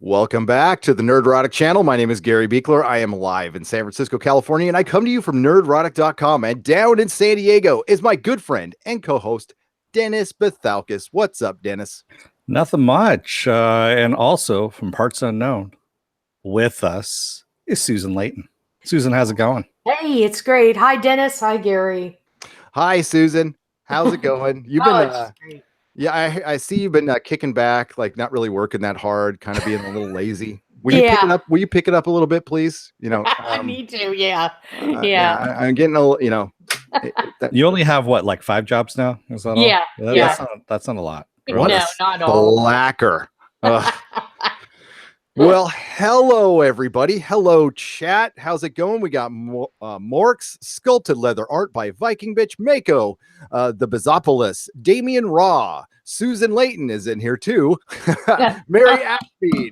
Welcome back to the Nerdrotic channel. My name is Gary Beekler. I am live in San Francisco, California, and I come to you from nerdrotic.com. And down in San Diego is my good friend and co-host, Dennis Bethalkis. What's up, Dennis? Nothing much. And also from parts unknown, with us is Susan Layton. Susan, how's it going? Hey, it's great. Hi, Dennis. Hi, Gary. Hi, Susan. How's it going? You've been great. Yeah, I see you've been kicking back, like not really working that hard, kind of being a little lazy. Will you pick it up a little bit, please? I need to. Yeah. I'm getting a little, You only have what, like 5 jobs now? Is that Yeah. all? Yeah. That's not a lot. What No, a not all. slacker. Well, hello, everybody. Hello, chat. How's it going? We got Morks, sculpted leather art by Viking Bitch Mako, the Bizopolis, Damian Raw, Susan Layton is in here too, Mary Ashmead,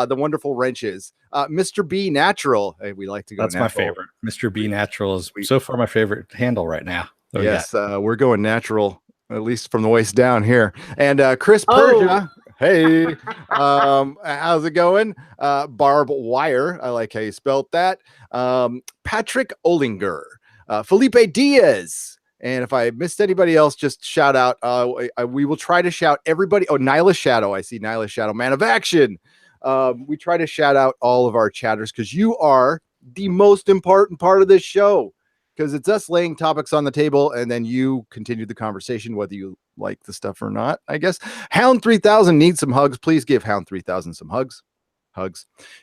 the Wonderful Wrenches, Mr. B Natural. Hey, we like to go. That's natural. my favorite. Mr. B Natural is so far my favorort handle right now. Yes, we're going natural, at least from the waist down here. And Chris Persia. Hey, how's it going? Barb Wire. I like how you spelled that. Patrick Olinger, Felipe Diaz. And if I missed anybody else, just shout out. We will try to shout everybody. Oh, Nyla Shadow. I see Nyla Shadow, Man of Action. We try to shout out all of our chatters because you are the most important part of this show. Because it's us laying topics on the table and then you continue the conversation, whether you like the stuff or not, I guess. Hound 3000 needs some hugs. Please give Hound 3000 some hugs.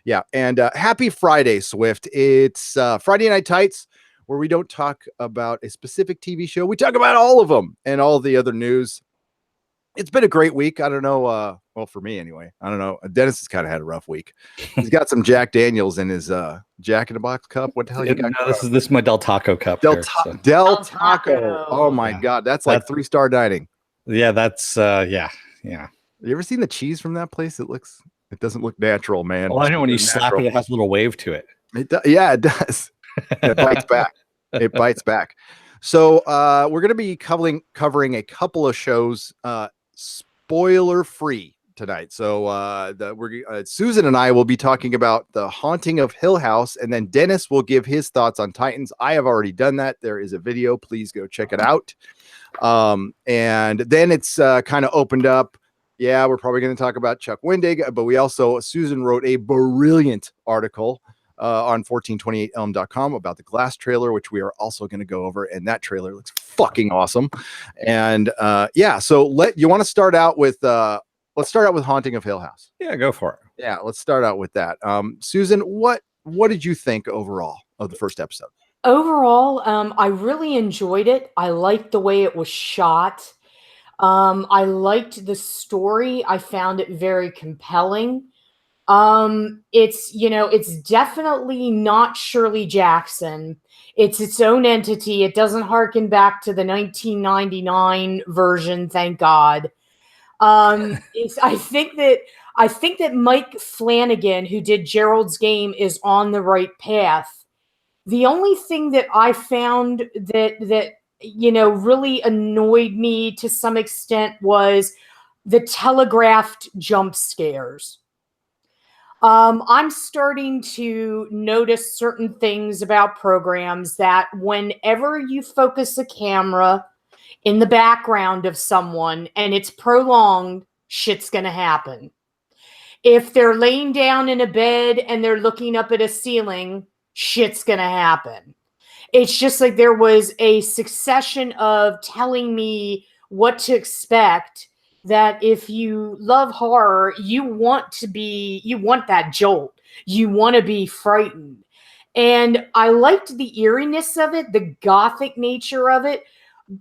Yeah. And happy Friday, Swift. It's Friday Night Tights, where we don't talk about a specific TV show. We talk about all of them and all the other news. It's been a great week. I don't know. Well, for me anyway. I don't know. Dennis has kind of had a rough week. He's got some Jack Daniels in his Jack in the Box cup. What the hell you got? No, this is my Del Taco cup. Del Taco. Oh my God. That's like 3-star dining. Yeah, that's yeah. You ever seen the cheese from that place? It doesn't look natural, man. Well, I know when you slap it has a little wave to it. Yeah, it does. It bites back. It bites back. So we're going to be covering a couple of shows spoiler free tonight. So Susan and I will be talking about The Haunting of Hill House, and then Dennis will give his thoughts on Titans. I have already done that. There is a video. Please go check it out. And then it's kind of opened up. Yeah, we're probably going to talk about Chuck Wendig, but Susan wrote a brilliant article on 1428elm.com about the Glass trailer, which we are also going to go over. And that trailer looks fucking awesome. And so you want to start out with let's start out with Haunting of Hill House. Yeah, go for it. Yeah, let's start out with that. Susan, what did you think overall of the first episode? Overall, I really enjoyed it. I liked the way it was shot. I liked the story. I found it very compelling. It's definitely not Shirley Jackson. It's its own entity. It doesn't harken back to the 1999 version, thank God. I think that Mike Flanagan, who did Gerald's Game, is on the right path. The only thing that I found that really annoyed me to some extent was the telegraphed jump scares. I'm starting to notice certain things about programs that whenever you focus a camera in the background of someone and it's prolonged, shit's going to happen. If they're laying down in a bed and they're looking up at a ceiling, shit's going to happen. It's just like there was a succession of telling me what to expect, that if you love horror, you want that jolt. You want to be frightened. And I liked the eeriness of it, the gothic nature of it,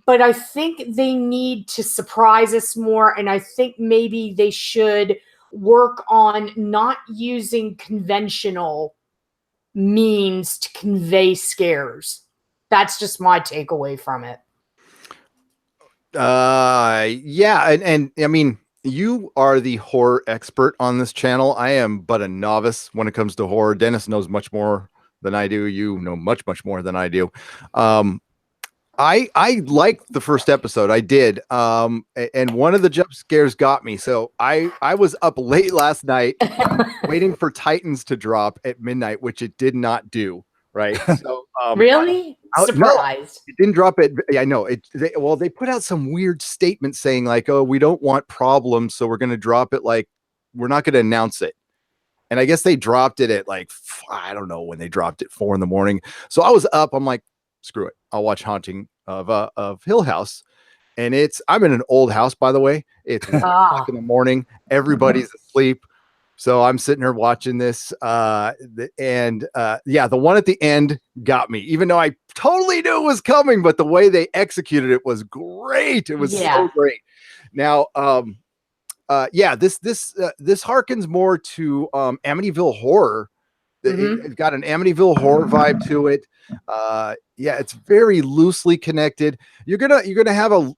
but I think they need to surprise us more. And I think maybe they should work on not using conventional means to convey scares. That's just my takeaway from it. Yeah, and I mean, you are the horror expert on this channel. I am but a novice when it comes to horror. Dennis knows much more than I do. You know much more than I do. I liked the first episode. I did. And one of the jump scares got me. So I was up late last night waiting for Titans to drop at midnight, which it did not do. Right. So Really? no, Surprised. it didn't drop it. Yeah, I know it. They put out some weird statement saying like, "Oh, we don't want problems, so we're going to drop it. Like, we're not going to announce it." And I guess they dropped it at like, I don't know when they dropped it, 4 a.m. So I was up. I'm like, screw it. I'll watch Haunting of Hill House. And I'm in an old house, by the way. It's 1 o'clock in the morning. Everybody's asleep. So I'm sitting here watching this. Yeah, the one at the end got me, even though I totally knew it was coming, but the way they executed it was great. It was so great. Now, this harkens more to Amityville Horror. It's got an Amityville Horror vibe to it. It's very loosely connected. You're gonna have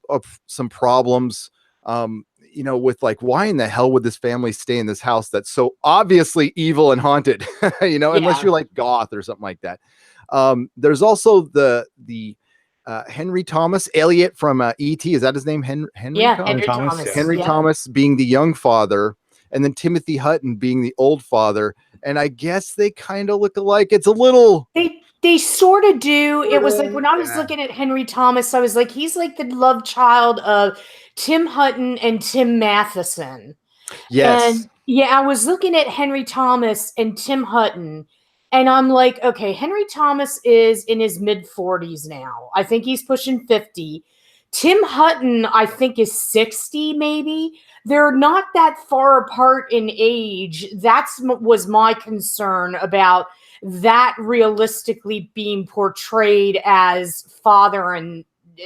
some problems, with like, why in the hell would this family stay in this house that's so obviously evil and haunted? Unless you're like goth or something like that. There's also the Henry Thomas Elliot from E.T. Is that his name? Henry Thomas. Henry Thomas being the young father, and then Timothy Hutton being the old father. And I guess they kind of look alike. It's a little. They sort of do. It was like when I was looking at Henry Thomas, I was like, he's like the love child of Tim Hutton and Tim Matheson. Yes. And I was looking at Henry Thomas and Tim Hutton, and I'm like, okay, Henry Thomas is in his mid-40s now. I think he's pushing 50. Tim Hutton, I think, is 60 maybe. They're not that far apart in age. Was my concern about that realistically being portrayed as father and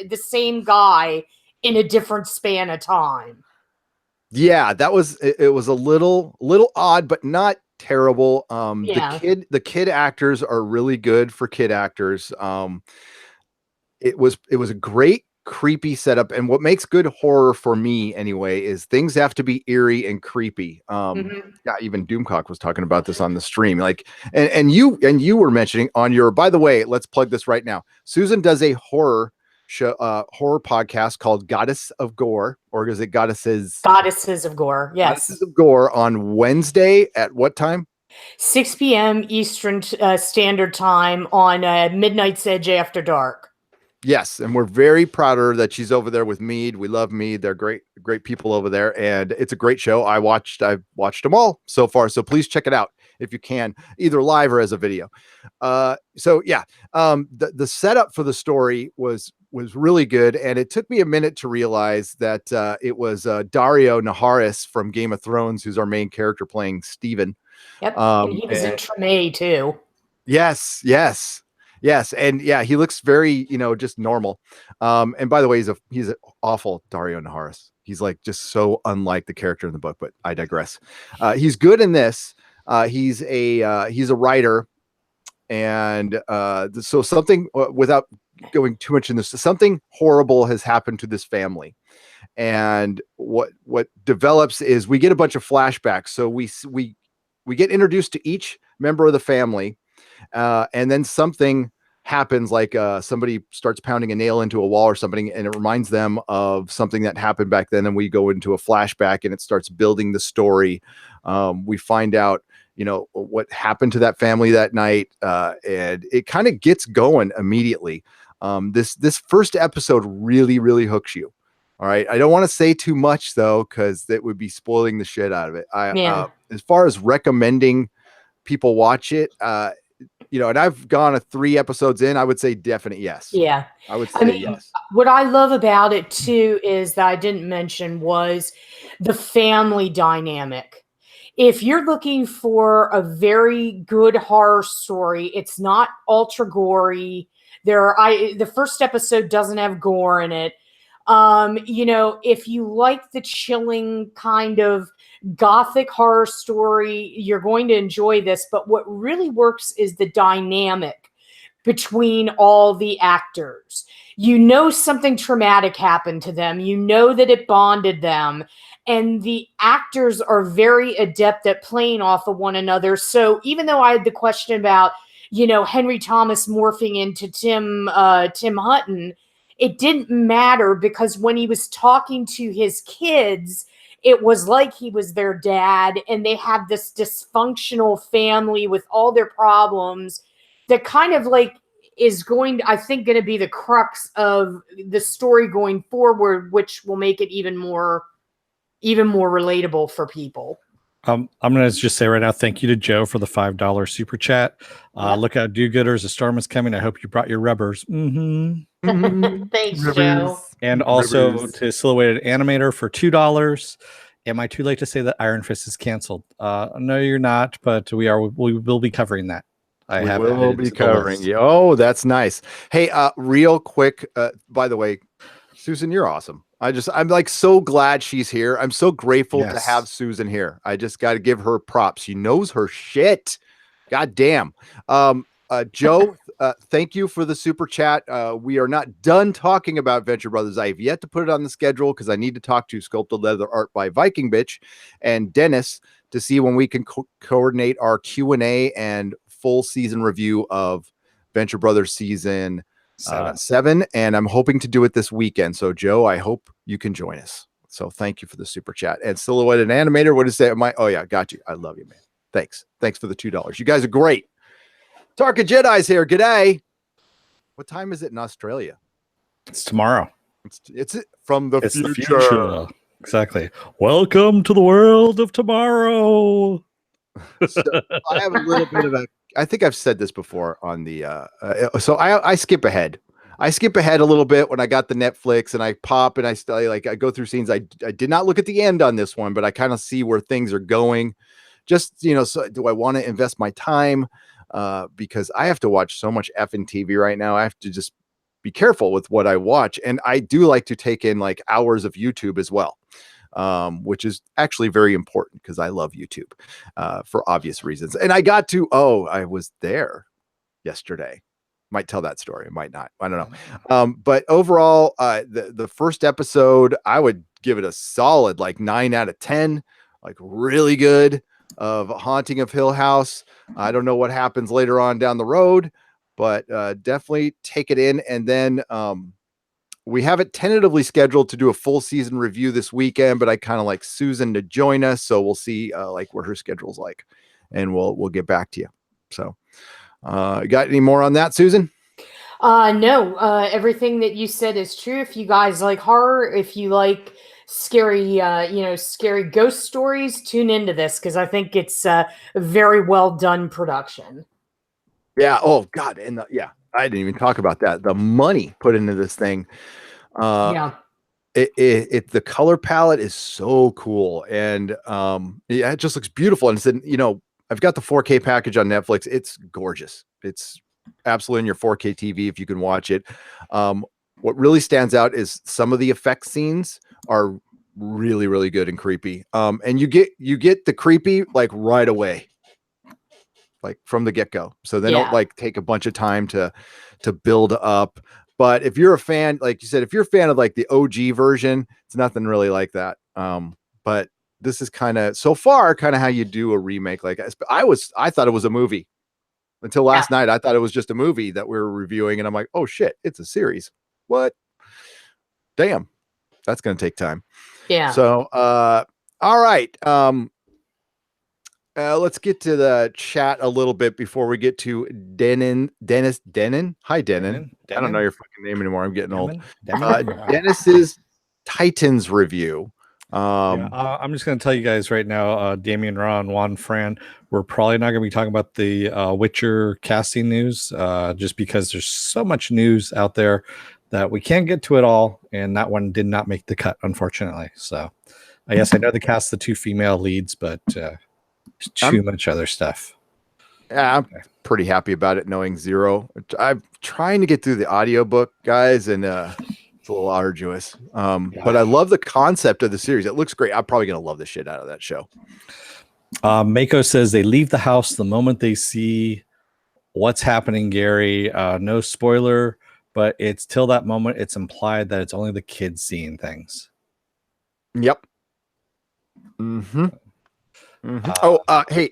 the same guy in a different span of time. Yeah, it was a little odd, but not terrible. The kid actors are really good for kid actors. It was a great creepy setup, and what makes good horror for me anyway is things have to be eerie and creepy. Even Doomcock was talking about this on the stream, like, and you were mentioning on your, by the way, let's plug this right now. Susan does a horror podcast called Goddess of Gore, or is it Goddesses of Gore? Yes. Goddesses of Gore on Wednesday at what time? 6 p.m. Eastern Standard Time on Midnight's Edge After Dark. Yes, and we're very proud of her that she's over there with Mead. We love Mead. They're great people over there, and it's a great show. I've watched them all so far, so please check it out if you can, either live or as a video. The setup for the story was really good, and it took me a minute to realize that it was Dario Naharis from Game of Thrones, who's our main character playing Steven. Yep, and he was in Treme too. Yes. And yeah, he looks very, just normal. And by the way, he's an awful Dario Naharis. He's like just so unlike the character in the book, but I digress. He's good in this. He's a writer. And so something, without going too much in this, something horrible has happened to this family. And what develops is we get a bunch of flashbacks. So we get introduced to each member of the family. And then something happens, like somebody starts pounding a nail into a wall or something, and it reminds them of something that happened back then. And we go into a flashback, and it starts building the story. We find out, what happened to that family that night, and it kind of gets going immediately. This first episode really, really hooks you. All right, I don't want to say too much though, because that would be spoiling the shit out of it. As far as recommending people watch it, and I've gone 3 episodes in, I would say definite yes. Yeah. I would say yes. What I love about it too is that I didn't mention was the family dynamic. If you're looking for a very good horror story, it's not ultra gory. The first episode doesn't have gore in it. If you like the chilling kind of gothic horror story, you're going to enjoy this. But what really works is the dynamic between all the actors. Something traumatic happened to them. That it bonded them. And the actors are very adept at playing off of one another. So even though I had the question about, Henry Thomas morphing into Tim Hutton, it didn't matter because when he was talking to his kids, it was like he was their dad, and they had this dysfunctional family with all their problems that kind of like is going to, I think, going to be the crux of the story going forward, which will make it even more relatable for people. I'm going to just say right now, thank you to Joe for the $5 super chat. Look out, do-gooders. A storm is coming. I hope you brought your rubbers. Thanks, Joe. And also to Silhouetted Animator for $2. Am I too late to say that Iron Fist is canceled? No, you're not, but we will be covering that. We will be covering you. Oh, that's nice. Hey, real quick, by the way, Susan, you're awesome. I'm like so glad she's here. I'm so grateful to have Susan here. I just got to give her props. She knows her shit. God damn. Joe, thank you for the super chat. We are not done talking about Venture Brothers. I have yet to put it on the schedule because I need to talk to Sculpted Leather Art by Viking Bitch and Dennis to see when we can coordinate our Q&A and full season review of Venture Brothers season 7, and I'm hoping to do it this weekend. So Joe, I hope you can join us. So thank you for the super chat. And Silhouetted Animator, what is that? Oh yeah, got you. I love you, man. Thanks for the $2. You guys are great. Tarka Jedi's here. G'day. What time is it in Australia? It's tomorrow. It's from the future. The future. Exactly. Welcome to the world of tomorrow. So I have a little bit of I think I've said this before on the so I skip ahead. I skip ahead a little bit when I got the Netflix, and I pop and I go through scenes. I did not look at the end on this one, but I kind of see where things are going. Just, so do I want to invest my time? Because I have to watch so much effing TV right now. I have to just be careful with what I watch. And I do like to take in like hours of YouTube as well. Which is actually very important because I love YouTube for obvious reasons. And I was there yesterday. Might tell that story. Might not. I don't know. But overall, the first episode, I would give it a solid like 9 out of 10, like really good, of Haunting of Hill House. I don't know what happens later on down the road, but definitely take it in. And then we have it tentatively scheduled to do a full season review this weekend, but I kind of like Susan to join us. So we'll see like what her schedule's like, and we'll get back to you. So got any more on that, Susan? No, everything that you said is true. If you guys like horror, if you like scary, scary ghost stories, tune into this because I think it's a very well done production. Yeah. Oh God. And I didn't even talk about that. The money put into this thing. The color palette is so cool, and it just looks beautiful. And it's I've got the 4K package on Netflix. It's gorgeous. It's absolutely in your 4K TV if you can watch it. What really stands out is some of the effect scenes are really, really good and creepy. And you get the creepy like right away, like from the get-go. So they don't like take a bunch of time to build up. But if you're a fan, like you said, if you're a fan of like the OG version, it's nothing really like that. But this is kind of so far kind of how you do a remake. Like I thought it was a movie until last night. I thought it was just a movie that we were reviewing, and I'm like, oh shit, it's a series. What? Damn, that's gonna take time. Yeah. So all right. Let's get to the chat a little bit before we get to Dennis Denon. Hi, Denon. I don't know your fucking name anymore. I'm getting old. Dennis's Titans review. I'm just going to tell you guys right now, Damian Ra and Juan Fran, we're probably not going to be talking about the Witcher casting news just because there's so much news out there that we can't get to it all. And that one did not make the cut, unfortunately. So yes, I know they cast the 2 female leads, but too much other stuff. Yeah, I'm pretty happy about it knowing 0. I'm trying to get through the audiobook, guys, and it's a little arduous. But I love the concept of the series. It looks great. I'm probably going to love the shit out of that show. Mako says they leave the house the moment they see what's happening, Gary. No spoiler, but it's till that moment it's implied that it's only the kids seeing things. Yep. Mm-hmm. Hey,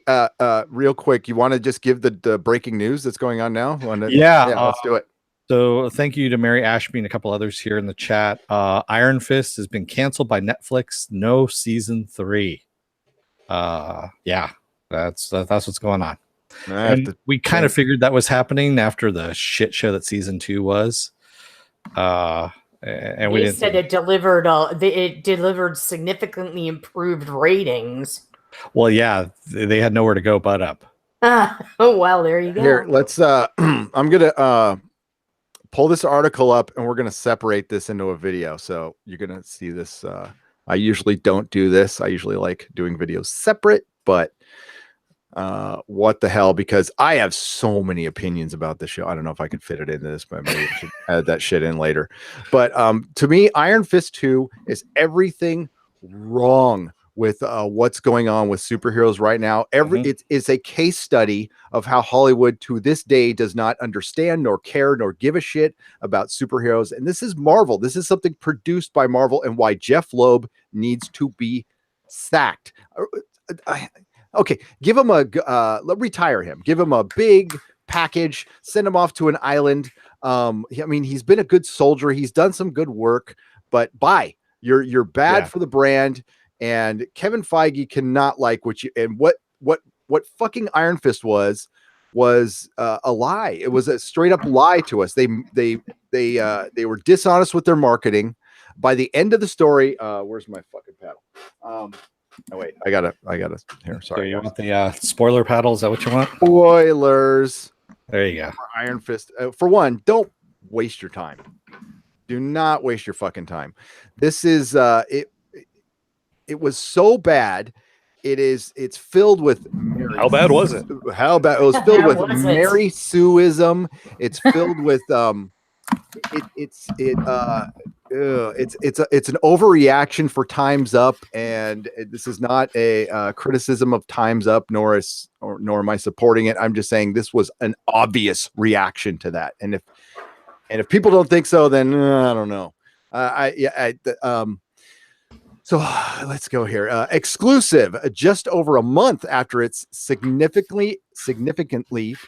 real quick, you want to just give the breaking news that's going on now? Let's do it. So thank you to Mary Ashby and a couple others here in the chat. Iron Fist has been canceled by Netflix. No season 3. Yeah, that's what's going on. And we kind of figured that was happening after the shit show that season 2 was. And we said it delivered significantly improved ratings. Well, yeah, they had nowhere to go but up. Oh well, there you go. Here, let's I'm gonna pull this article up and we're gonna separate this into a video. So you're gonna see this. I usually don't do this. I usually like doing videos separate, but what the hell, because I have so many opinions about the show. I don't know if I can fit it into this, but maybe I should add that shit in later. But to me, Iron Fist 2 is everything wrong with what's going on with superheroes right now. It's a case study of how Hollywood to this day does not understand nor care nor give a shit about superheroes. And this is Marvel. This is something produced by Marvel, and why Jeff Loeb needs to be sacked. Okay, give him retire him. Give him a big package. Send him off to an island. I mean, he's been a good soldier. He's done some good work. But bye. You're bad for the brand. And Kevin Feige cannot like what fucking Iron Fist was a lie. It was a straight up lie to us. They were dishonest with their marketing. By the end of the story, where's my fucking paddle? Oh wait, I gotta here. Sorry. So you want the spoiler paddle? Is that what you want? Spoilers. There you go. Iron Fist. For one, don't waste your time. Do not waste your fucking time. This is it. It was so bad. It's filled with how bad was it? How bad? It was filled with Mary Sueism. It's filled with it's an overreaction for Time's Up, and this is not a criticism of Time's Up, nor am I supporting it. I'm just saying this was an obvious reaction to that, and if people don't think so, then I don't know. So let's go here. Exclusive, just over a month after its significantly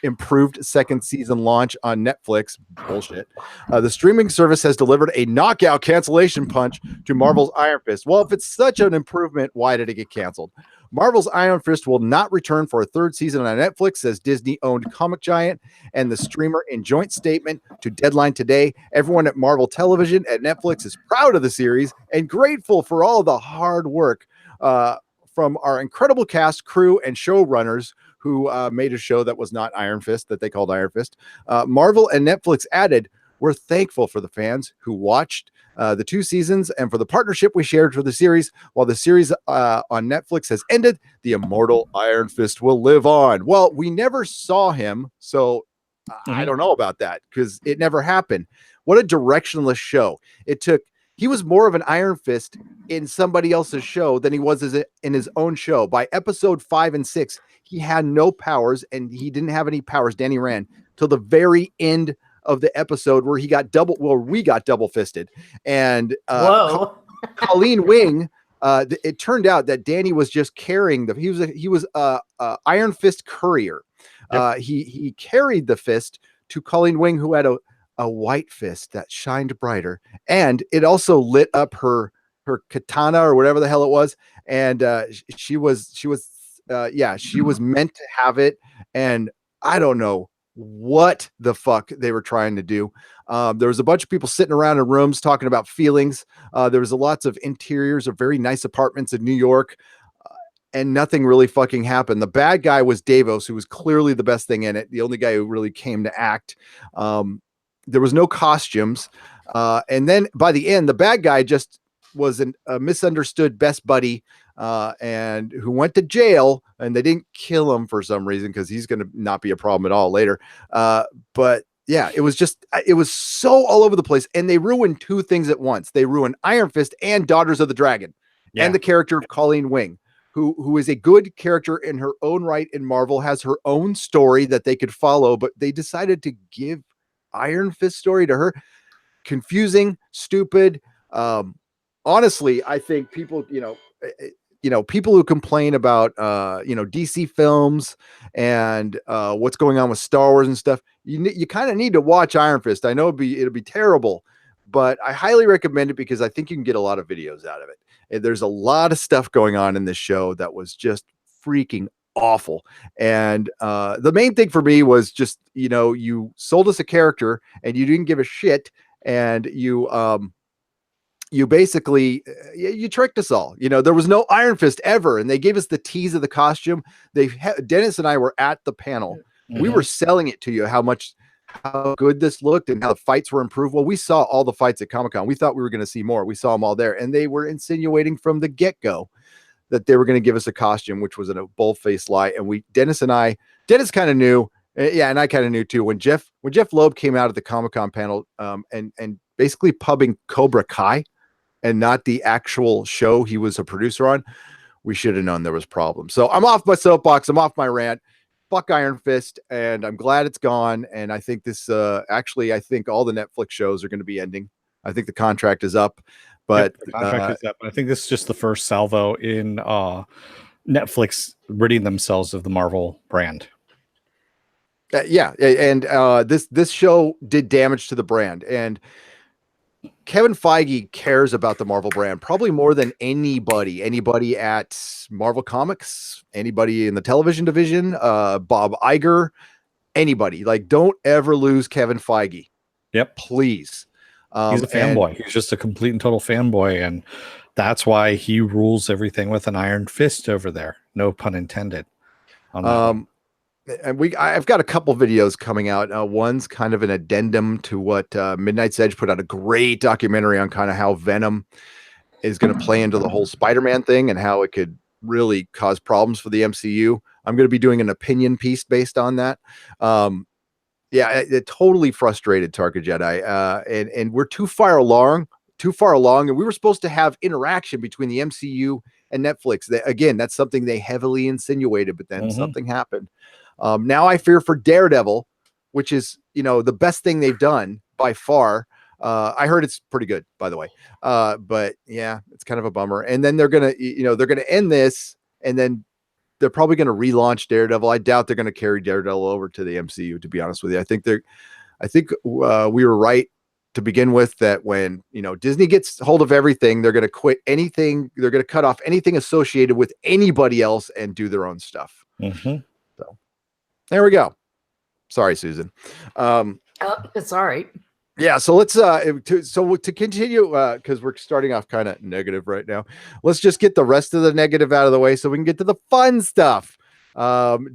improved second season launch on Netflix. Bullshit. The streaming service has delivered a knockout cancellation punch to Marvel's Iron Fist. Well, if it's such an improvement, why did it get canceled? Marvel's Iron Fist will not return for a third season on Netflix, says Disney-owned comic giant and the streamer in joint statement to Deadline today. Everyone at Marvel Television at Netflix is proud of the series and grateful for all the hard work from our incredible cast, crew, and showrunners who made a show that was not Iron Fist, that they called Iron Fist. Marvel and Netflix added, we're thankful for the fans who watched the 2 seasons and for the partnership we shared for the series. While the series on Netflix has ended, the immortal Iron Fist will live on. Well, we never saw him, so I don't know about that because it never happened. What a directionless show. He was more of an Iron Fist in somebody else's show than he was in his own show. By episode 5 and 6, he had no powers, and he didn't have any powers, Danny Rand, till the very end of the episode where we got double fisted. And Colleen Wing, it turned out that Danny was just carrying he was a Iron Fist courier. Yep. He carried the fist to Colleen Wing, who had a white fist that shined brighter, and it also lit up her katana or whatever the hell it was. And she was meant to have it. And I don't know what the fuck they were trying to do. There was a bunch of people sitting around in rooms talking about feelings. There was lots of interiors of very nice apartments in New York, and nothing really fucking happened. The bad guy was Davos, who was clearly the best thing in it, the only guy who really came to act. There was no costumes. And then by the end, the bad guy just was a misunderstood best buddy, and who went to jail, and they didn't kill him for some reason because he's going to not be a problem at all later. But yeah, it was so all over the place, and they ruined 2 things at once. They ruined Iron Fist and Daughters of the Dragon, and the character of Colleen Wing, who is a good character in her own right in Marvel, has her own story that they could follow, but they decided to give Iron Fist story to her. Confusing, stupid. Honestly, I think people, people who complain about DC films and what's going on with Star Wars and stuff, you kind of need to watch Iron Fist. I know it'll be terrible, but I highly recommend it because I think you can get a lot of videos out of it. And there's a lot of stuff going on in this show that was just freaking awful. And the main thing for me was just, you sold us a character and you didn't give a shit, and you basically you tricked us all. There was no Iron Fist ever, and they gave us the tease of the costume. Dennis and I were at the panel. Mm-hmm. We were selling it to you how good this looked and how the fights were improved. Well, we saw all the fights at Comic-Con. We thought we were going to see more. We saw them all there, and they were insinuating from the get-go that they were going to give us a costume, which was a bold-faced lie. And Dennis kind of knew, and I kind of knew too, when Jeff Loeb came out at the Comic-Con panel and basically pubbing Cobra Kai and not the actual show he was a producer on, we should have known there was problems. So I'm off my soapbox. I'm off my rant. Fuck Iron Fist, and I'm glad it's gone. And I think this, I think all the Netflix shows are going to be ending. I think the contract is up, but the contract is up. I think this is just the first salvo in Netflix ridding themselves of the Marvel brand. Yeah, and this show did damage to the brand, and Kevin Feige cares about the Marvel brand probably more than anybody at Marvel Comics, anybody in the television division, Bob Iger, anybody. Like, don't ever lose Kevin Feige. Yep. Please. He's a fanboy. He's just a complete and total fanboy, and that's why he rules everything with an iron fist over there. No pun intended. And I've got a couple videos coming out. One's kind of an addendum to what Midnight's Edge put out, a great documentary on kind of how Venom is going to play into the whole Spider-Man thing and how it could really cause problems for the MCU. I'm going to be doing an opinion piece based on that. It totally frustrated Tarka Jedi. And we're too far along, and we were supposed to have interaction between the MCU and Netflix. That's something they heavily insinuated, but then something happened. Now I fear for Daredevil, which is, the best thing they've done by far. I heard it's pretty good, by the way. But yeah, it's kind of a bummer. And then they're going to end this, and then they're probably going to relaunch Daredevil. I doubt they're going to carry Daredevil over to the MCU, to be honest with you. I think we were right to begin with, that when, Disney gets hold of everything, they're going to quit anything. They're going to cut off anything associated with anybody else and do their own stuff. Mm-hmm. So there we go. Sorry, Susan. It's all right. Yeah. So let's, to continue, cause we're starting off kind of negative right now. Let's just get the rest of the negative out of the way so we can get to the fun stuff.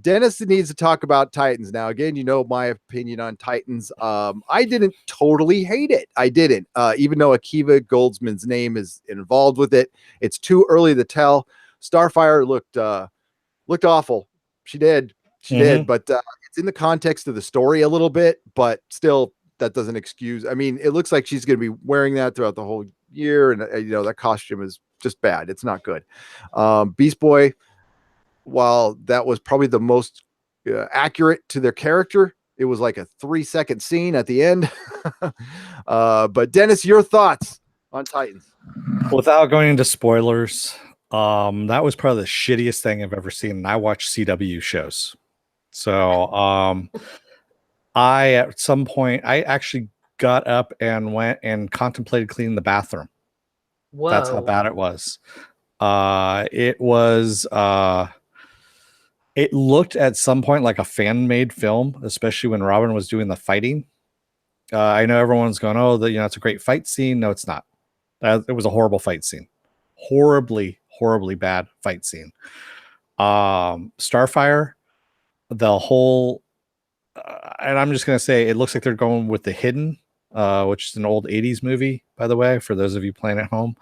Dennis needs to talk about Titans. Now, again, my opinion on Titans. I didn't totally hate it. I didn't, even though Akiva Goldsman's name is involved with it. It's too early to tell. Starfire looked awful. She did, but it's in the context of the story a little bit, but still that doesn't excuse. I mean, it looks like she's going to be wearing that throughout the whole year. And that costume is just bad. It's not good. Beast Boy, while that was probably the most accurate to their character, it was like a 3-second scene at the end. But Dennis, your thoughts on Titans? Without going into spoilers, that was probably the shittiest thing I've ever seen. And I watch CW shows. So at some point, I actually got up and went and contemplated cleaning the bathroom. Whoa. That's how bad it was. It looked at some point like a fan-made film, especially when Robin was doing the fighting. I know everyone's going, it's a great fight scene. No, it's not. It was a horrible fight scene. Horribly bad fight scene. Starfire, the whole, and I'm just going to say, it looks like they're going with The Hidden, which is an old 80s movie, by the way, for those of you playing at home.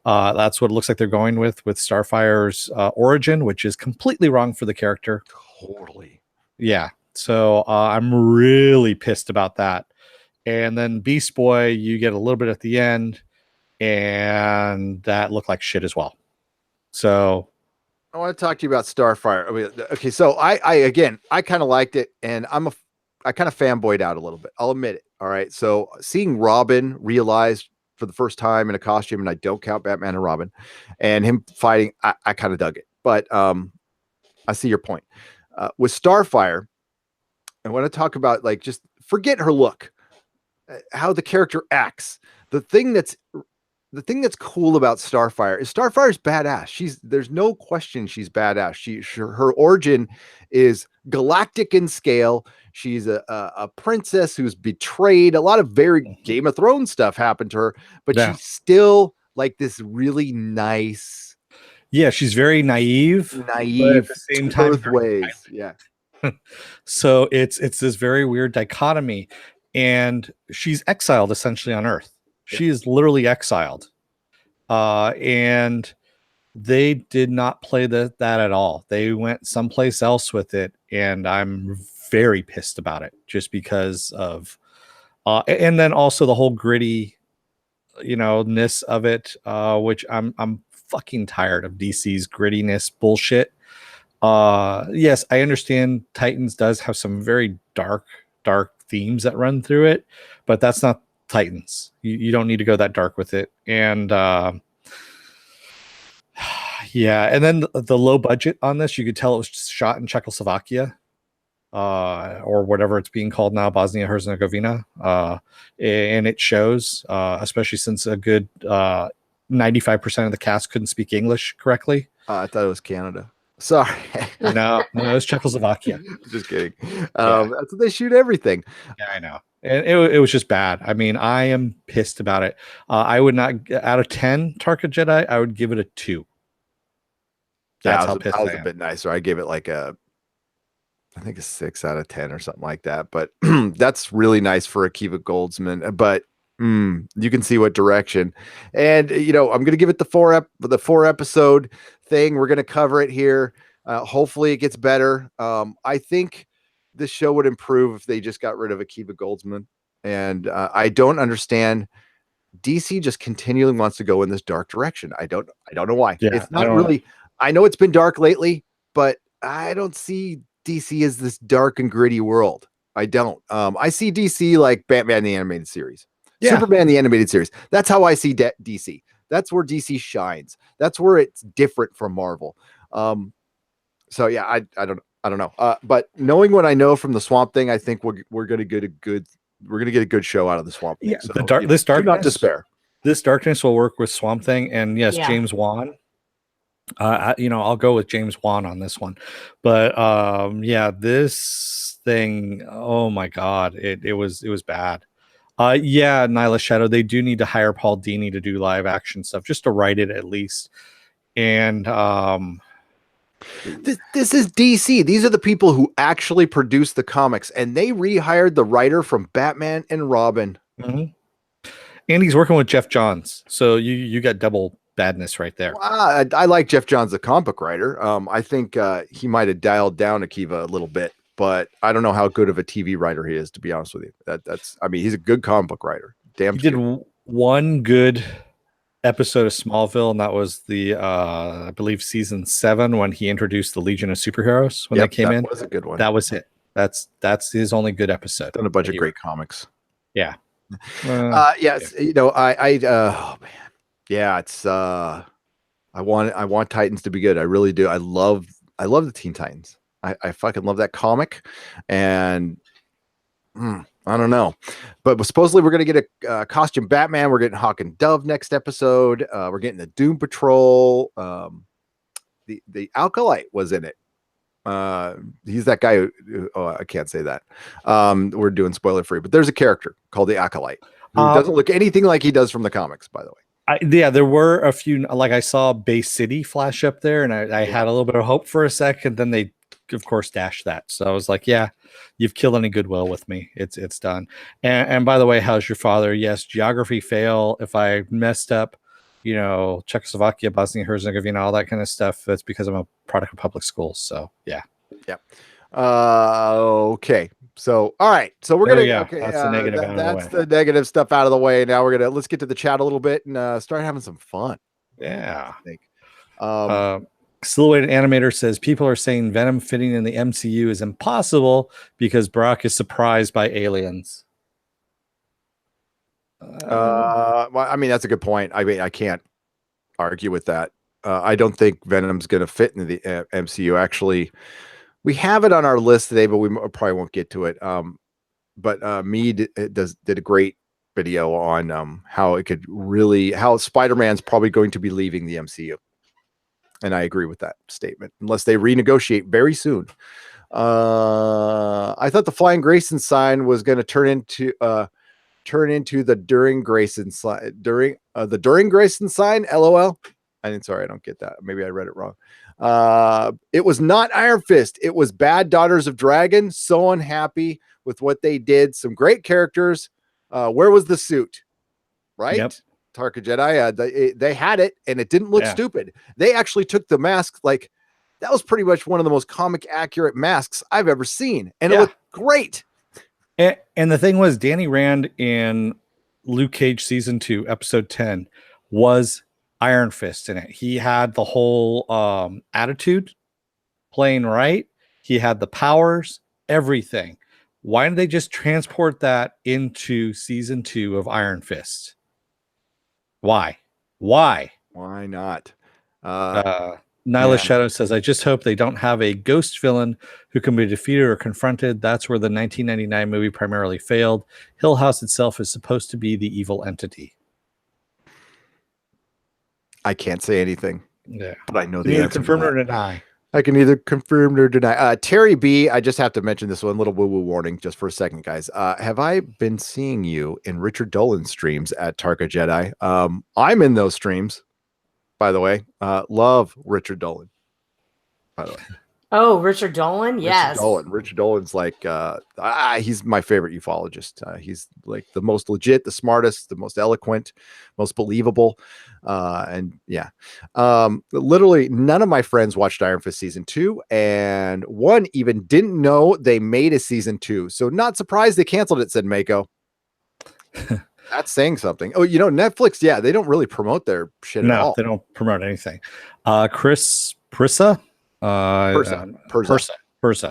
That's what it looks like they're going with Starfire's origin, which is completely wrong for the character. Totally. Yeah. So I'm really pissed about that. And then Beast Boy, you get a little bit at the end, and that looked like shit as well. So I want to talk to you about Starfire. Okay, so I kind of liked it, and I kind of fanboyed out a little bit. I'll admit it. All right. So seeing Robin realize for the first time in a costume, and I don't count Batman and Robin, and him fighting, I kind of dug it. But I see your point. With Starfire, I want to talk about like just forget her look, how the character acts. The thing that's cool about Starfire is Starfire's badass. There's no question she's badass. Her origin is galactic in scale. She's a princess who's betrayed. A lot of very Game of Thrones stuff happened to her, but she's still like this really nice. Yeah, she's very naive, but at the same time, both ways. Yeah. So it's this very weird dichotomy, and she's exiled essentially on Earth. She is literally exiled. And they did not play that at all. They went someplace else with it, and I'm very pissed about it just because of and then also the whole gritty, ness of it, which I'm fucking tired of DC's grittiness bullshit. Yes, I understand Titans does have some very dark themes that run through it, but that's not Titans. You don't need to go that dark with it. And yeah, and then the low budget on this, you could tell it was shot in Czechoslovakia, or whatever it's being called now, Bosnia Herzegovina, and it shows, especially since a good 95% of the cast couldn't speak English correctly. I thought it was Canada. Sorry. No, it was Czechoslovakia. Just kidding. That's what they shoot everything. Yeah, I know. And it was just bad. I mean, I am pissed about it. I would not, out of 10 Tarka Jedi, I would give it a 2. That's how pissed I was a bit nicer. I gave it like I think a 6 out of 10 or something like that. But that's really nice for Akiva Goldsman. But you can see what direction. And I'm going to give it the 4 episode thing. We're going to cover it here. Hopefully it gets better. I think this show would improve if they just got rid of Akiva Goldsman. And I don't understand. DC just continually wants to go in this dark direction. I don't know why. Yeah, it's not really. I know it's been dark lately, but I don't see DC as this dark and gritty world. I don't. I see DC like Batman the Animated Series, Superman the Animated Series. That's how I see DC. That's where DC shines. That's where it's different from Marvel. So yeah, I don't know. But knowing what I know from the Swamp Thing, I think we're gonna get a good show out of the Swamp Thing. Yeah, so, this darkness, do not despair. This darkness will work with Swamp Thing, and yes, James Wan. I'll go with James Wan on this one, but this thing, oh my god, it was bad. Nyla Shadow, they do need to hire Paul Dini to do live action stuff, just to write it at least. And this is DC. These are the people who actually produce the comics, and they rehired the writer from Batman and Robin. And he's working with Jeff Johns, so you got double badness right there. I like Jeff Johns, the comic book writer. I think he might have dialed down Akiva a little bit, but I don't know how good of a TV writer he is, to be honest with you. He's a good comic book writer. Damn. He did one good episode of Smallville, and that was the I believe season 7, when he introduced the Legion of Superheroes when they came in. That was a good one. That was it. That's his only good episode. Done a bunch of great comics. Yeah. Yes. Oh man. Yeah, it's I want Titans to be good. I really do. I love the Teen Titans. I fucking love that comic, and I don't know, but supposedly we're gonna get a costume Batman. We're getting Hawk and Dove next episode. We're getting the Doom Patrol. The Alkalite was in it. He's that guy who I can't say that. We're doing spoiler free, but there's a character called the Alkalite who doesn't look anything like he does from the comics, by the way. There were a few, like I saw Bay City flash up there, and I had a little bit of hope for a second. Then they, of course, dashed that. So I was like, yeah, you've killed any goodwill with me. It's done. And by the way, how's your father? Yes, geography fail. If I messed up, Czechoslovakia, Bosnia Herzegovina, all that kind of stuff, that's because I'm a product of public schools. So yeah. Okay. So, all right. So we're going to, okay. That's the negative. That's the negative stuff out of the way. Now let's get to the chat a little bit and start having some fun. Yeah. I think. Silhouetted Animator says people are saying Venom fitting in the MCU is impossible because Brock is surprised by aliens. Well, I mean, that's a good point. I mean, I can't argue with that. I don't think Venom's going to fit into the MCU. Actually, we have it on our list today, but we probably won't get to it. But Mead did a great video on how it could really, how Spider-Man's probably going to be leaving the MCU. And I agree with that statement, unless they renegotiate very soon. I thought the Flying Grayson sign was going to turn into the During Grayson sign. The During Grayson sign. LOL. Sorry, I don't get that. Maybe I read it wrong. It was not Iron Fist. It was Bad Daughters of Dragon. So unhappy with what they did. Some great characters. Where was the suit? Right? Yep. Tarka Jedi. They had it, and it didn't look stupid. They actually took the mask like that was pretty much one of the most comic accurate masks I've ever seen, and it looked great. And the thing was, Danny Rand in Luke Cage season 2, episode 10, was Iron Fist in it. He had the whole attitude playing right. He had the powers, everything. Why didn't they just transport that into season 2 of Iron Fist? Why not? Nyla Shadow says, I just hope they don't have a ghost villain who can be defeated or confronted. That's where the 1999 movie primarily failed. Hill House itself is supposed to be the evil entity. I can't say anything. Yeah, but I know the answer. Confirm or deny. I can either confirm or deny. Terry B, I just have to mention this one little woo-woo warning just for a second, guys. Have I been seeing you in Richard Dolan's streams at Tarka Jedi? I'm in those streams, by the way. Love Richard Dolan, by the way. Oh, Richard Dolan? Yes. Richard Dolan's like, he's my favorite ufologist. He's like the most legit, the smartest, the most eloquent, most believable. And yeah, literally none of my friends watched Iron Fist season 2, and one even didn't know they made a season 2. So not surprised they canceled it, said Mako. That's saying something. Oh, Netflix, they don't really promote their shit at all. No, they don't promote anything. Chris Prissa? Persa.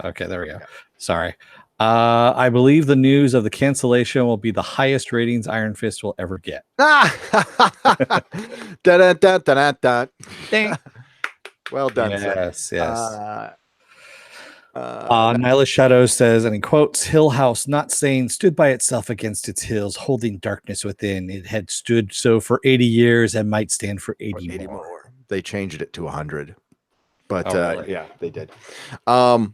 Okay, there we go. Sorry. I believe the news of the cancellation will be the highest ratings Iron Fist will ever get. Well done. Yes. Nyla Shadow says, and he quotes, Hill House, not saying stood by itself against its hills, holding darkness within. It had stood so for 80 years and might stand for 80 more. They changed it to 100. But really? They did. So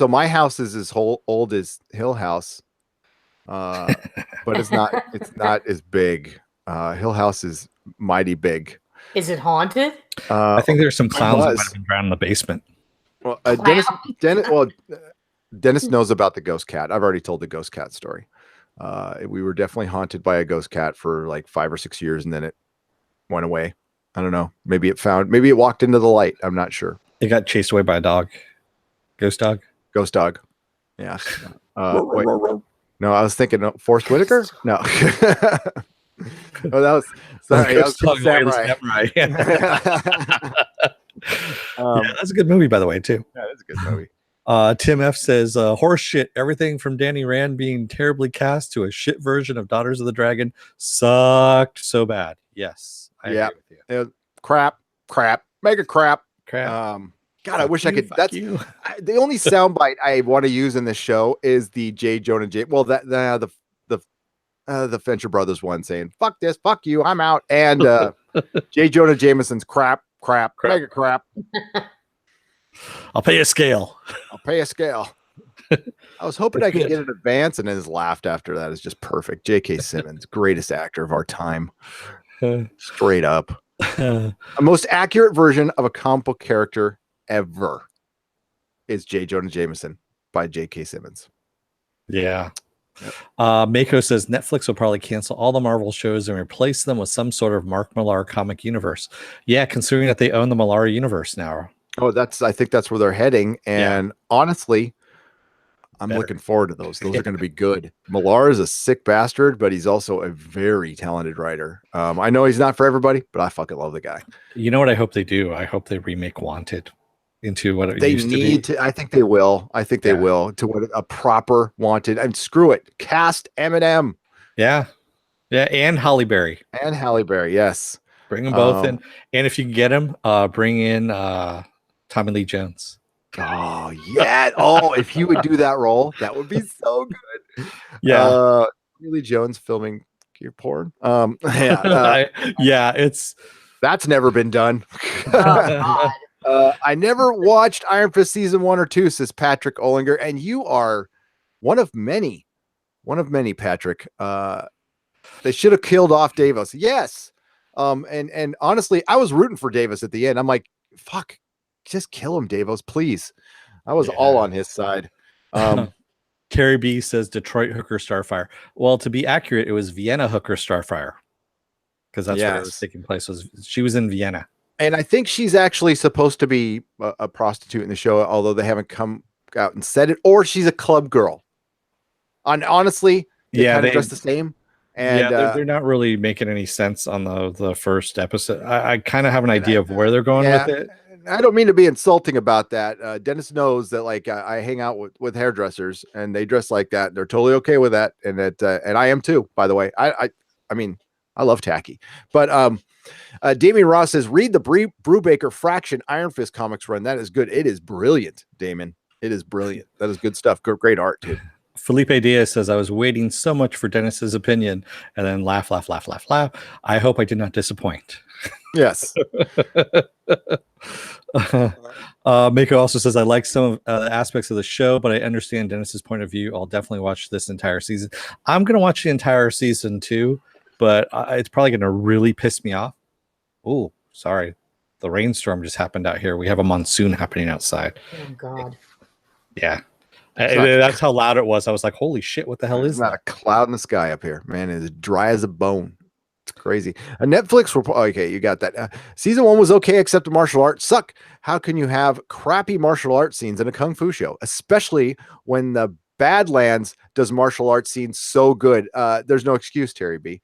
my house is as old as Hill House. But it's not as big. Hill House is mighty big. Is it haunted? I think there's some clowns that might have been drowned in the basement. Well, Dennis knows about the ghost cat. I've already told the ghost cat story. We were definitely haunted by a ghost cat for like 5 or 6 years, and then it went away. I don't know. Maybe it walked into the light. I'm not sure. It got chased away by a dog. Ghost dog. Yeah. Wait. No, I was thinking Forrest Whitaker. No. Oh, that was sorry. Samurai. That's a good movie, by the way, too. Yeah, that's a good movie. Tim F says, horse shit. Everything from Danny Rand being terribly cast to a shit version of Daughters of the Dragon sucked so bad. Yes, I agree with you. Crap, mega crap. Crap. God, I wish I could. That's the only soundbite I want to use in this show is the J. Jonah J. Well, the Venture Brothers one saying "fuck this, fuck you, I'm out," and J. Jonah Jameson's crap, mega crap. I'll pay a scale. I was hoping I could get an advance, and then his laugh after that is just perfect. J.K. Simmons, greatest actor of our time, straight up. A most accurate version of a comic book character ever is J. Jonah Jameson by J.K. Simmons. Yeah. Mako says Netflix will probably cancel all the Marvel shows and replace them with some sort of Mark Millar comic universe. Yeah, considering that they own the Millar universe now. Oh, I think that's where they're heading. And honestly, I'm looking forward to those. Those are going to be good. Millar is a sick bastard, but he's also a very talented writer. I know he's not for everybody, but I fucking love the guy. You know what I hope they do? I hope they remake Wanted into what it used to be. They need to. I think they will. They will to what a proper Wanted. And screw it. Cast Eminem. Yeah. Yeah. And Holly Berry. And Halle Berry. Yes. Bring them both in. And if you can get them, bring in Tommy Lee Jones. Oh, yeah. Oh, if he would do that role, that would be so good. Yeah. Really Jones filming gear porn. Yeah. That's never been done. Oh, God. I never watched Iron Fist season 1 or 2, says Patrick Olinger, and you are one of many, Patrick. They should have killed off Davos. Yes. And honestly, I was rooting for Davis at the end. I'm like, fuck, just kill him, Davos, please. I was all on his side. Carrie B says Detroit Hooker Starfire. Well, to be accurate, it was Vienna Hooker Starfire, because that's where it was taking place. She was in Vienna. And I think she's actually supposed to be a prostitute in the show, although they haven't come out and said it, or she's a club girl. Honestly, they kind of dress the same. And they're not really making any sense on the first episode. I kind of have an idea of where they're going with it. I don't mean to be insulting about that. Dennis knows that, like, I hang out with hairdressers and they dress like that. They're totally okay with that. And and I am too, by the way. I mean, I love tacky, but Damien Ross says, read the Brubaker Fraction Iron Fist comics run. That is good. It is brilliant, Damon. It is brilliant. That is good stuff. Great art too. Felipe Diaz says, I was waiting so much for Dennis's opinion, and then laugh. I hope I did not disappoint. Yes. Mako also says, I like some of the aspects of the show, but I understand Dennis's point of view. I'll definitely watch this entire season. I'm going to watch the entire season too, but it's probably going to really piss me off. Oh, sorry. The rainstorm just happened out here. We have a monsoon happening outside. Oh, God. Yeah. That's how loud it was. I was like, holy shit, what the hell is that? Not a cloud in the sky up here, man. It's dry as a bone. It's crazy. Netflix okay, you got that. Season 1 was okay, except the martial arts suck. How can you have crappy martial arts scenes in a kung fu show, especially when the Badlands does martial arts scenes so good? There's no excuse, Terry B.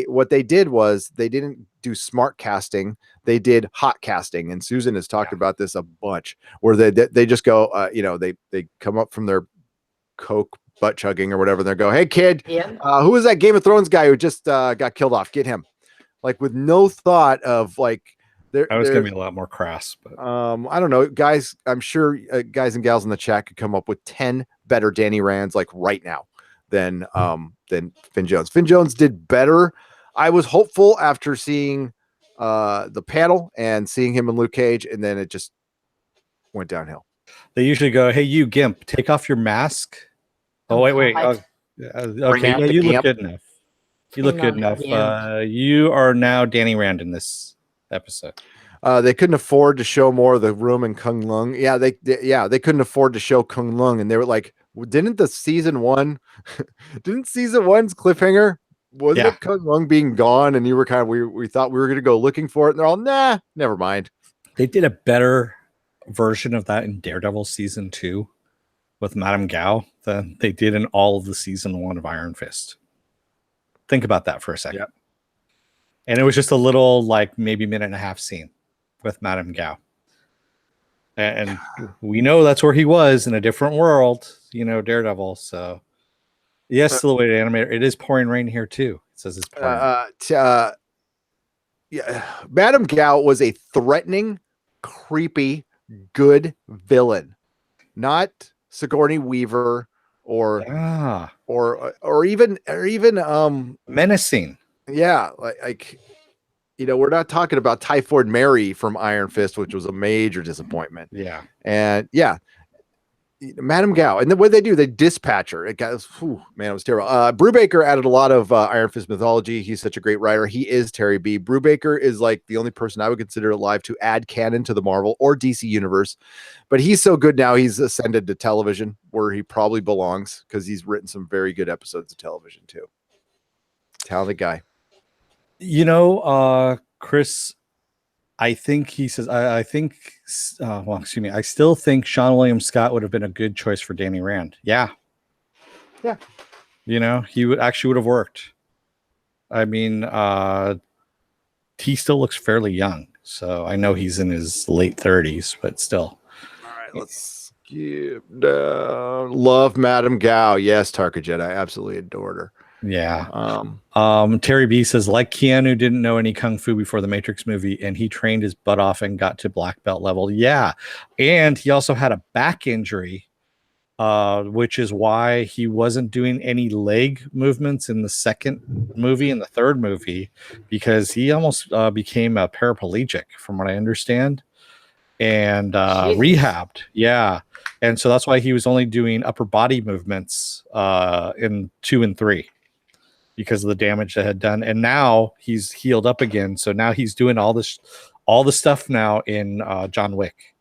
What they did was they didn't do smart casting. They did hot casting, and Susan has talked about this a bunch, where they just go, they come up from their coke butt chugging or whatever. They go, hey kid, who is that Game of Thrones guy who just got killed off? Get him, like, with no thought of, like, I was going to be a lot more crass, but I don't know, guys. I'm sure guys and gals in the chat could come up with 10 better Danny Rands, like, right now than Finn Jones. Finn Jones did better. I was hopeful after seeing the panel and seeing him in Luke Cage, and then it just went downhill. They usually go, hey, you Gimp, take off your mask. Oh, wait. Okay, yeah, you look good enough. You look good enough. You are now Danny Rand in this episode. They couldn't afford to show more of the room in Kung Lung. Yeah, they couldn't afford to show Kung Lung, and they were like, didn't season 1's cliffhanger, wasn't it Kung Lung being gone? And you were kind of, we thought we were going to go looking for it, and they're all, nah, never mind. They did a better version of that in Daredevil season 2 with Madame Gao than they did in all of the season 1 of Iron Fist. Think about that for a second. Yep. And it was just a little, like, maybe minute and a half scene with Madame Gao. And we know that's where he was, in a different world, Daredevil. So, yes, still a way to animate. It is pouring rain here, too. It says it's pouring. Madame Gao was a threatening, creepy, good villain. Not Sigourney Weaver or even menacing. Yeah, like we're not talking about Typhoid Mary from Iron Fist, which was a major disappointment. Yeah. And Madame Gao. And then what they do, they dispatch her. It got, man, it was terrible. Brubaker added a lot of Iron Fist mythology. He's such a great writer. He is Terry B. Brubaker is like the only person I would consider alive to add canon to the Marvel or DC universe. But he's so good now, he's ascended to television, where he probably belongs, because he's written some very good episodes of television too. Talented guy. Chris, I think he says, I still think Sean William Scott would have been a good choice for Danny Rand. Yeah. Yeah. He would have worked. I mean, he still looks fairly young. So I know he's in his late 30s, but still. All right, let's skip down. Love Madame Gao. Yes, Tarka Jedi. I absolutely adored her. Yeah. Terry B says, like Keanu didn't know any kung fu before the Matrix movie, and he trained his butt off and got to black belt level. Yeah, and he also had a back injury, which is why he wasn't doing any leg movements in the second movie and the third movie, because he almost became a paraplegic, from what I understand, and rehabbed. Yeah. And so that's why he was only doing upper body movements in 2 and 3 because of the damage that had done. And now he's healed up again. So now he's doing all the stuff now in John Wick,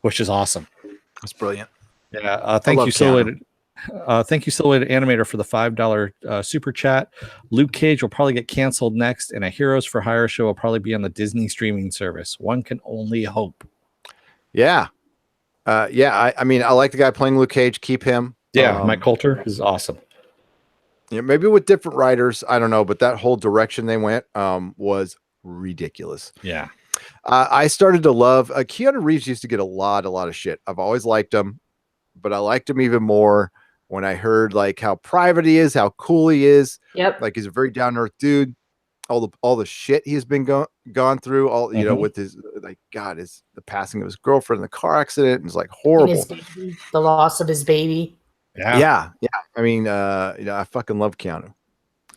which is awesome. That's brilliant. Yeah. Thank you, Silhouetted. Thank you, Silhouetted Animator, for the $5 super chat. Luke Cage will probably get canceled next, and a Heroes for Hire show will probably be on the Disney streaming service. One can only hope. Yeah. I mean, I like the guy playing Luke Cage. Keep him. Yeah, Mike Coulter is awesome. Yeah, maybe with different writers, I don't know, but that whole direction they went was ridiculous. Yeah. I started to love Keanu Reeves. Used to get a lot of shit. I've always liked him, but I liked him even more when I heard like how private he is, how cool he is. Yep. Like he's a very down to earth dude. All the shit he's been gone through, all you know, with his the passing of his girlfriend in the car accident, and it's like horrible. The loss of his baby. Yeah. I mean, I fucking love Keanu,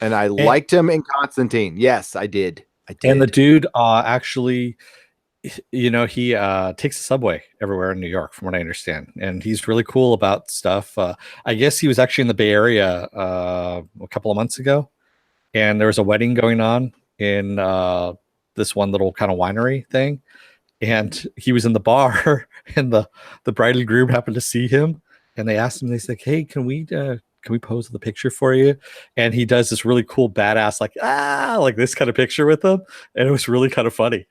and I liked him in Constantine. Yes, I did. And the dude actually, he takes the subway everywhere in New York, from what I understand, and he's really cool about stuff. I guess he was actually in the Bay Area a couple of months ago, and there was a wedding going on in this one little kind of winery thing, and he was in the bar, and the bride and groom happened to see him, and they asked him, they said, "Hey, can we pose the picture for you?" And he does this really cool badass like this kind of picture with them, and it was really kind of funny.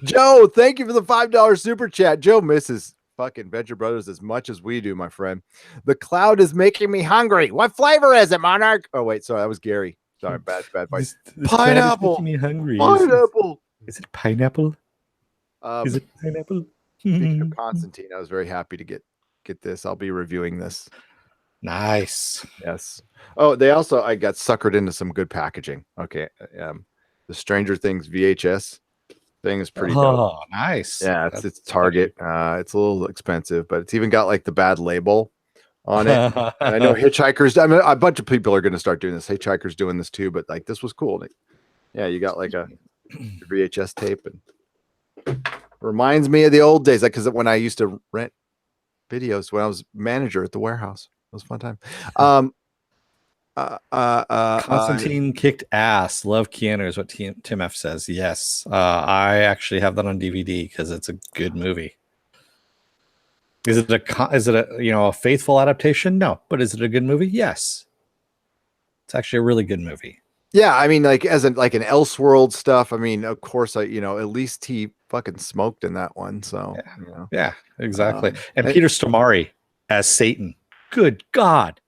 Joe, thank you for the $5 super chat. Joe misses fucking Venture Brothers as much as we do, my friend. The cloud is making me hungry. What flavor is it, Monarch? Oh wait, sorry, that was Gary. Sorry, bad voice. This Pineapple. making me hungry. Pineapple. Is it pineapple? Is it pineapple? Speaking of Constantine, I was very happy to get this. I'll be reviewing this. Nice. Yes. Oh, I got suckered into some good packaging. Okay. The Stranger Things VHS thing is pretty dope. Oh, nice. Yeah, it's Target. It's a little expensive, but it's even got like the bad label on it. And I know Hitchhikers, I mean, a bunch of people are going to start doing this. Hitchhikers doing this too, but like this was cool. Yeah, you got like a VHS tape, and reminds me of the old days, like because when I used to rent videos when I was manager at the warehouse. It was a fun time. Constantine kicked ass. Love Keanu is what Tim F says. Yes. I actually have that on DVD because it's a good movie. Is it a faithful adaptation? No. But is it a good movie? Yes. It's actually a really good movie. Yeah, I mean, like as an Elseworld stuff. I mean, of course, at least he fucking smoked in that one. So yeah, exactly. And Peter Stormare as Satan. Good God,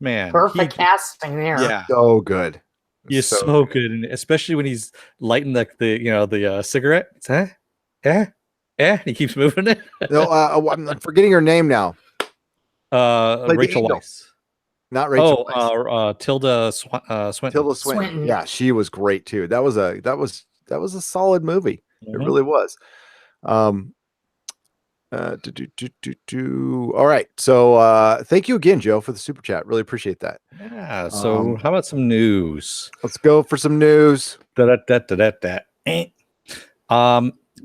man! Perfect casting there. Yeah, so good. He's so good, and especially when he's lighting the cigarette. And he keeps moving it. No, I'm forgetting her name now. Rachel Weisz. Not Rachel. Weisz. Tilda Swinton. Tilda Swinton. Yeah, she was great too. That was a solid movie. Mm-hmm. It really was. All right. So thank you again, Joe, for the super chat. Really appreciate that. Yeah. So how about some news? Let's go for some news.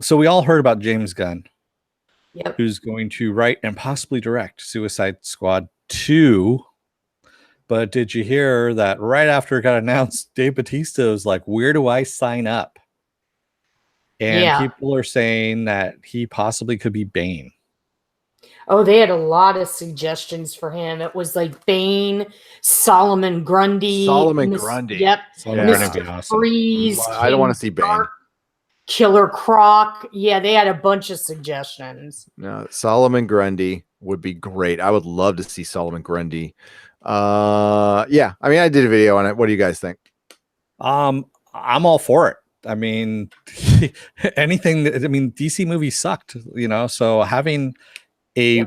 So we all heard about James Gunn, yep, who's going to write and possibly direct Suicide Squad 2. But did you hear that right after it got announced, Dave Bautista was like, "Where do I sign up?" And people are saying that he possibly could be Bane. Oh, they had a lot of suggestions for him. It was like Bane, Solomon Grundy. Yep. Mr. Freeze. I don't want to see Bane. Killer Croc. Yeah, they had a bunch of suggestions. No, Solomon Grundy would be great. I would love to see Solomon Grundy. Yeah, I mean, I did a video on it. What do you guys think? I'm all for it. I mean, DC movies sucked, so having a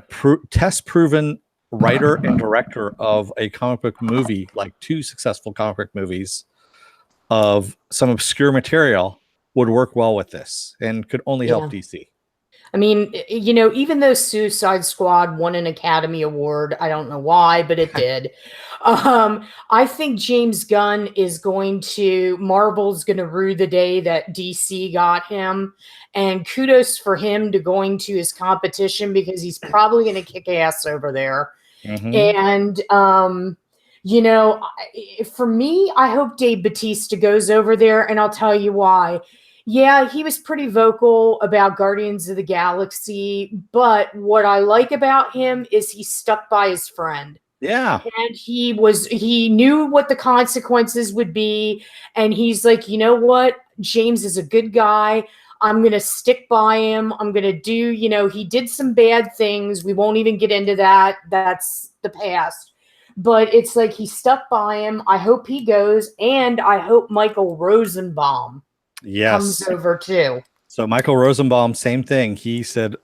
test proven writer and director of a comic book movie, like 2 successful comic book movies of some obscure material, would work well with this and could only help DC. I mean, even though Suicide Squad won an Academy Award, I don't know why, but it did. I think James Gunn Marvel's going to rue the day that DC got him. And kudos for him to going to his competition, because he's probably going to kick ass over there. And, for me, I hope Dave Bautista goes over there, and I'll tell you why. Yeah, he was pretty vocal about Guardians of the Galaxy, but what I like about him is he stuck by his friend. Yeah. And he knew what the consequences would be, and he's like, you know what? James is a good guy. I'm going to stick by him. I'm going to do, he did some bad things. We won't even get into that. That's the past. But it's like he stuck by him. I hope he goes, and I hope Michael Rosenbaum comes over too. So Michael Rosenbaum, same thing. He said,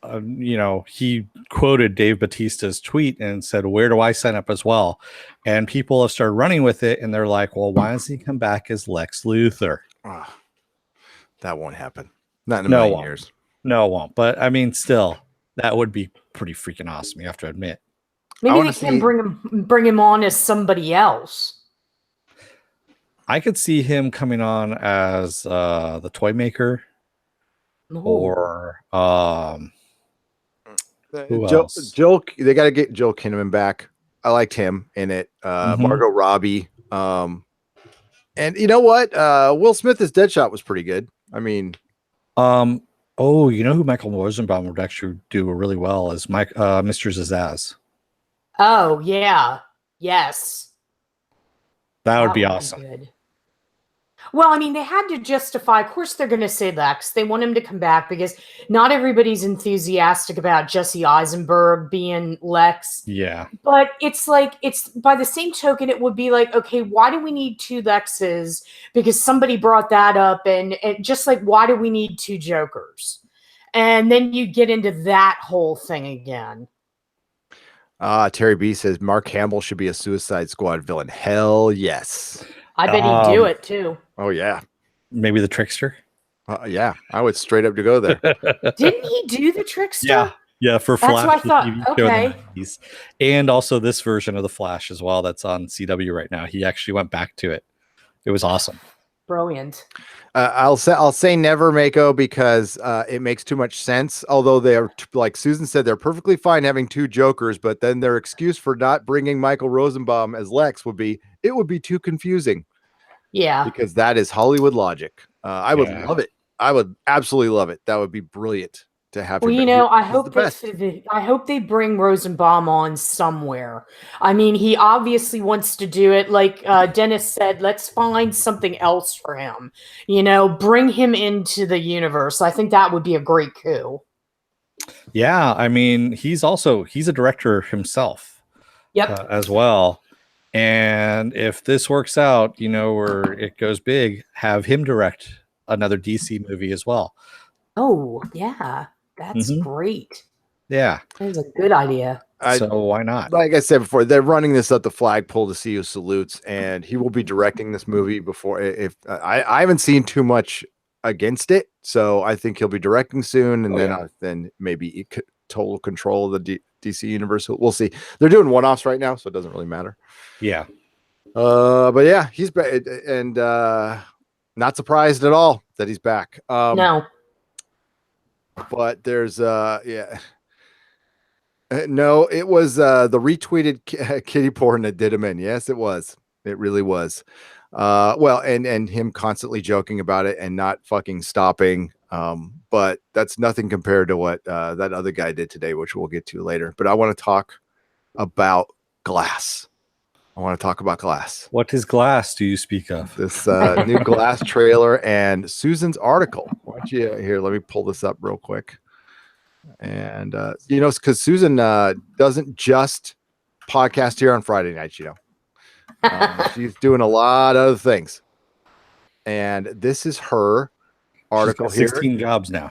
he quoted Dave Bautista's tweet and said, "Where do I sign up as well?" And people have started running with it, and they're like, "Well, why doesn't he come back as Lex Luthor?" That won't happen. Not in a million years. No, it won't. But I mean, still, that would be pretty freaking awesome. You have to admit. Maybe they can bring him on as somebody else. I could see him coming on as the Toy Maker, or who else? Joel. They got to get Joel Kinnaman back. I liked him in it. Margot Robbie. And you know what? Will Smith as Deadshot was pretty good. I mean, who Michael Rosenbaum would actually do really well is Mr. Zazaz. Oh yeah, yes, that would be awesome. Good. Well, I mean, they had to justify. Of course, they're going to say Lex. They want him to come back because not everybody's enthusiastic about Jesse Eisenberg being Lex. Yeah, but it's by the same token, it would be like, okay, why do we need 2 Lexes? Because somebody brought that up, and just like, why do we need 2 Jokers? And then you get into that whole thing again. Terry B says Mark Hamill should be a Suicide Squad villain. Hell yes. I bet he'd do it too. Oh yeah. Maybe the Trickster. Yeah, I would straight up to go there. Didn't he do the Trickster? Yeah, for That's Flash. what I thought. Okay. And also this version of the Flash as well. That's on CW right now. He actually went back to it. It was awesome. Brilliant. I'll say never, Mako, because it makes too much sense. Although they're like Susan said, they're perfectly fine having 2 Jokers, but then their excuse for not bringing Michael Rosenbaum as Lex would be too confusing. Yeah, because that is Hollywood logic. I would love it. I would absolutely love it. That would be brilliant to have. Well, I hope they bring Rosenbaum on somewhere. I mean, he obviously wants to do it. Like Dennis said, let's find something else for him. Bring him into the universe. I think that would be a great coup. Yeah, I mean, he's a director himself. Yep. As well. And if this works out, where it goes big, have him direct another DC movie as well. Oh, yeah. That's great. Yeah. That's a good idea. So why not? Like I said before, they're running this up the flagpole to see who salutes, and he will be directing this movie before. If I haven't seen too much against it, so I think he'll be directing soon, and then maybe total control of the DC universe. We'll see. They're doing one-offs right now, so it doesn't really matter. Yeah. But yeah, he's back, and not surprised at all that he's back. No. But there's no, it was the retweeted kitty porn that did him in. Yes, it was. It really was. Well, and him constantly joking about it and not fucking stopping. But that's nothing compared to what that other guy did today, which we'll get to later. But I want to talk about Glass. What is Glass do you speak of? This new Glass trailer and Susan's article. Why don't you here? Let me pull this up real quick. And because Susan doesn't just podcast here on Friday nights, she's doing a lot of other things. And this is her article 16 jobs now.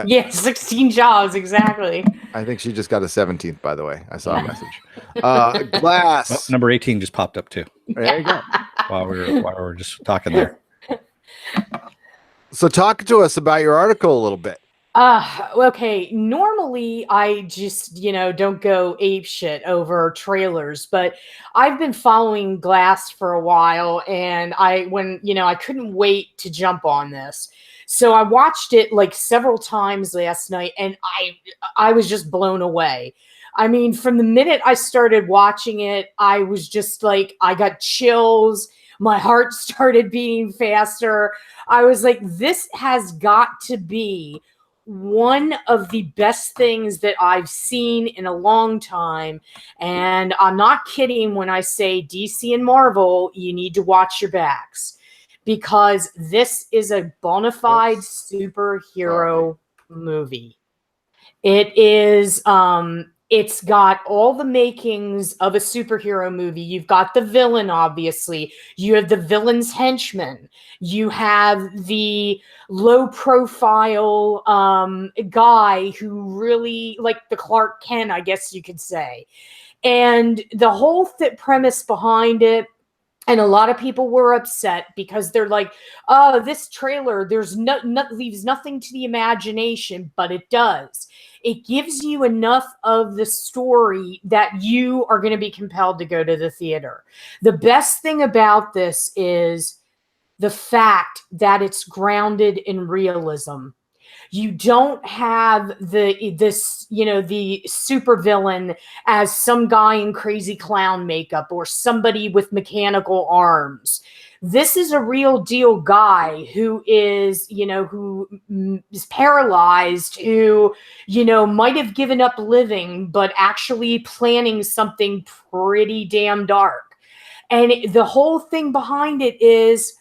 Yeah, 16 jobs, exactly. I think she just got a 17th, by the way. I saw a message. Glass. Number 18 just popped up too There you go. while we were just talking there. So talk to us about your article a little bit. Okay. Normally I just, don't go ape shit over trailers, but I've been following Glass for a while, and I couldn't wait to jump on this. So I watched it like several times last night, and I was just blown away. I mean, from the minute I started watching it, I was just like, I got chills. My heart started beating faster. I was like, this has got to be one of the best things that I've seen in a long time. And I'm not kidding when I say DC and Marvel, you need to watch your backs, because this is a bona fide superhero movie. It is, it's got all the makings of a superhero movie. You've got the villain, obviously. You have the villain's henchman. You have the low profile guy who really, like the Clark Kent, I guess you could say. And the whole premise behind it, and a lot of people were upset because they're like, oh, this trailer, there's leaves nothing to the imagination, but it does. It gives you enough of the story that you are going to be compelled to go to the theater. The best thing about this is the fact that it's grounded in realism. You don't have the supervillain as some guy in crazy clown makeup or somebody with mechanical arms. This is a real deal guy who is paralyzed, who, might have given up living, but actually planning something pretty damn dark. And the whole thing behind it is,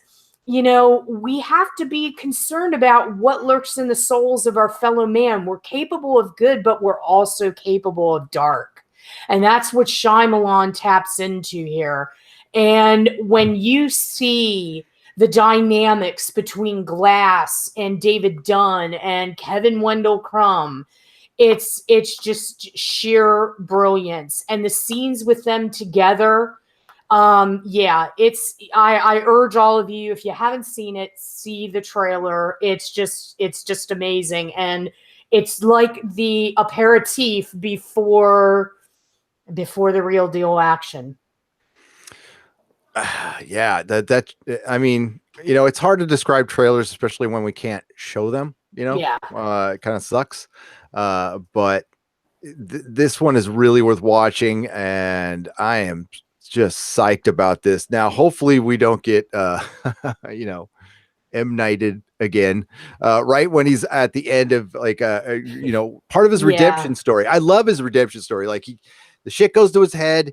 we have to be concerned about what lurks in the souls of our fellow man. We're capable of good, but we're also capable of dark. And that's what Shyamalan taps into here. And when you see the dynamics between Glass and David Dunn and Kevin Wendell Crumb, it's just sheer brilliance. And the scenes with them together, I urge all of you, if you haven't seen it, see the trailer. It's just amazing. And it's like the aperitif before the real deal action. Yeah, I mean, it's hard to describe trailers, especially when we can't show them, Yeah. It kind of sucks. But this one is really worth watching, and I am just psyched about this. Now, hopefully we don't get, M Nighted again, right when he's at the end of like, part of his redemption story. I love his redemption story. Like the shit goes to his head.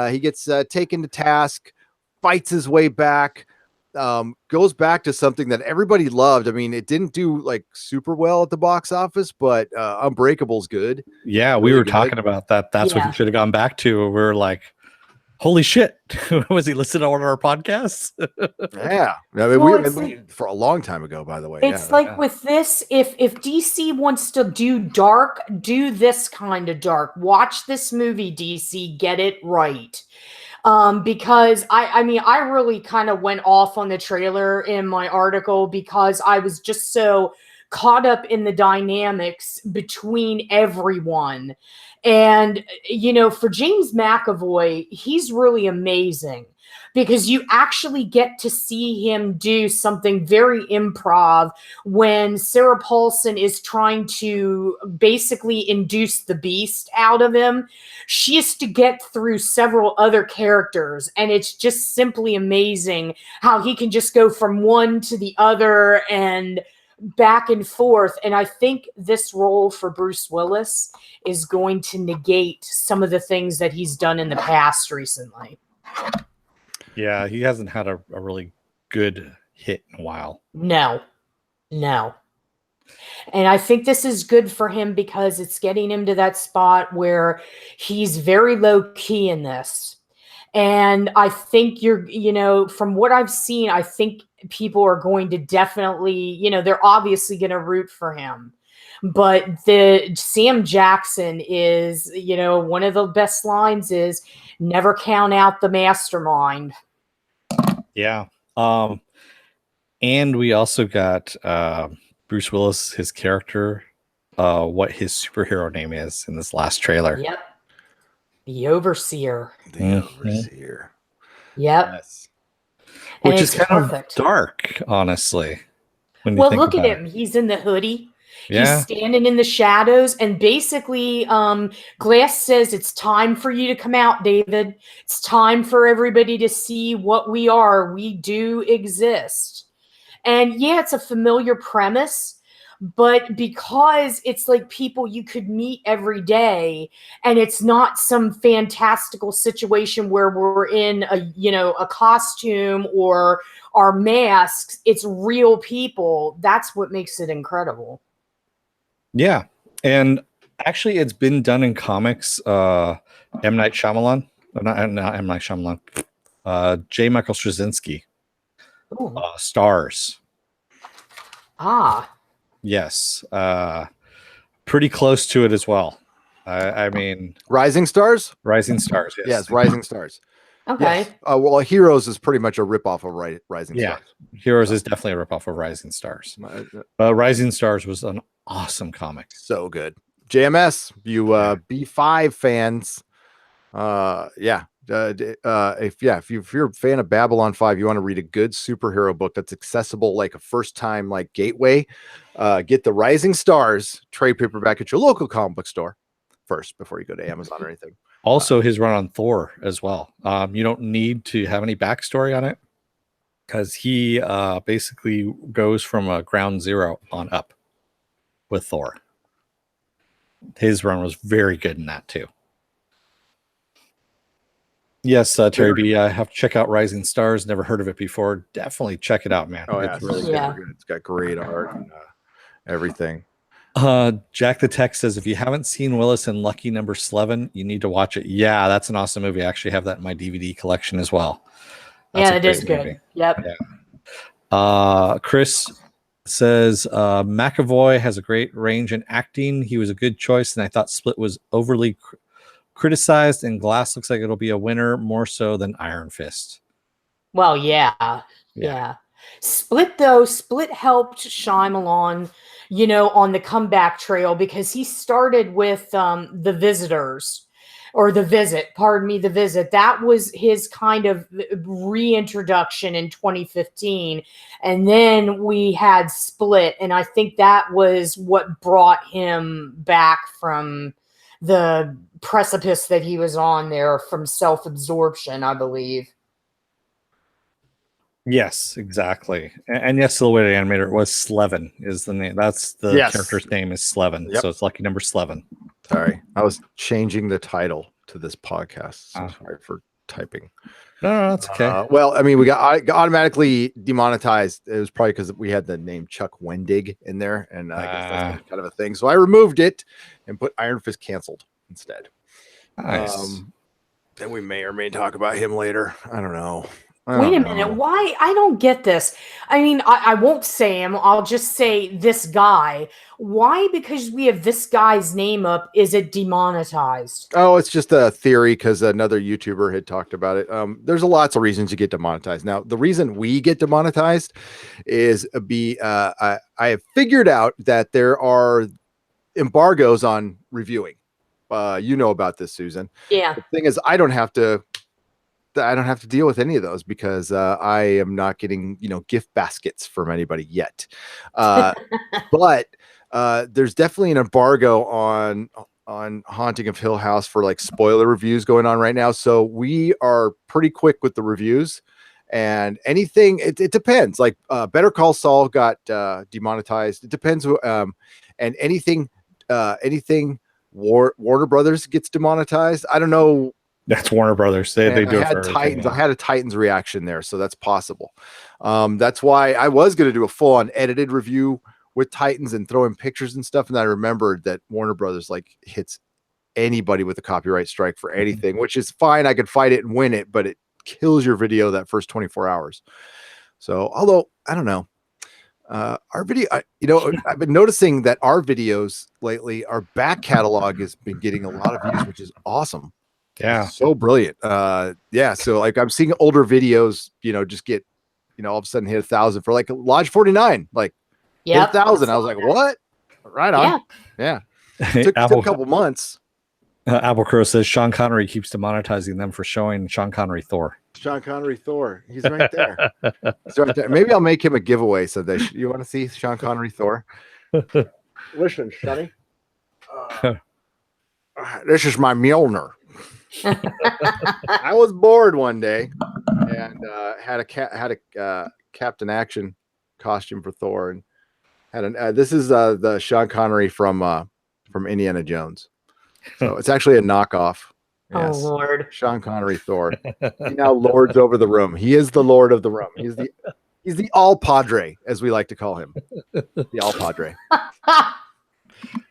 He gets taken to task, fights his way back, goes back to something that everybody loved. I mean, it didn't do like super well at the box office, but Unbreakable's good. Yeah, we were talking about that. That's what he should have gone back to. We were like, holy shit. Was he listening to one of our podcasts? Yeah. I mean, we for a long time ago, by the way. It's with this, if DC wants to do dark, do this kind of dark. Watch this movie, DC, get it right. Because I mean, I really kind of went off on the trailer in my article because I was just so caught up in the dynamics between everyone. And, for James McAvoy, he's really amazing because you actually get to see him do something very improv when Sarah Paulson is trying to basically induce the beast out of him. She has to get through several other characters, and it's just simply amazing how he can just go from one to the other and back and forth. And I think this role for Bruce Willis is going to negate some of the things that he's done in the past recently. Yeah, he hasn't had a really good hit in a while. No. And I think this is good for him because it's getting him to that spot where he's very low key in this. And I think from what I've seen, I think people are going to definitely, they're obviously going to root for him. But the Sam Jackson is, one of the best lines is never count out the mastermind. Yeah. And we also got Bruce Willis, his character, what his superhero name is in this last trailer. Yep. The Overseer. The Overseer. Yep. Yes. And Which is it's kind perfect. of dark, honestly. When you Well, think look at about him. He's in the hoodie. Yeah. He's standing in the shadows, and basically, Glass says it's time for you to come out, David. It's time for everybody to see what we are. We do exist. And yeah, it's a familiar premise, but because it's like people you could meet every day, and it's not some fantastical situation where we're in a costume or our masks, it's real people. That's what makes it incredible. Yeah. And actually, it's been done in comics. M. Night Shyamalan. Not M. Night Shyamalan. J. Michael Straczynski. Stars. Yes. Pretty close to it as well. I mean, Rising Stars? Rising Stars. Yes, Rising Stars. Okay. Yes. Well, Heroes is pretty much a ripoff of Rising Stars. Heroes is definitely a ripoff of Rising Stars. Rising Stars was an awesome comic. So good. JMS, you B5 fans. If you're a fan of Babylon 5, you want to read a good superhero book that's accessible, like a first time like gateway, get the Rising Stars trade paperback at your local comic book store first before you go to Amazon or anything. Also, his run on Thor as well. You don't need to have any backstory on it because he basically goes from a ground zero on up with Thor. His run was very good in that too. Yes, Terry B. I have to check out Rising Stars. Never heard of it before. Definitely check it out, man. Oh, it's really good. It's got great art and everything. Jack the Tech says, if you haven't seen Willis and Lucky Number 11, you need to watch it. Yeah, that's an awesome movie. I actually have that in my DVD collection as well. That's it is good. Movie. Yep. Yeah. Chris says McAvoy has a great range in acting. He was a good choice, and I thought Split was overly criticized, and Glass looks like it'll be a winner more so than Iron Fist. Well, yeah. Split helped Shyamalan, on the comeback trail because he started with The Visitors. Or The Visit, pardon me, The Visit. That was his kind of reintroduction in 2015. And then we had Split, and I think that was what brought him back from the precipice that he was on there from self-absorption, I believe. Yes, exactly. And yes, the way to animator was Slevin is the name. That's the character's name is Slevin. Yep. So it's Lucky Number 11. Sorry, I was changing the title to this podcast. So sorry for typing. No, that's okay. Well, I mean, we got automatically demonetized. It was probably because we had the name Chuck Wendig in there, and I guess that's kind of a thing. So I removed it and put Iron Fist canceled instead. Nice. Then we may or may talk about him later. I don't know. Wait a minute. Why? I don't get this. I mean, I won't say him. I'll just say this guy. Why? Because we have this guy's name up, is it demonetized? Oh, it's just a theory because another YouTuber had talked about it. There's lots of reasons you get demonetized. Now, the reason we get demonetized is I have figured out that there are embargoes on reviewing. You know about this, Susan. Yeah. The thing is, I don't have to deal with any of those because I am not getting, gift baskets from anybody yet. But there's definitely an embargo on Haunting of Hill House for like spoiler reviews going on right now. So we are pretty quick with the reviews, and anything, it depends. Like Better Call Saul got demonetized. It depends. And anything Warner Brothers gets demonetized. I don't know. That's Warner Brothers. They do it for Titans. I had a Titans reaction there, so that's possible. That's why I was going to do a full-on edited review with Titans and throw in pictures and stuff. And I remembered that Warner Brothers hits anybody with a copyright strike for anything, which is fine. I could fight it and win it, but it kills your video that first 24 hours. So, although I don't know, Our video, I've been noticing that our videos lately, our back catalog has been getting a lot of views, which is awesome. Yeah. It's so brilliant. So like I'm seeing older videos, just get, all of a sudden hit 1,000 for like Lodge 49, like hit 1,000. I was like, what? Right on. Yeah. Took a couple months. Apple Crow says Sean Connery keeps demonetizing them for showing Sean Connery Thor. Sean Connery Thor. He's right there. He's right there. Maybe I'll make him a giveaway someday. You want to see Sean Connery Thor? Listen, Sonny. This is my Mjolnir. I was bored one day and had a Captain Action costume for Thor, and had this is the Sean Connery from Indiana Jones. So it's actually a knockoff. Yes. Oh Lord, Sean Connery Thor. He now lords over the room. He is the lord of the room. He's the all padre, as we like to call him. The all padre.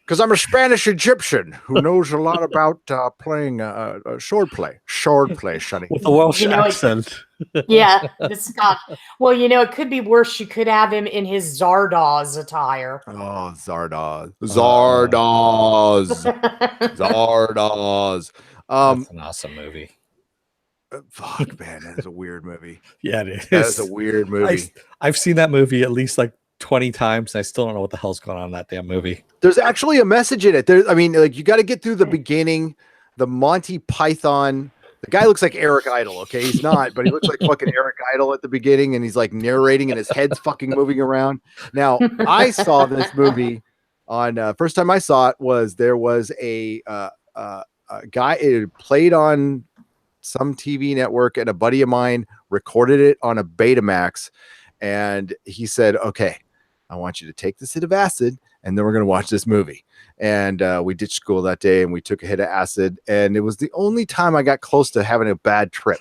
Because I'm a Spanish Egyptian who knows a lot about playing swordplay. Swordplay, Sonny. With a Welsh accent. Yeah, the Scotch. Well, it could be worse. You could have him in his Zardoz attire. Oh, Zardoz. Zardoz. Zardoz. That's an awesome movie. Fuck, man, that's a weird movie. Yeah, it is. That's a weird movie. I've seen that movie at least like 20 times, and I still don't know what the hell's going on in that damn movie. There's actually a message in it. You got to get through the beginning. The Monty Python. The guy looks like Eric Idle. Okay, he's not, but he looks like fucking Eric Idle at the beginning, and he's like narrating, and his head's fucking moving around. Now, I saw this movie on first time I saw it was there was a guy. It played on some TV network, and a buddy of mine recorded it on a Betamax, and he said, "Okay, I want you to take this hit of acid, and then we're going to watch this movie." And we ditched school that day, and we took a hit of acid, and it was the only time I got close to having a bad trip.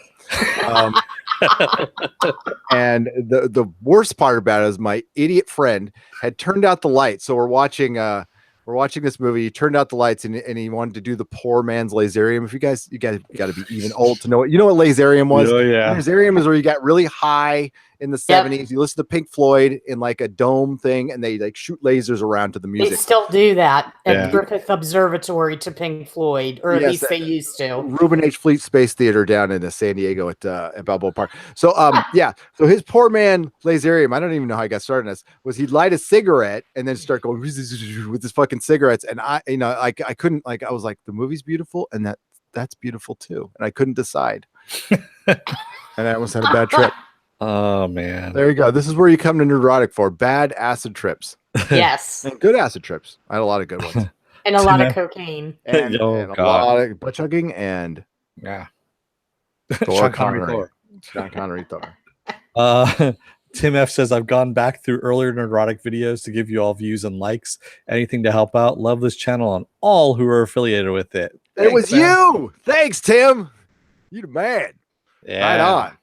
And the worst part about it is my idiot friend had turned out the lights. So we're watching this movie. He turned out the lights, and he wanted to do the poor man's laserium. If you guys got to be even old to know it. You know what laserium was? Oh, yeah. Laserium is where you got really high in the 70s. You listen to Pink Floyd in like a dome thing, and they like shoot lasers around to the music. They still do that at Griffith Observatory to Pink Floyd, or at least they used to. Reuben H. Fleet Space Theater down in San Diego at Balboa Park. So so his poor man laserium, I don't even know how I got started on this, was he'd light a cigarette and then start going with his fucking cigarettes, and I couldn't, I was like, the movie's beautiful and that's beautiful too, and I couldn't decide. And I almost had a bad trip. Oh man, there you go. This is where you come to Neurotic for bad acid trips. Yes. And good acid trips. I had a lot of good ones. And a lot of cocaine. And a lot of butt chugging and Sean Connery Thor. Tim F says, I've gone back through earlier Neurotic videos to give you all views and likes. Anything to help out. Love this channel and all who are affiliated with it. It was you. Thanks, Tim. You the man. Yeah. Right on.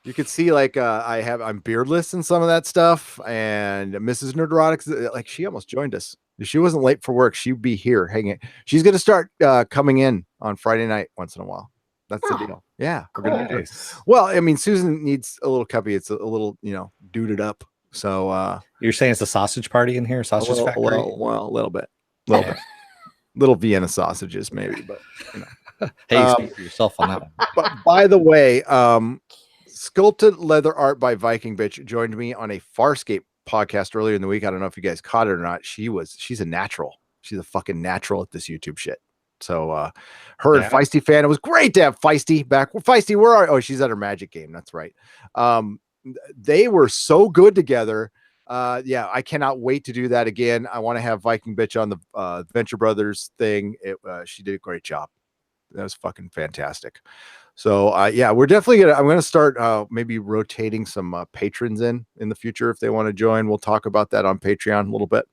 You could see like I'm beardless and some of that stuff, and Mrs. Neurotic, like she almost joined us. If she wasn't late for work, she'd be here hanging. She's gonna start coming in on Friday night once in a while. That's the deal. Yeah, we're gonna do it. Well, I mean, Susan needs a little cuppa. It's a little, duded up. So you're saying it's a sausage party in here, sausage factory? Well, a little bit, little Vienna sausages maybe, but hey, speak for yourself on that one. But by the way, Sculpted Leather Art by Viking Bitch joined me on a Farscape podcast earlier in the week. I don't know if you guys caught it or not. She's a natural. She's a fucking natural at this YouTube shit. So her and Feisty fan, it was great to have Feisty back. Feisty, where are? Oh, she's at her Magic game. That's right. They were so good together. I cannot wait to do that again. I want to have Viking Bitch on the Venture Brothers thing. She did a great job. That was fucking fantastic. So we're definitely I'm gonna start maybe rotating some patrons in the future if they want to join. We'll talk about that on Patreon a little bit.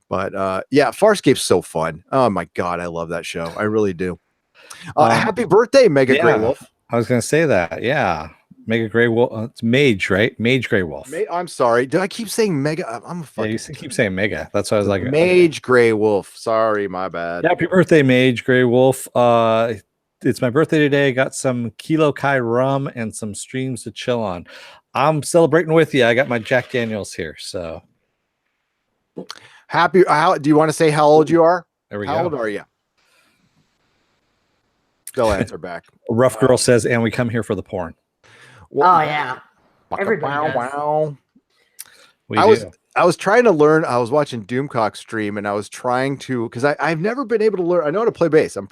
But Farscape's so fun. Oh my god, I love that show. I really do. Happy birthday, Mega Grey Wolf. I was gonna say that. Yeah. Mega Grey Wolf. It's Mage, right? Mage Grey Wolf. I'm sorry. Do I keep saying Mega? I'm a fucking. Yeah, you keep saying Mega. That's why I was like Mage Grey Wolf. Sorry, my bad. Happy birthday, Mage Grey Wolf. It's my birthday today. Got some Kilo Kai rum and some streams to chill on. I'm celebrating with you. I got my Jack Daniels here. So happy. Do you want to say how old you are? there we How go. old are you? They'll answer back. Rough Girl says, and we come here for the porn. Oh yeah. Everybody Wow, does. wow. We I do. was trying to learn. I was watching Doomcock stream, and I was trying to because I've never been able to learn. I know how to play bass. I'm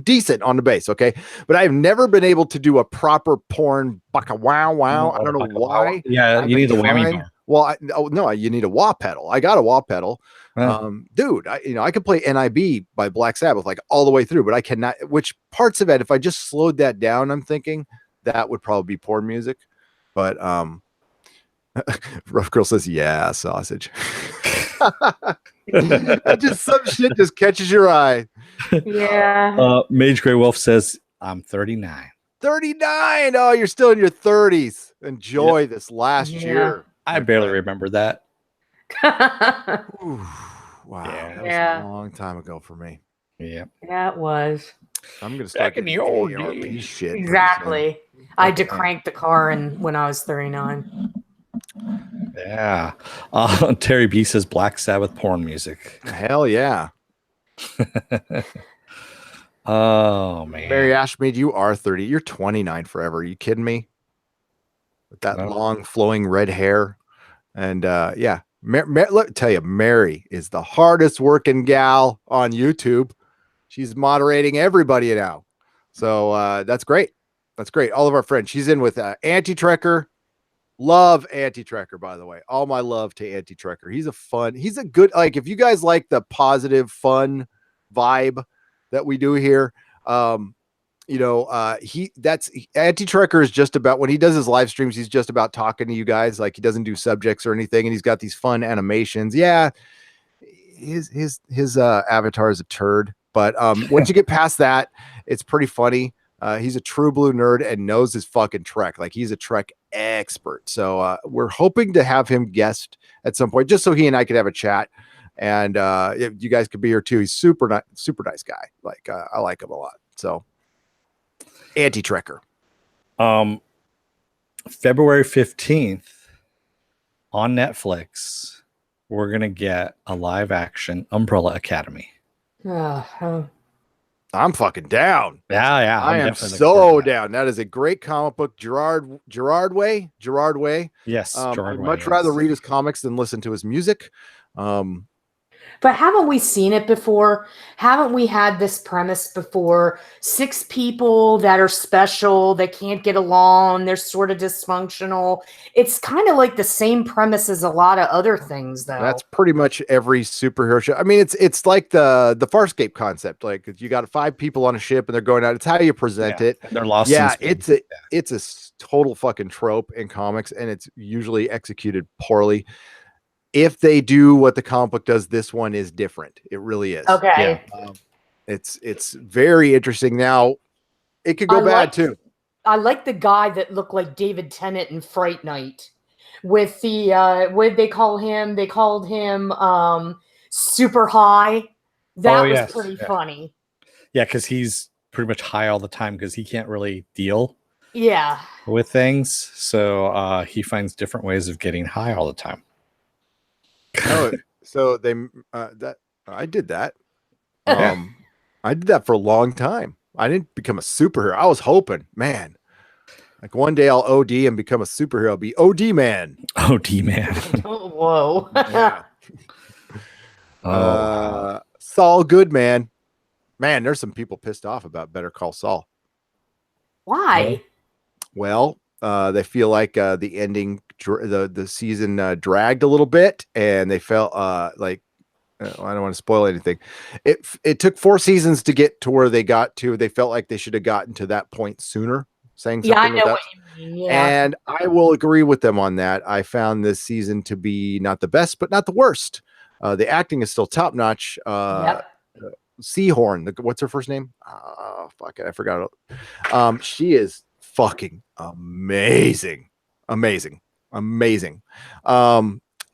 decent on the bass, okay, but I've never been able to do a proper porn baka wow wow. I don't know why. Yeah, you need the whammy bar. Well, no, you need a wah pedal. I got a wah pedal. Dude, I could play NIB by Black Sabbath like all the way through, but I cannot. Which parts of it, if I just slowed that down, I'm thinking that would probably be porn music. But Rough Girl says, yeah, sausage. That just some shit just catches your eye. Yeah. Mage Grey Wolf says, I'm 39. 39. Oh, you're still in your 30s. Enjoy this last year. I barely remember that. Ooh, wow. Yeah. That was a long time ago for me. Yeah. Yeah, it was. I'm going to start in the old ARP shit. Exactly. I had to crank the car when I was 39. Yeah. Terry B says Black Sabbath porn music. Hell yeah. Oh, man. Mary Ashmead, you are 30. You're 29 forever. Are you kidding me? With that long flowing red hair. And yeah, let me tell you, Mary is the hardest working gal on YouTube. She's moderating everybody now. So that's great. That's great. All of our friends. She's in with Anti-Trekker. Love Anti-Trekker, by the way. All my love to Anti-Trekker. He's a good, like, if you guys like the positive, fun vibe that we do here, Anti-Trekker is just about, when he does his live streams, he's just about talking to you guys. Like, he doesn't do subjects or anything, and he's got these fun animations. Yeah, his avatar is a turd, but once you get past that, it's pretty funny. He's a true blue nerd and knows his fucking Trek. Like, he's a Trek expert. So we're hoping to have him guest at some point, just so he and I could have a chat. And if you guys could be here too. He's super nice guy. Like, I like him a lot. So Anti-Trekker. February 15th on Netflix, we're gonna get a live action Umbrella Academy. I'm fucking down. Yeah. I am so down. That is a great comic book. Gerard Way. Yes. I'd much rather read his comics than listen to his music. But haven't we seen it before? Haven't we had this premise before? 6 people that are special, that can't get along, they're sort of dysfunctional. It's kind of like the same premise as a lot of other things, though. That's pretty much every superhero show. I mean, it's like the Farscape concept. Like, you got 5 people on a ship and they're going out. It's how you present it. They're lost. Yeah, it's a total fucking trope in comics, and it's usually executed poorly. If they do what the comic book does, this one is different. It really is. Okay. Yeah. It's very interesting. Now, it could go bad too. I like the guy that looked like David Tennant in Fright Night with the what did they call him? They called him Super High. That was pretty funny. Yeah, because he's pretty much high all the time because he can't really deal with things. So he finds different ways of getting high all the time. Oh, so they I did that. I did that for a long time. I didn't become a superhero. I was hoping, man, like one day I'll OD and become a superhero. I'll be OD man. OD man. Oh, whoa. Yeah. Saul Goodman. Man, there's some people pissed off about Better Call Saul. Why? Well, they feel like the ending, the season dragged a little bit, and they felt like I don't want to spoil anything. It took 4 seasons to get to where they got to. They felt like they should have gotten to that point sooner. Saying something, I know what you mean. Yeah. And I will agree with them on that. I found this season to be not the best, but not the worst. The acting is still top notch. Seahorn, what's her first name? Oh, fuck it, I forgot it. She is fucking amazing.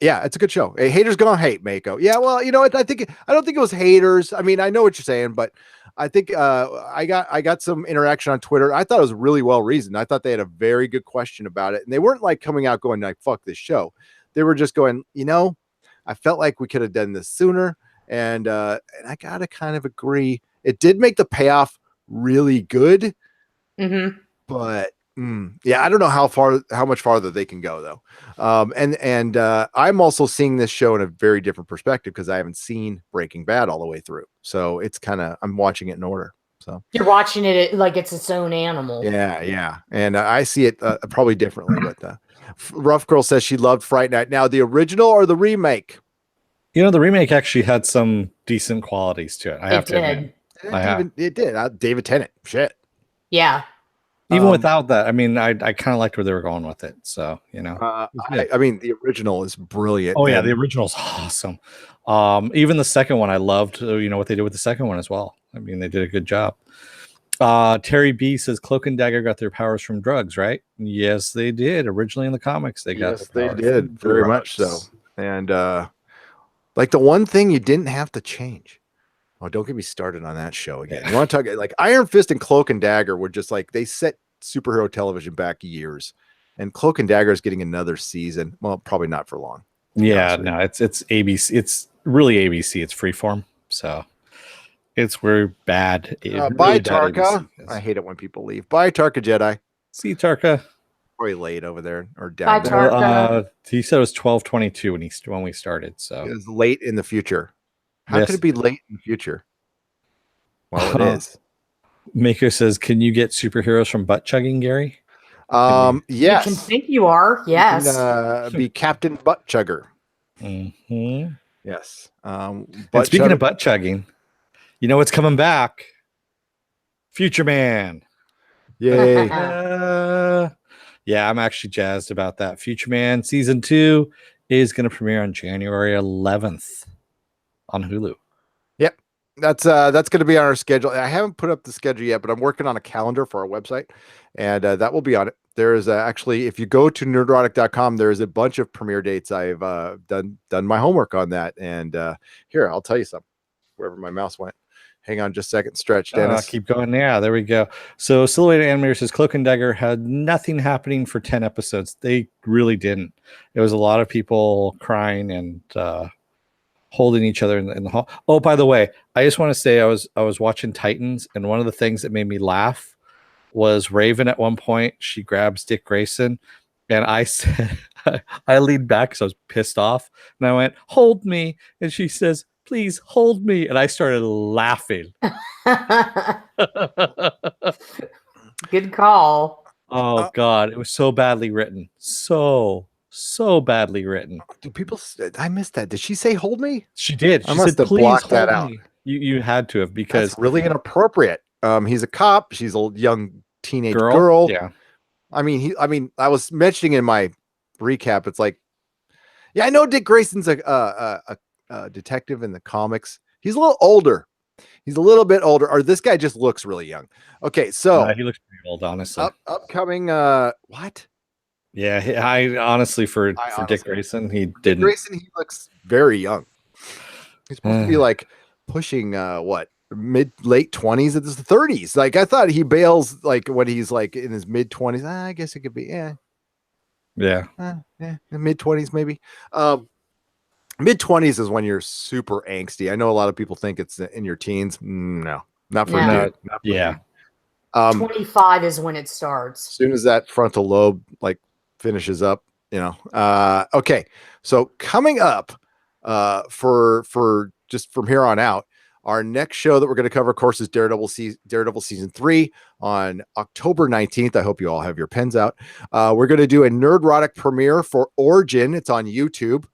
Yeah, it's a good show. Hey, haters gonna hate Mako. Yeah, well, you know what? I don't think it was haters. I mean, I know what you're saying, but I think I got some interaction on Twitter. I thought it was really well reasoned. I thought they had a very good question about it, and they weren't like coming out going like "fuck this show." They were just going, I felt like we could have done this sooner, and I gotta kind of agree. It did make the payoff really good, but. Yeah, I don't know how much farther they can go though. And I'm also seeing this show in a very different perspective because I haven't seen Breaking Bad all the way through. So it's I'm watching it in order. So you're watching it like it's its own animal. Yeah. And I see it probably differently. But Rough Girl says she loved Fright Night. Now, the original or the remake? The remake actually had some decent qualities to it. I have to admit. It did. David Tennant. Shit. Yeah. Even without that, I mean, I kind of liked where they were going with it. So, I mean, the original is brilliant. Oh, yeah, the original is awesome. Even the second one, I loved, what they did with the second one as well. I mean, they did a good job. Terry B says Cloak and Dagger got their powers from drugs, right? Yes, they did. Originally in the comics, they got they did very much so. And like the one thing you didn't have to change. Oh, don't get me started on that show again. You want to talk like Iron Fist and Cloak and Dagger were just like they set superhero television back years, and Cloak and Dagger is getting another season. Well, probably not for long. Yeah, no, it's ABC. It's really ABC. It's Freeform, so it's bad. Bye, Tarka. I hate it when people leave. Bye, Tarka Jedi. See Tarka. Probably late over there or down. Bye, Tarka. He said it was 12:22 when we started, so it was late in the future. How could it be late in the future? Well, it is. Maker says, "Can you get superheroes from butt chugging, Gary?" Yes. You can think you are. Yes. You can, be Captain Butt Chugger. Mm-hmm. Yes. And speaking of butt chugging, you know what's coming back? Future Man. Yay. Yeah, I'm actually jazzed about that. Future Man season 2 is going to premiere on January 11th on Hulu. Yep. That's going to be on our schedule. I haven't put up the schedule yet, but I'm working on a calendar for our website, and that will be on it. There is actually, if you go to nerdrotic.com, there is a bunch of premiere dates. I've done my homework on that, and here I'll tell you something. Wherever my mouse went, hang on just a second. Stretch, Dennis. Keep going. Yeah, there we go. So Silhouetted Animator says Cloak and Dagger had nothing happening for 10 episodes. They really didn't. It was a lot of people crying and holding each other in the hall. Oh, by the way, I just want to say I was watching Titans, and one of the things that made me laugh was Raven at one point. She grabs Dick Grayson, and I said, I leaned back because I was pissed off, and I went, "Hold me," and she says, "Please hold me," and I started laughing. Good call. Oh God, it was so badly written, so badly written. Do people? I missed that. Did she say "hold me"? She did. She I must said, have blocked that hold out. me. You had to have, because that's really inappropriate. He's a cop. She's a young teenage girl. Yeah. I mean, I was mentioning in my recap. It's like, yeah, I know Dick Grayson's a detective in the comics. He's a little older. He's a little bit older, or this guy just looks really young. Okay, so he looks pretty old, honestly. Upcoming, what? Yeah, I honestly, for Dick Grayson, he didn't. Dick Grayson, he looks very young. He's supposed to be like pushing late 20s into the 30s. Like I thought he bails like when he's like in his mid 20s. I guess it could be mid 20s maybe. Mid 20s is when you're super angsty. I know a lot of people think it's in your teens. No, not for me. Yeah. 25 is when it starts. As soon as that frontal lobe like finishes up, okay. So coming up for just from here on out, our next show that we're going to cover, of course, is Daredevil season 3 on October 19th. I hope you all have your pens out. We're going to do a Nerdrotic premiere for Origin. It's on YouTube.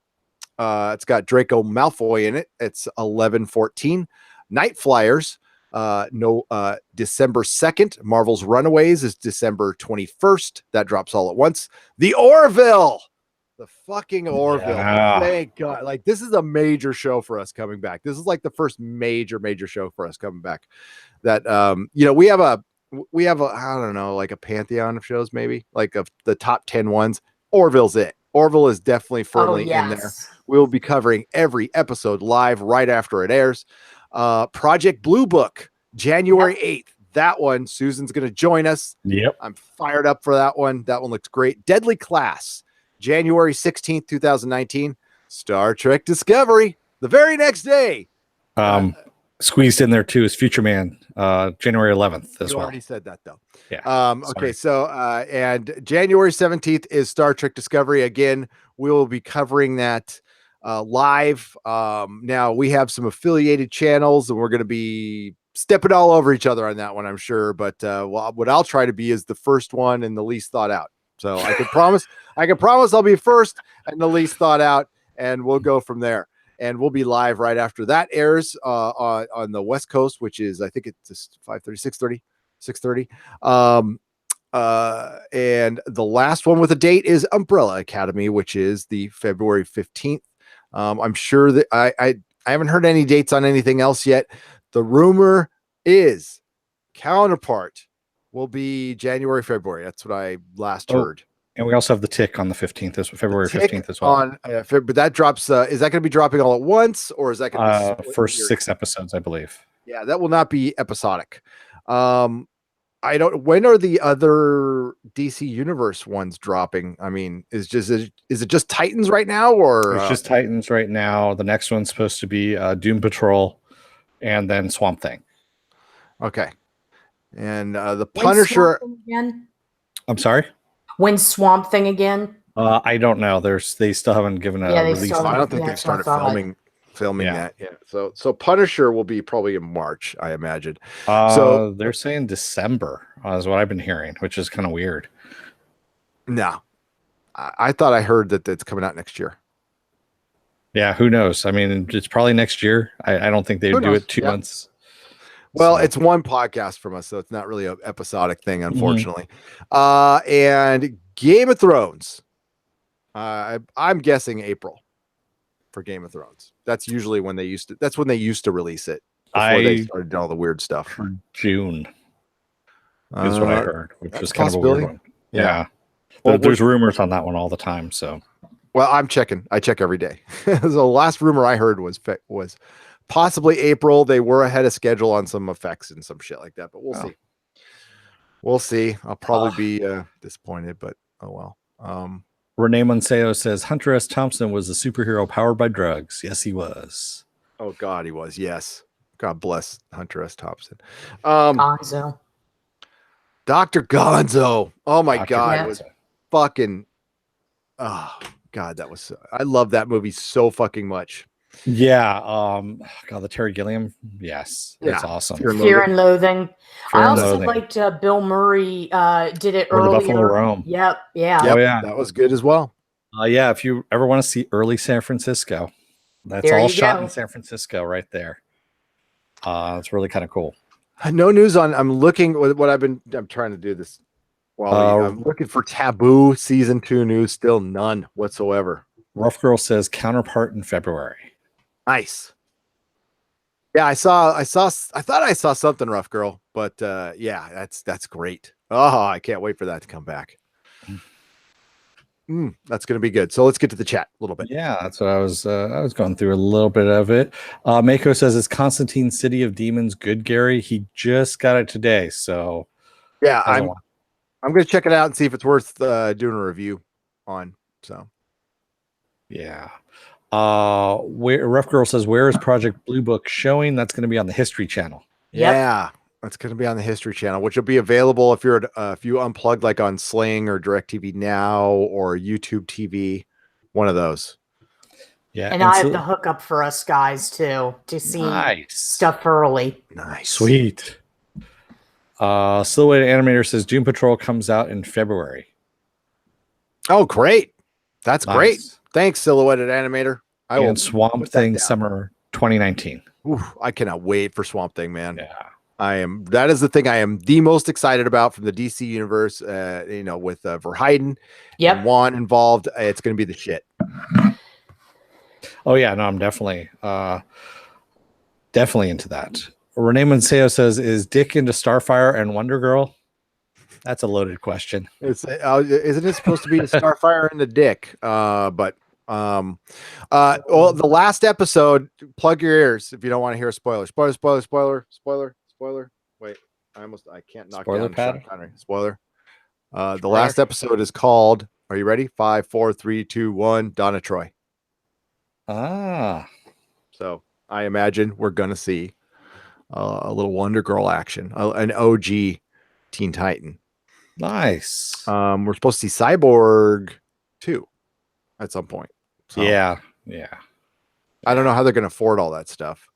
It's got Draco Malfoy in it. It's 11/14. Night Flyers, December 2nd. Marvel's Runaways is December 21st. That drops all at once. The Orville. The fucking Orville. Yeah. Thank God. Like, this is a major show for us coming back. This is like the first major show for us coming back. That we have a I don't know, like a pantheon of shows, maybe like of the top 10 ones. Orville's it. Orville is definitely Oh, firmly in there. yes. We'll be covering every episode live right after it airs. Project Blue Book, January 8th. That one, Susan's going to join us. Yep. I'm fired up for that one. That one looks great. Deadly Class, January 16th, 2019. Star Trek Discovery, the very next day. Squeezed in there too is Future Man, January 11th as You well. already said that though. Yeah. Okay, so and January 17th is Star Trek Discovery. Again, we will be covering that live. Now we have some affiliated channels, and we're going to be stepping all over each other on that one, I'm sure. But what I'll try to be is the first one and the least thought out. So I can promise I'll be first and the least thought out, and we'll go from there. And we'll be live right after that airs on the West Coast, which is, I think it's 5:30, 6:30. And the last one with a date is Umbrella Academy, which is the February 15th. I'm sure that I haven't heard any dates on anything else yet. The rumor is Counterpart will be January, February. That's what I last heard. And we also have the Tick on the 15th, February 15th as well. But that drops. Is that going to be dropping all at once, or is that going to be first 6 episodes, I believe? Yeah, that will not be episodic. I don't. When are the other DC Universe ones dropping? I mean, is it just Titans right now, or it's just Titans right now? The next one's supposed to be Doom Patrol, and then Swamp Thing. Okay, and the Punisher. Again? I'm sorry. When Swamp Thing again? I don't know. They still haven't given a release. I don't think they've started filming that yet. So Punisher will be probably in March, I imagine. So they're saying December is what I've been hearing, which is kind of weird. No, I thought I heard that it's coming out next year. Yeah, who knows? I mean, it's probably next year. I don't think they would do it 2 months. Well, it's one podcast from us, so it's not really an episodic thing, unfortunately. And Game of Thrones. I'm guessing April for Game of Thrones. That's usually when they used to release it before they started doing all the weird stuff. For June is what I heard, which is kind of a weird one. Yeah. Well, there's rumors on that one all the time. So, well, I'm checking. I check every day. The last rumor I heard was possibly April. They were ahead of schedule on some effects and some shit like that, but we'll see. We'll see. I'll probably be disappointed, but oh well. Renee Monseo says Hunter S. Thompson was a superhero powered by drugs. Yes, he was. Oh God, he was. Yes. God bless Hunter S. Thompson. Gonzo. Dr. Gonzo. Oh my Dr. God. Gonzo. It was fucking. Oh God, I love that movie so fucking much. Yeah. God, the Terry Gilliam. Yes. That's awesome. Fear and Loathing. Fear I and also Loathing. liked Bill Murray did it Or the earlier. Buffalo Roam. Yep. Yeah. Oh yeah. That was good as well. Yeah. If you ever want to see early San Francisco, that's There all you shot go. in San Francisco right there. It's really kind of cool. No news on. I'm looking. I'm trying to do this. I'm looking for Taboo season 2 news. Still none whatsoever. Rough Girl says Counterpart in February. Nice. Yeah, I thought I saw something, Rough Girl, but yeah, that's great. Oh, I can't wait for that to come back. That's going to be good. So let's get to the chat a little bit. Yeah, that's what I was going through a little bit of it. Mako says, is Constantine City of Demons good, Gary? He just got it today. So yeah, I'm going to check it out and see if it's worth doing a review on. So yeah. Rough Girl says, where is Project Blue Book showing? That's going to be on the History Channel. Yep. Yeah, that's going to be on the History Channel, which will be available if you unplugged like on Sling or DirecTV Now or YouTube TV, one of those. Yeah, and I have the hookup for us guys too to see stuff early. Nice, sweet. Silhouette Animator says Doom Patrol comes out in February. Oh, great! That's great. Thanks, Silhouetted Animator. And Swamp Thing summer 2019. Ooh, I cannot wait for Swamp Thing, man. Yeah. That is the thing I am the most excited about from the DC universe. With Verheiden and Juan involved, it's going to be the shit. Oh yeah, no, I'm definitely into that. Renee Monseo says, is Dick into Starfire and Wonder Girl? That's a loaded question. It's isn't it supposed to be a Starfire in the dick? Well, the last episode, plug your ears if you don't want to hear a spoiler. Spoiler. Wait, I can't knock Spoiler down pad? Sean Connery. Spoiler. The Spoiler? last episode is called, are you ready? 5, 4, 3, 2, 1, Donna Troy. Ah. So I imagine we're gonna see a little Wonder Girl action, an OG Teen Titan. Nice. We're supposed to see Cyborg too at some point. So Yeah. I don't know how they're going to afford all that stuff.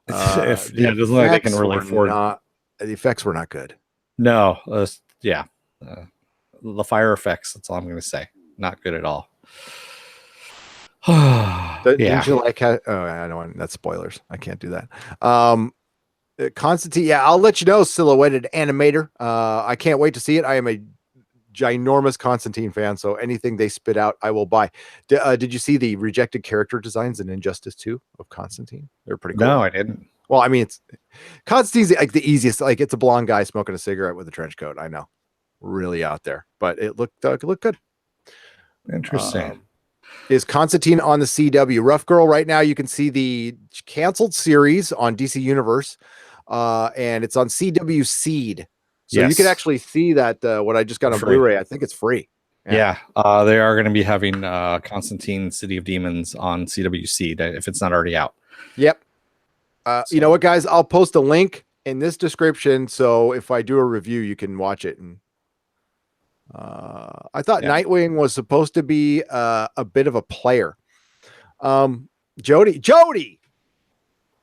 It doesn't look like they can really afford. The effects were not good. No. The fire effects. That's all I'm going to say. Not good at all. Didn't you like how? Oh, I don't want. That's spoilers. I can't do that. Constantine. Yeah, I'll let you know. Silhouetted animator. I can't wait to see it. I am a ginormous Constantine fan, so anything they spit out, I will buy. Did you see the rejected character designs in Injustice 2 of Constantine? They're pretty cool. No, I didn't. Well, I mean, it's Constantine's like the easiest. Like, it's a blonde guy smoking a cigarette with a trench coat. I know, really out there, but it looked good. Interesting. Is Constantine on the CW? Rough Girl right now, you can see the canceled series on DC Universe, and it's on CW Seed. So you can actually see that what I just got on Blu-ray. I think it's free. Yeah. They are going to be having Constantine City of Demons on CWC if it's not already out. Yep. You know what, guys? I'll post a link in this description, so if I do a review, you can watch it. And I thought Nightwing was supposed to be a bit of a player. Jody,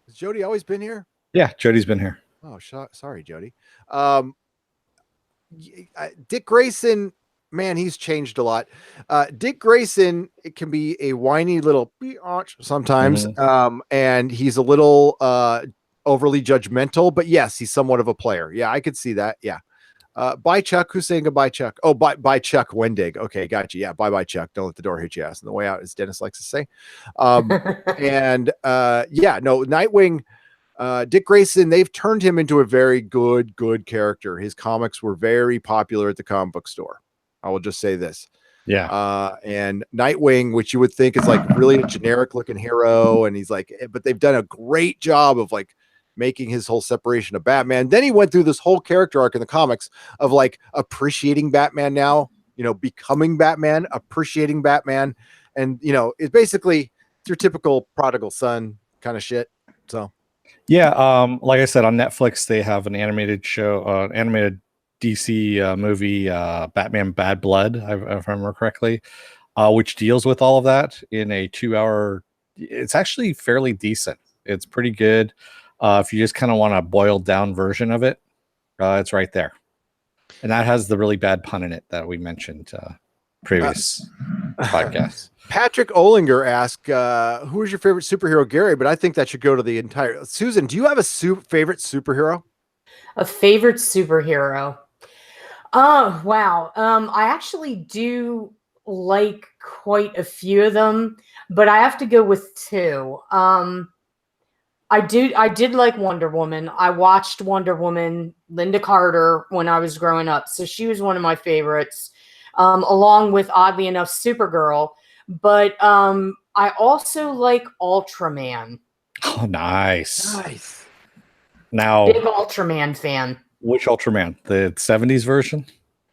has Jody always been here? Yeah, Jody's been here. Oh, sorry, Jody. Dick Grayson, man, he's changed a lot. Dick Grayson, it can be a whiny little biatch sometimes, and he's a little overly judgmental. But yes, he's somewhat of a player. Yeah, I could see that. Yeah. Bye, Chuck. Who's saying goodbye, Chuck? Oh, bye, Chuck Wendig. Okay, gotcha. Yeah, bye, Chuck. Don't let the door hit your ass on the way out, as Dennis likes to say. Nightwing. Dick Grayson, they've turned him into a very good character. His comics were very popular at the comic book store. I will just say this. Yeah. And Nightwing, which you would think is like really a generic looking hero, and he's like, but they've done a great job of like making his whole separation of Batman. Then he went through this whole character arc in the comics of like appreciating Batman now, becoming Batman, appreciating Batman. And, it's basically your typical prodigal son kind of shit. So. Yeah, like I said, on Netflix, they have an animated show, animated DC movie, Batman Bad Blood, if I remember correctly, which deals with all of that in a 2-hour. It's actually fairly decent. It's pretty good. If you just kind of want a boiled down version of it, it's right there. And that has the really bad pun in it that we mentioned previous podcast. Patrick Olinger asked, who is your favorite superhero, Gary? But I think that should go to the entire. Susan, do you have a favorite superhero? A favorite superhero? Oh, wow. I actually do like quite a few of them, but I have to go with two. I did like Wonder Woman. I watched Wonder Woman, Linda Carter, when I was growing up. So she was one of my favorites, along with, oddly enough, Supergirl. But I also like Ultraman. Oh, nice. Now, big Ultraman fan. Which Ultraman? The 70s version?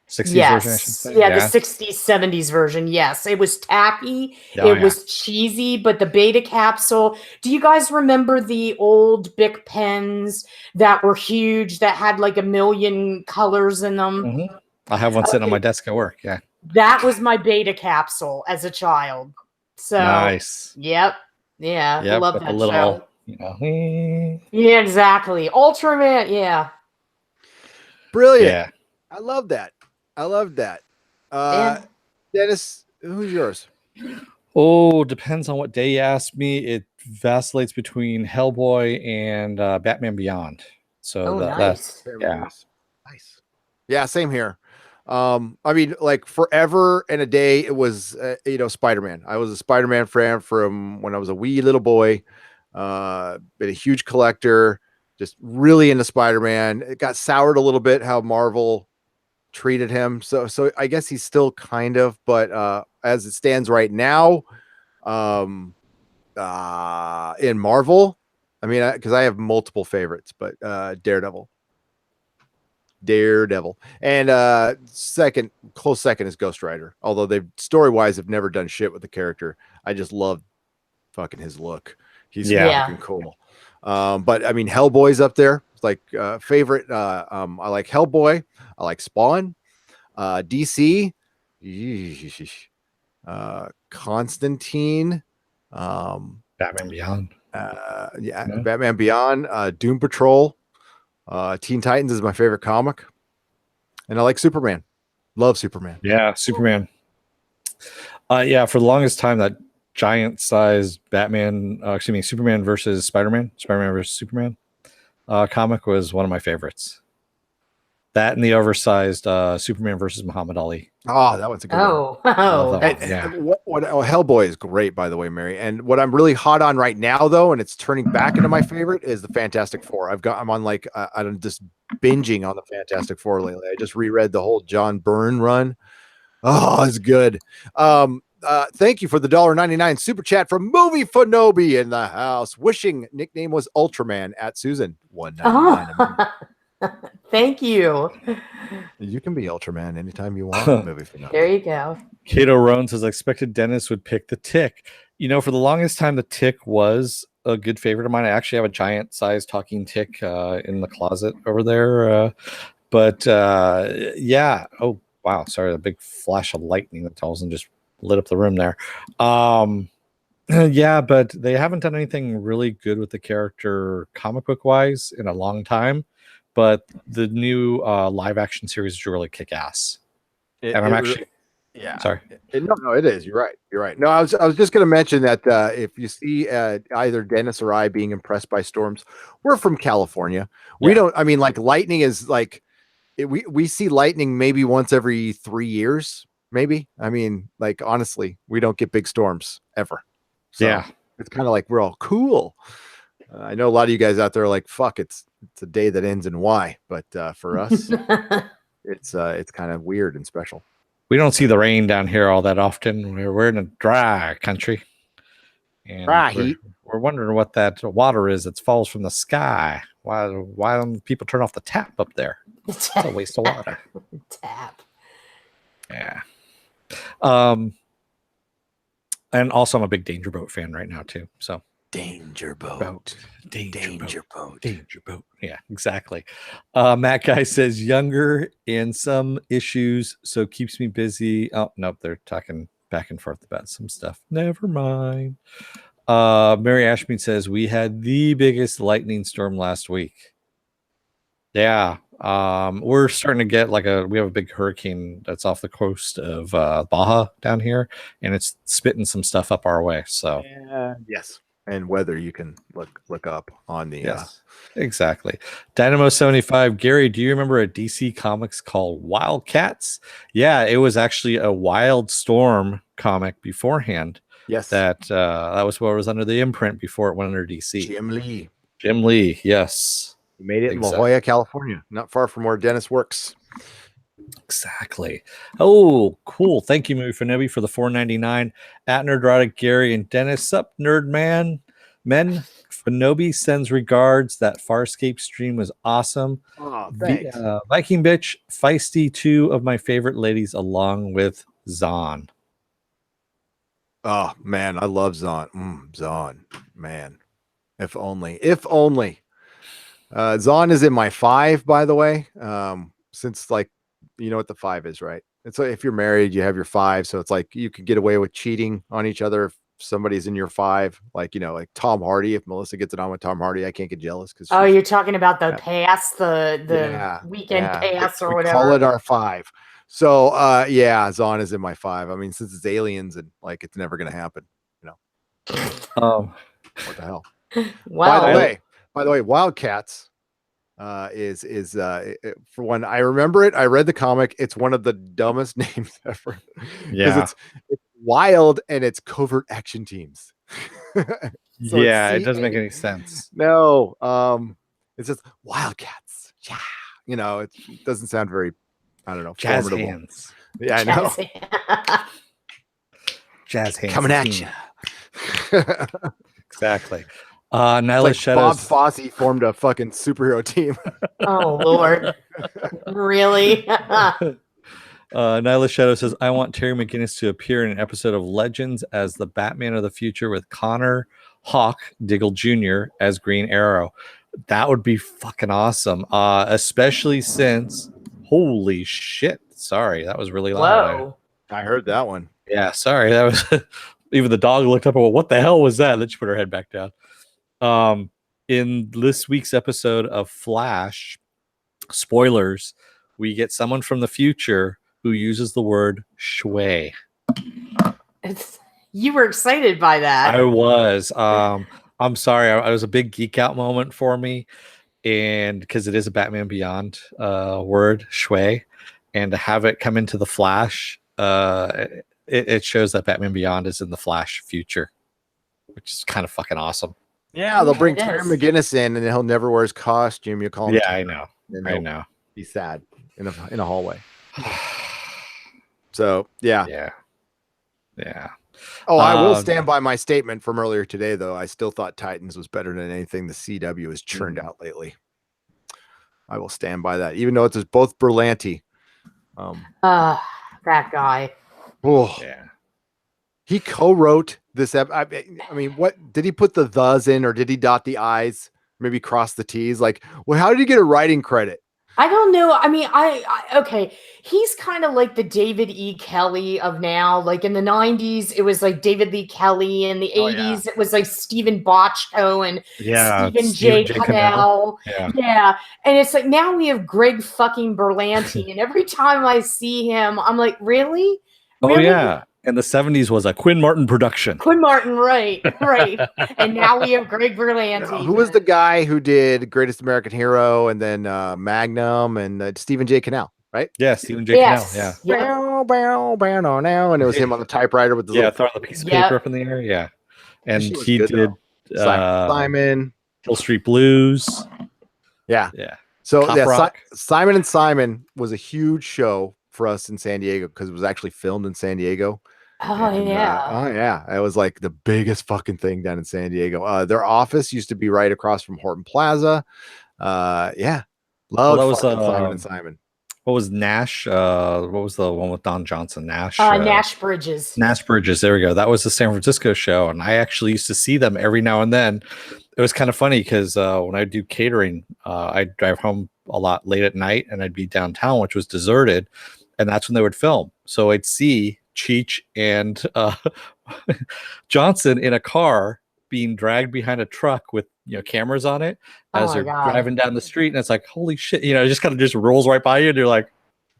60s yes. version, I should say? Yeah, the 60s, 70s version. Yes. It was tacky. It was cheesy, but the beta capsule. Do you guys remember the old Bic pens that were huge, that had like 1 million colors in them? Mm-hmm. I have one sitting on my desk at work. Yeah. That was my beta capsule as a child. So nice. Yep. Yeah. I love that show. Yeah, exactly. Ultraman. Yeah. Brilliant. Yeah. I love that. Dennis, who's yours? Oh, depends on what day you ask me. It vacillates between Hellboy and Batman Beyond. So nice. Nice. Yeah, same here. I mean, like forever and a day, it was Spider-Man. I was a Spider-Man fan from when I was a wee little boy. Been a huge collector, just really into Spider-Man. It got soured a little bit how Marvel treated him. So I guess he's still kind of, but as it stands right now, in Marvel, I mean, because I have multiple favorites, but Daredevil, and close second is Ghost Rider. Although they story wise have never done shit with the character, I just love fucking his look. He's fucking cool. But I mean, Hellboy's up there. It's like favorite. I like Hellboy. I like Spawn. DC. Constantine. Batman Beyond. Batman Beyond. Doom Patrol. Teen Titans is my favorite comic, and I like Superman. Love Superman. Yeah, Superman. For the longest time, that giant-sized Superman versus Spider-Man versus Superman comic was one of my favorites. That and the oversized Superman versus Muhammad Ali. Oh, that one's a good one. Hellboy is great, by the way, Mary. And what I'm really hot on right now, though, and it's turning back into my favorite, is the Fantastic Four. I'm on like I'm just binging on the Fantastic Four lately. I just reread the whole John Byrne run. Oh, it's good. Thank you for the $1.99 super chat from Movie Fanobi in the house. Wishing nickname was Ultraman at Susan. $1.99. Thank you. You can be Ultraman anytime you want. Movie Fanobi. There you go. Kato Roan says, I expected Dennis would pick the Tick. For the longest time, the Tick was a good favorite of mine. I actually have a giant sized talking Tick in the closet over there. Oh, wow. Sorry. A big flash of lightning that tells and just lit up the room there. But they haven't done anything really good with the character comic book wise in a long time. But the new live action series is really kick ass. Sorry. No, it is. You're right. No, I was just going to mention that if you see either Dennis or I being impressed by storms, we're from California. We don't. I mean, like lightning is like we see lightning maybe once every 3 years. Maybe. I mean, like honestly, we don't get big storms ever. So it's kind of like we're all cool. I know a lot of you guys out there are like, fuck, it's a day that ends in Y, but for us, it's kind of weird and special. We don't see the rain down here all that often. We're in a dry country. And we're wondering what that water is that falls from the sky. Why don't people turn off the tap up there? It's a waste of water. Tap. Yeah. And also I'm a big Danger Boat fan right now too. So Danger Boat. Yeah, exactly. Matt Guy says younger and some issues, so keeps me busy. Oh, nope, they're talking back and forth about some stuff. Never mind. Mary Ashmead says we had the biggest lightning storm last week. Yeah. We're starting to get we have a big hurricane that's off the coast of Baja down here, and it's spitting some stuff up our way. So yes. And weather you can look up on the exactly. Dynamo 75. Gary, do you remember a DC Comics called Wildcats? Yeah, it was actually a Wild Storm comic beforehand. Yes, that was what was under the imprint before it went under DC. Jim Lee, yes, he made it in La Jolla, California, not far from where Dennis works. Exactly. Oh, cool. Thank you, Movie Fanobi, for the $4.99 at Nerdrotic. Gary and Dennis. Up, nerd men. Fanobi sends regards. That Farscape stream was awesome. Oh, thanks. Viking Bitch, Feisty, two of my favorite ladies, along with Zahn. Oh man, I love Zahn. Zahn, man. If only. Zahn is in my 5, by the way. Since you know what the 5 is, right? It's like if you're married, you have your 5. So it's like you could get away with cheating on each other if somebody's in your 5. Like, like Tom Hardy. If Melissa gets it on with Tom Hardy, I can't get jealous because you're talking about the pass, the weekend pass or whatever. Call it our 5. So Zahn is in my 5. I mean, since it's aliens and it's never gonna happen, what the hell? Wow. By the way, Wildcats is for one, I remember it. I read the comic. It's one of the dumbest names ever. Yeah, it's wild and it's covert action teams. So it doesn't make any sense. No, it's just Wildcats. Yeah, it doesn't sound very I don't know, Jazz formidable. hands. Yeah, I know. Jazz hands. Coming at team. you. Exactly. It's Nyla like Bob Shadows. Fosse formed a fucking superhero team. Oh Lord, really? Nyla Shadow says, I want Terry McGinnis to appear in an episode of Legends as the Batman of the future with Connor Hawk Diggle Jr. as Green Arrow. That would be fucking awesome. Especially since, holy shit. Sorry, that was really loud. Whoa. I heard that one. Yeah, sorry. That was even the dog looked up and went, what the hell was that? Then she put her head back down. In this week's episode of Flash, spoilers, we get someone from the future who uses the word shui. You were excited by that. I was. I'm sorry. I was a big geek out moment for me, and because it is a Batman Beyond word, shui, and to have it come into the Flash, it shows that Batman Beyond is in the Flash future, which is kind of fucking awesome. Yeah, they'll bring it Terry is. McGinnis in, and he'll never wear his costume. You call him. Yeah, I know. And I he'll know. Be sad in a hallway. So yeah. Yeah. Oh, I will stand by my statement from earlier today, though. I still thought Titans was better than anything the CW has churned out lately. I will stand by that, even though it's both Berlanti. That guy. Oh, Yeah. he co-wrote this. I mean, what did he put the thes in, or did he dot the i's? Maybe cross the t's. Like, well, how did he get a writing credit? I don't know. I mean, okay. He's kind of like the David E. Kelly of now. Like in the 90s, it was like David Lee Kelly. In the 80s, it was like Stephen Bochco and Stephen J. Cannell. Yeah. And it's like now we have Greg fucking Berlanti. And every time I see him, I'm like, really? Oh, yeah. And the 70s was a Quinn Martin production. Quinn Martin, right. And now we have Greg Berlanti. Who was the guy who did Greatest American Hero and then Magnum and Stephen J. Cannell, right? Yeah, Stephen J. Cannell. Yeah. And it was him on the typewriter with the throwing the piece of paper up in the air. Yeah. And he did Simon, Hill Street Blues. Yeah. So Simon and Simon was a huge show for us in San Diego because it was actually filmed in San Diego. Yeah. It was like the biggest fucking thing down in San Diego. Their office used to be right across from Horton Plaza. Love Simon and Simon. What was Nash? What was the one with Don Johnson? Nash Bridges. Nash Bridges. There we go. That was the San Francisco show, and I actually used to see them every now and then. It was kind of funny because when I do catering, I'd drive home a lot late at night, and I'd be downtown, which was deserted, and that's when they would film. So I'd see Cheech and Johnson in a car being dragged behind a truck with cameras on it as they're driving down the street, and it's like, holy shit, it just kind of just rolls right by you, and you're like,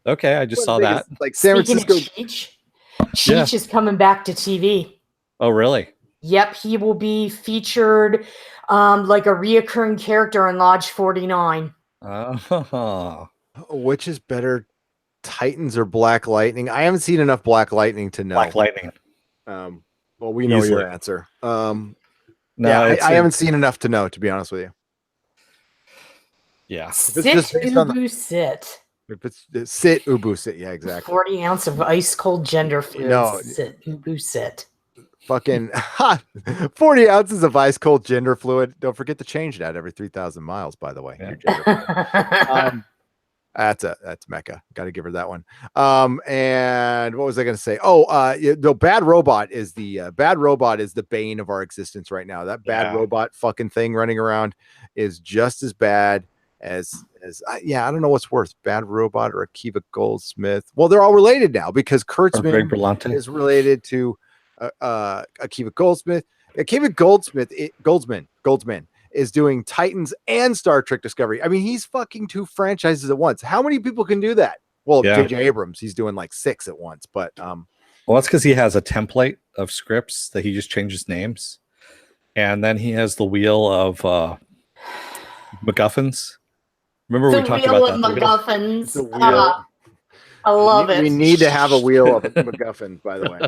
okay, I just saw that. Like San Francisco. Cheech is coming back to TV. Oh, really? Yep, he will be featured like a reoccurring character in Lodge 49. Which is better, Titans or Black Lightning? I haven't seen enough Black Lightning to know. Black Lightning. Well, we know your answer. No, I haven't seen enough to know, to be honest with you. Yeah. Sit, Ubu, sit. If it's sit, Ubu, sit. Yeah, exactly. 40 ounce of ice cold gender fluid. No. Sit, Ubu, sit. Fucking 40 ounces of ice cold gender fluid. Don't forget to change that every 3,000 miles, by the way. Yeah. That's Mecca. Got to give her that one. And what was I going to say? Bad Robot is the bane of our existence right now. That Bad Robot fucking thing running around is just as bad as I don't know what's worse, Bad Robot or Akiva Goldsmith. Well, they're all related now because Kurtzman is related to Akiva Goldsmith. Akiva Goldsman is doing Titans and Star Trek Discovery. I mean, he's fucking 2 franchises at once. How many people can do that? Well, J.J. Abrams, he's doing like 6 at once, but well, that's because he has a template of scripts that he just changes names, and then he has the wheel of MacGuffins. Remember we talked about that? MacGuffins. The wheel. I love We it. need to have a wheel of MacGuffins, by the way.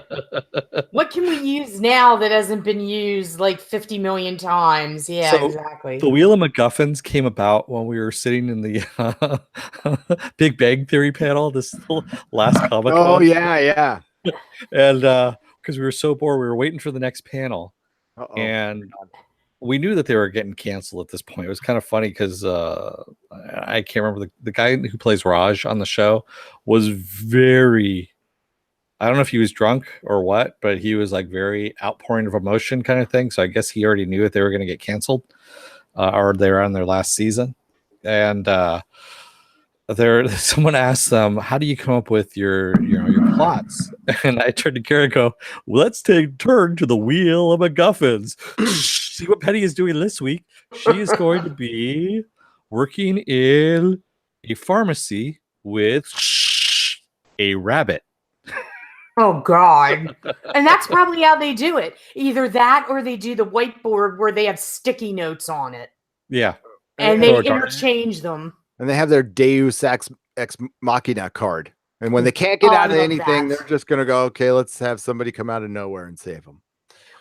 What can we use now that hasn't been used like 50 million times? Yeah, So, exactly. The Wheel of MacGuffins came about when we were sitting in the Big Bang Theory panel, this last Comic Con. Oh, yeah. And because we were so bored, we were waiting for the next panel. Uh-oh. And we knew that they were getting canceled at this point. It was kind of funny because I can't remember the guy who plays Raj on the show was very, I don't know if he was drunk or what, but he was like very outpouring of emotion kind of thing. So I guess he already knew that they were going to get canceled or they're on their last season. And someone asked them, how do you come up with your plots? And I turned to Karen and go, let's take a turn to the Wheel of MacGuffins. See what Penny is doing this week. She is going to be working in a pharmacy with a rabbit. Oh God. And that's probably how they do it. Either that or they do the whiteboard where they have sticky notes on it. Yeah. And they interchange them. And they have their Deus Ex Machina card. And when they can't get out of anything, they're just going to go, okay, let's have somebody come out of nowhere and save them.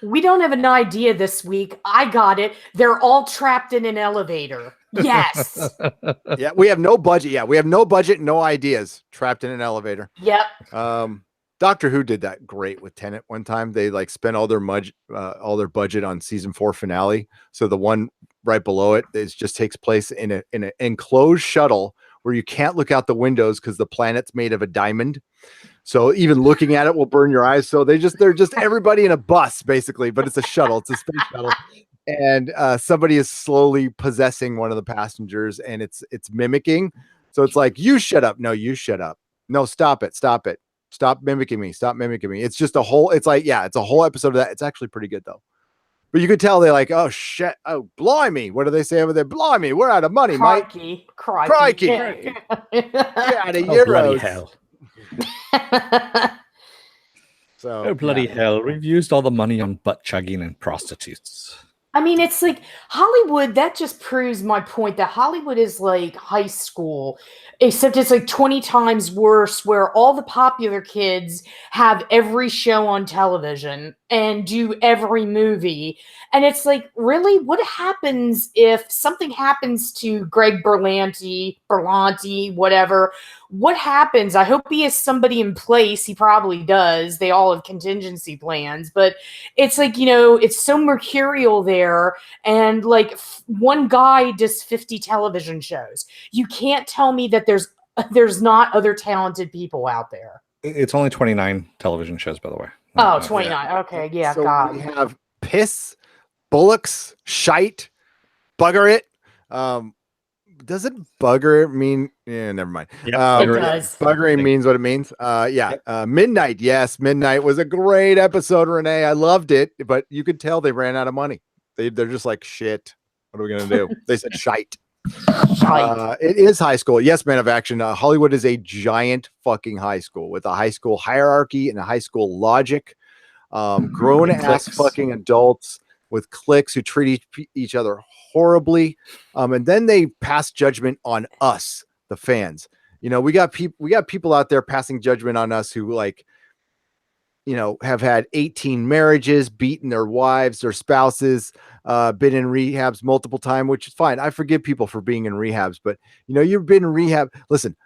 We don't have an idea this week. I got it. They're all trapped in an elevator. Yes. Yeah, we have no budget. Yeah, we have no budget, no ideas. Trapped in an elevator. Yep. Doctor Who did that great with Tenet one time. They like spent all their budget on season 4 finale. So the one right below it just takes place in an enclosed shuttle where you can't look out the windows because the planet's made of a diamond. So even looking at it will burn your eyes. So they're just everybody in a bus basically, but it's a shuttle. It's a space shuttle. And somebody is slowly possessing one of the passengers and it's mimicking. So it's like, you shut up. No, you shut up. No, stop it. Stop it. Stop mimicking me. Stop mimicking me. It's just it's a whole episode of that. It's actually pretty good though. But you could tell they're like, oh shit. Oh, blimey. What do they say over there? Blimey. We're out of money, Crikey. Mike. Crikey. Get out of euros. Bloody hell. So bloody hell. We've used all the money on butt chugging and prostitutes. I mean, it's like Hollywood, that just proves my point that Hollywood is like high school, except it's like 20 times worse, where all the popular kids have every show on television and do every movie. And it's like, really, what happens if something happens to Greg Berlanti, whatever? What happens? I hope he has somebody in place. He probably does. They all have contingency plans, but it's like, it's so mercurial there. And like one guy does 50 television shows. You can't tell me that there's not other talented people out there. It's only 29 television shows, by the way. Oh, 29. Yeah. Okay. Yeah. So God. we have piss, bullocks, shite, bugger it. Doesn't bugger mean? Yeah, never mind. Yeah, it does. Buggering means what it means. Midnight. Yes, Midnight was a great episode, Renee. I loved it, but you could tell they ran out of money. They're just like, shit. What are we gonna do? They said shite. It is high school. Yes, Man of Action. Hollywood is a giant fucking high school with a high school hierarchy and a high school logic. Grown ass fucking adults with cliques who treat each other horribly, and then they pass judgment on us, the fans. We got people out there passing judgment on us who have had 18 marriages, beaten their wives, their spouses, been in rehabs multiple times, which is fine. I forgive people for being in rehabs, but you've been in rehab. Listen,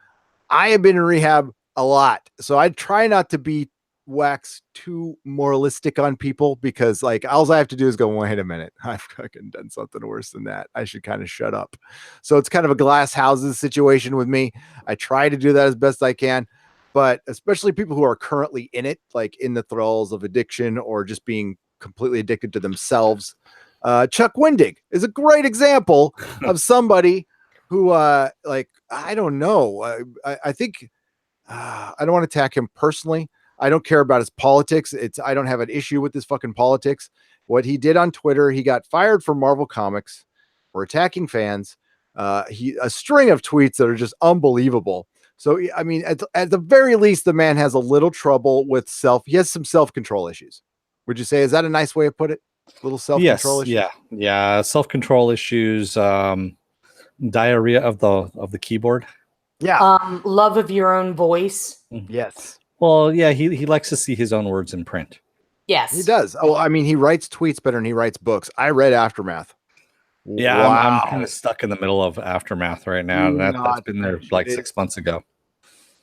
I have been in rehab a lot, so I try not to be wax too moralistic on people, because like all I have to do is go, wait a minute, I've fucking done something worse than that. I should kind of shut up. So it's kind of a glass houses situation with me. I try to do that as best I can, but especially people who are currently in it, like in the thralls of addiction or just being completely addicted to themselves. Chuck Wendig is a great example of somebody who I don't know. I think I don't want to attack him personally. I don't care about his politics. I don't have an issue with his fucking politics. What he did on Twitter, he got fired from Marvel Comics for attacking fans. A string of tweets that are just unbelievable. So, I mean, at the very least, the man has a little trouble with he has some self-control issues. Would you say, is that a nice way of put it? Little self-control issues? Yeah. Self-control issues, diarrhea of the keyboard. Yeah. Love of your own voice. Yes. Well, yeah, he likes to see his own words in print. Yes. He does. Oh, I mean, he writes tweets better than he writes books. I read Aftermath. Yeah, Wow. I'm kind of stuck in the middle of Aftermath right now. Do That's not been there finish like it. 6 months ago.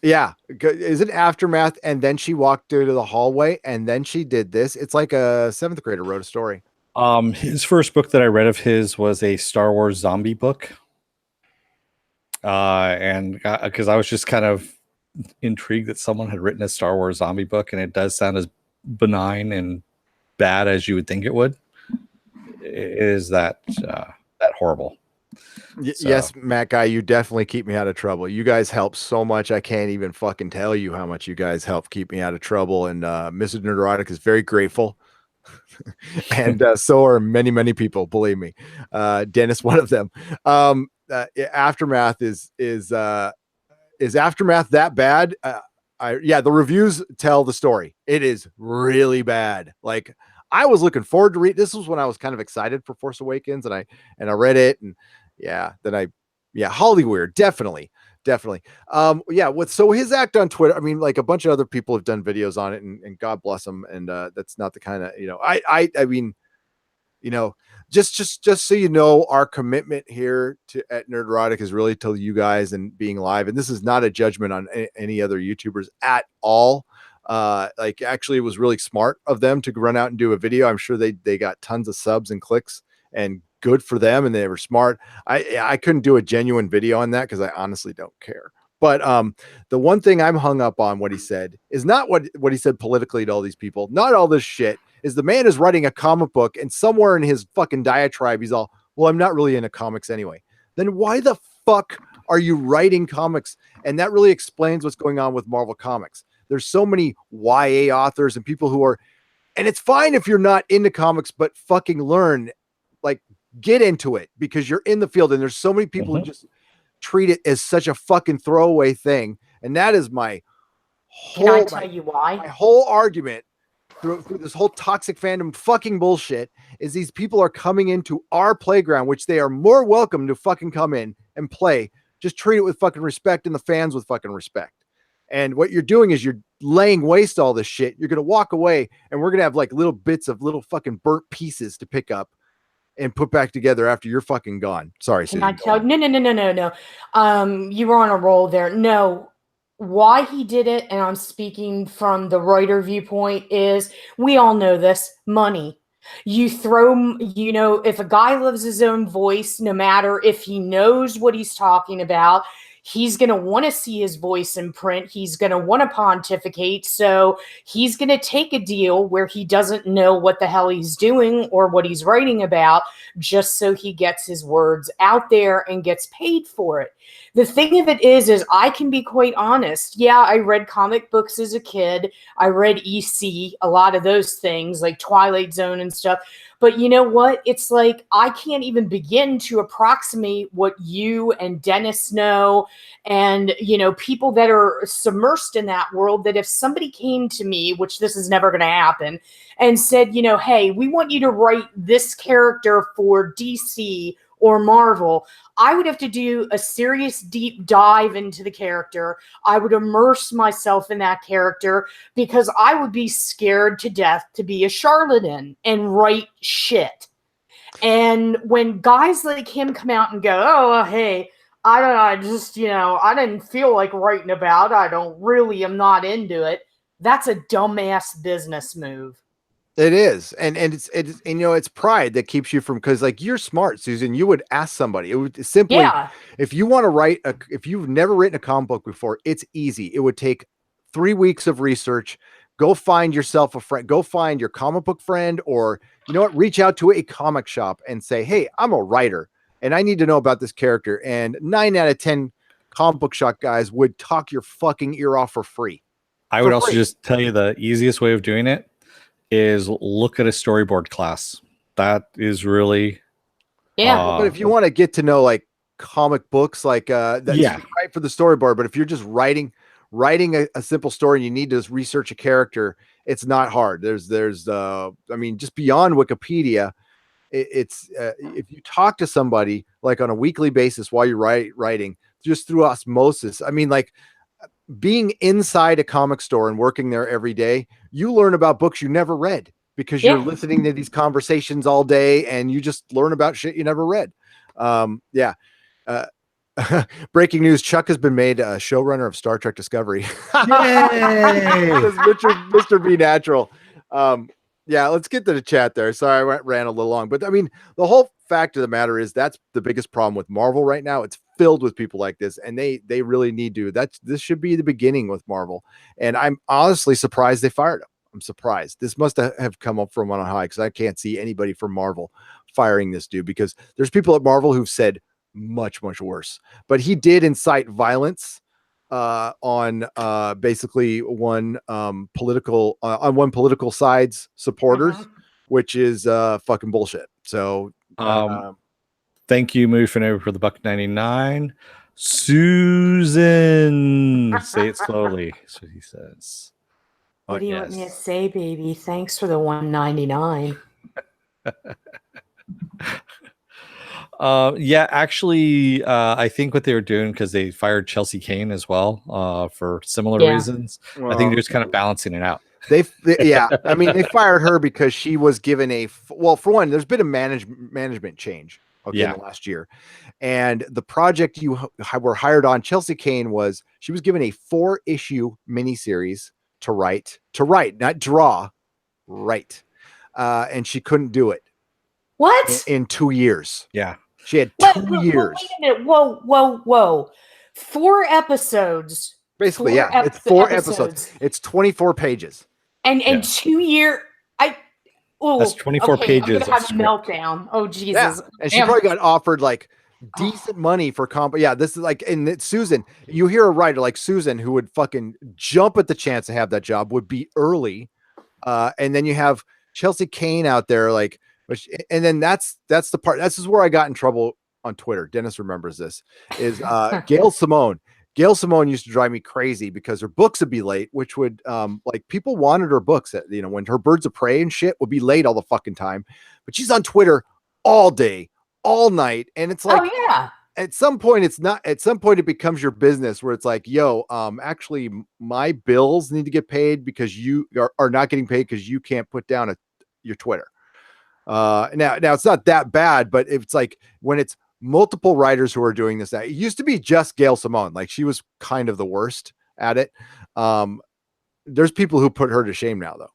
Yeah. Is it Aftermath? And then she walked through to the hallway and then she did this. It's like a 7th grader wrote a story. His first book that I read of his was a Star Wars zombie book. And because I was just kind of intrigued that someone had written a Star Wars zombie book, and it does sound as benign and bad as you would think it would. It is that horrible. So. Yes, Matt Guy, you definitely keep me out of trouble. You guys help so much. I can't even fucking tell you how much you guys help keep me out of trouble. And Mrs. Nerdotic is very grateful. And so are many, many people, believe me. Dennis, one of them. Aftermath is Aftermath that bad? The reviews tell the story. It is really bad. Like, I was looking forward to read. This was when I was kind of excited for Force Awakens, and I read it, and Hollyweird, definitely. So his act on Twitter, I mean, like a bunch of other people have done videos on it, and God bless them. And that's not the kind of, I mean, just so you know, our commitment here at Nerdrotic is really to you guys and being live. And this is not a judgment on any other YouTubers at all. Actually, it was really smart of them to run out and do a video. I'm sure they got tons of subs and clicks, and good for them. And they were smart. I couldn't do a genuine video on that because I honestly don't care. But the one thing I'm hung up on what he said is not what he said politically to all these people. Not all this shit. Is the man is writing a comic book, and somewhere in his fucking diatribe, he's all, well, I'm not really into comics anyway. Then why the fuck are you writing comics? And that really explains what's going on with Marvel Comics. There's so many YA authors and people who are, and it's fine if you're not into comics, but fucking learn, like, get into it because you're in the field. And there's so many people who just treat it as such a fucking throwaway thing. And that is my whole, Can I tell you why? My whole argument through this whole toxic fandom fucking bullshit is these people are coming into our playground, which they are more welcome to fucking come in and play. Just treat it with fucking respect and the fans with fucking respect. And what you're doing is you're laying waste all this shit. You're going to walk away and we're going to have like little bits of little fucking burnt pieces to pick up and put back together after you're fucking gone. Sorry, Susan. Can I tell? No. You were on a roll there. No. Why he did it, and I'm speaking from the writer viewpoint, is we all know this: money. You throw, if a guy loves his own voice, no matter if he knows what he's talking about, he's going to want to see his voice in print. He's going to want to pontificate. So he's going to take a deal where he doesn't know what the hell he's doing or what he's writing about, just so he gets his words out there and gets paid for it. The thing of it is I can be quite honest. Yeah, I read comic books as a kid. I read EC, a lot of those things like Twilight Zone and stuff. But you know what? It's like I can't even begin to approximate what you and Dennis know, and people that are submersed in that world, that if somebody came to me, which this is never going to happen, and said, hey, we want you to write this character for DC or Marvel, I would have to do a serious deep dive into the character. I would immerse myself in that character because I would be scared to death to be a charlatan and write shit. And when guys like him come out and go, oh, hey, I didn't feel like writing about it. I'm not into it. That's a dumbass business move. It is. And it's pride that keeps you from, because like you're smart, Susan, you would ask somebody. It would simply, if you want to write if you've never written a comic book before, it's easy. It would take 3 weeks of research. Go find yourself a friend, go find your comic book friend, or reach out to a comic shop and say, hey, I'm a writer and I need to know about this character. And 9 out of 10 comic book shop guys would talk your fucking ear off for free. I would also just tell you the easiest way of doing it is look at a storyboard class. That is really but if you want to get to know like comic books, like that's right for the storyboard. But if you're just writing a simple story and you need to research a character, it's not hard. There's just beyond Wikipedia, it's if you talk to somebody like on a weekly basis while you're writing, just through osmosis. I mean, like being inside a comic store and working there every day, you learn about books you never read because you're listening to these conversations all day and you just learn about shit you never read. Breaking news: Chuck has been made a showrunner of Star Trek Discovery. Yay! Mr. B Natural. Let's get to the chat there. Sorry, I ran a little long, but I mean, the whole fact of the matter is that's the biggest problem with Marvel right now. It's filled with people like this, and they really need to. This should be the beginning with Marvel, and I'm honestly surprised they fired him. I'm surprised. This must have come up from on high because I can't see anybody from Marvel firing this dude because there's people at Marvel who've said much worse, but he did incite violence on basically one political side's supporters, which is fucking bullshit. So thank you, Moofin, for the $1.99. Susan, say it slowly. That's what he says. What do you want me to say, baby? Thanks for the $1.99. Actually, I think what they were doing, because they fired Chelsea Kane as well for similar reasons. Well, I think they're just kind of balancing it out. They I mean, they fired her because she was given for one, there's been a management change in the last year, and the project you were hired on, Chelsea Kane, she was given a 4-issue miniseries to write, not draw, write, and she couldn't do it. What? In 2 years? Yeah. She had 2 years. Wait a minute. Whoa. 4 episodes. Basically, it's 4 episodes. It's 24 pages. And 2 years. That's 24 pages. I'm gonna have a meltdown. Oh Jesus! Yeah. And she probably got offered like decent money for comp. Yeah, this is like, and Susan. You hear a writer like Susan who would fucking jump at the chance to have that job, would be early, and then you have Chelsea Kane out there like. And then that's the part. This is where I got in trouble on Twitter. Dennis remembers this. Is Gail Simone. Gail Simone used to drive me crazy because her books would be late, which would like people wanted her books at, when her Birds of Prey and shit would be late all the fucking time. But she's on Twitter all day, all night, and it's like, oh yeah. At some point, it's not. At some point, it becomes your business where it's like, yo, actually, my bills need to get paid because you are not getting paid because you can't put down your Twitter. Now it's not that bad, but it's like when it's multiple writers who are doing this. It used to be just Gail Simone. Like she was kind of the worst at it. There's people who put her to shame now though.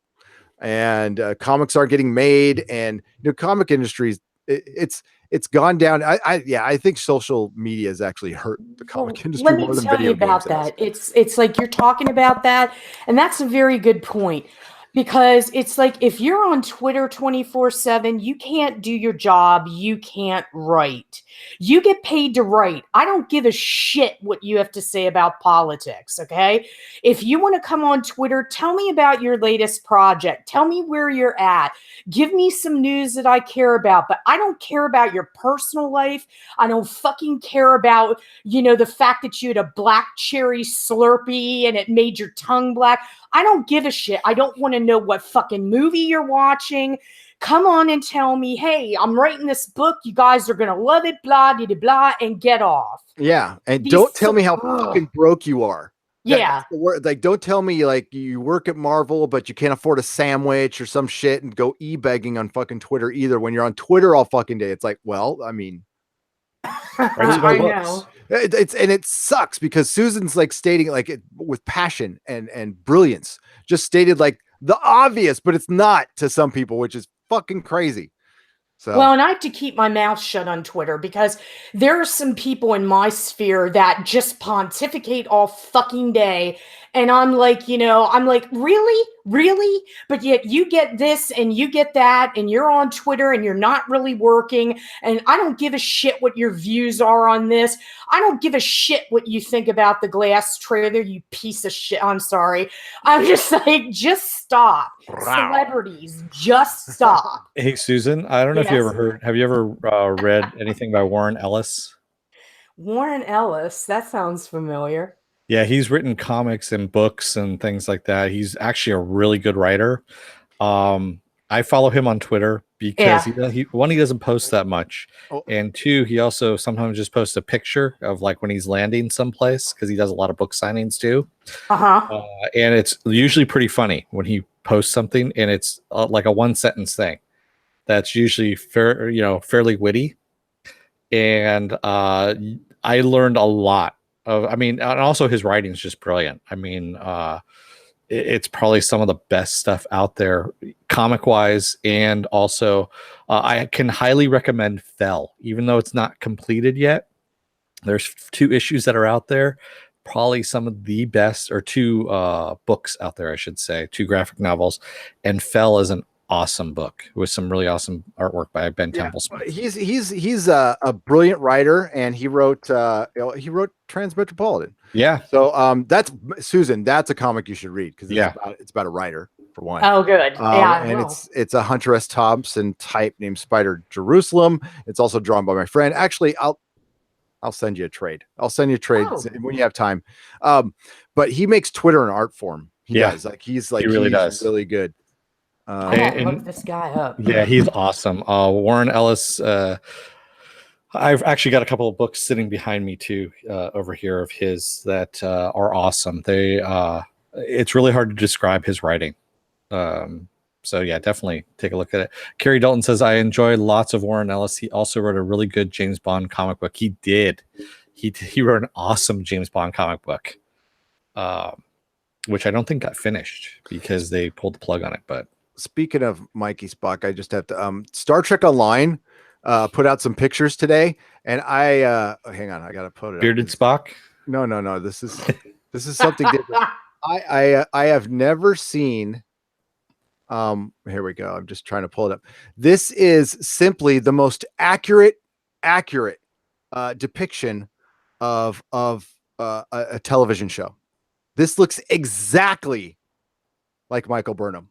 And comics aren't getting made, and comic industries, it's gone down. I think social media has actually hurt the comic industry more than video games. Let me tell you about that. It's like you're talking about that, and that's a very good point. Because it's like if you're on Twitter 24/7, you can't do your job. You can't write. You get paid to write. I don't give a shit what you have to say about politics, okay? If you want to come on Twitter, tell me about your latest project. Tell me where you're at. Give me some news that I care about. But I don't care about your personal life. I don't fucking care about, the fact that you had a black cherry Slurpee and it made your tongue black. I don't give a shit. I don't want to know what fucking movie you're watching. Come on and tell me, hey, I'm writing this book. You guys are going to love it, blah, blah, blah, and get off. Yeah. And don't tell me how fucking broke you are. Yeah. Like, don't tell me like you work at Marvel, but you can't afford a sandwich or some shit and go e-begging on fucking Twitter either when you're on Twitter all fucking day. It's like, well, I mean, I know. It sucks because Susan's like stating like it with passion and brilliance, just stated like the obvious, but it's not to some people, which is fucking crazy. So. Well, and I have to keep my mouth shut on Twitter because there are some people in my sphere that just pontificate all fucking day. And I'm like, really? But yet you get this and you get that and you're on Twitter and you're not really working. And I don't give a shit what your views are on this. I don't give a shit what you think about the Glass trailer, you piece of shit. I'm sorry. I'm just like, just stop. Wow. Celebrities, just stop. Hey, Susan, I don't know if you have you ever read anything by Warren Ellis? Warren Ellis, that sounds familiar. Yeah, he's written comics and books and things like that. He's actually a really good writer. I follow him on Twitter because he doesn't post that much, Oh. and two, he also sometimes just posts a picture of like when he's landing someplace because he does a lot of book signings too. And it's usually pretty funny when he posts something, and it's like a 1-sentence thing that's usually fairly witty. And I learned a lot of. I mean, and also his writing is just brilliant. I mean, it's probably some of the best stuff out there, comic wise, and also I can highly recommend Fell, even though it's not completed yet. There's 2 issues that are out there, probably some of the best, or 2 books out there, I should say, 2 graphic novels, and Fell is an awesome book with some really awesome artwork by Ben Temple-Smith. He's a brilliant writer, and he wrote Transmetropolitan. Yeah. So that's Susan. That's a comic you should read because it's about a writer for one. Oh, good. And it's a Hunter S. Thompson type named Spider Jerusalem. It's also drawn by my friend. Actually, I'll send you a trade. I'll send you a trade when you have time. But he makes Twitter an art form. He does. He really does. Really good. I'm look this guy up. Yeah, he's awesome. Warren Ellis. I've actually got a couple of books sitting behind me too, over here of his that are awesome. It's really hard to describe his writing. So yeah, definitely take a look at it. Carrie Dalton says, I enjoy lots of Warren Ellis. He also wrote a really good James Bond comic book. He did. He wrote an awesome James Bond comic book, which I don't think got finished because they pulled the plug on it. But speaking of Mikey Spock, I just have to Star Trek Online put out some pictures today, and I hang on, I gotta put it Bearded Spock. No, this is something different. I have never seen here we go. I'm just trying to pull it up. This is simply the most accurate depiction of a television show. This looks exactly like Michael Burnham.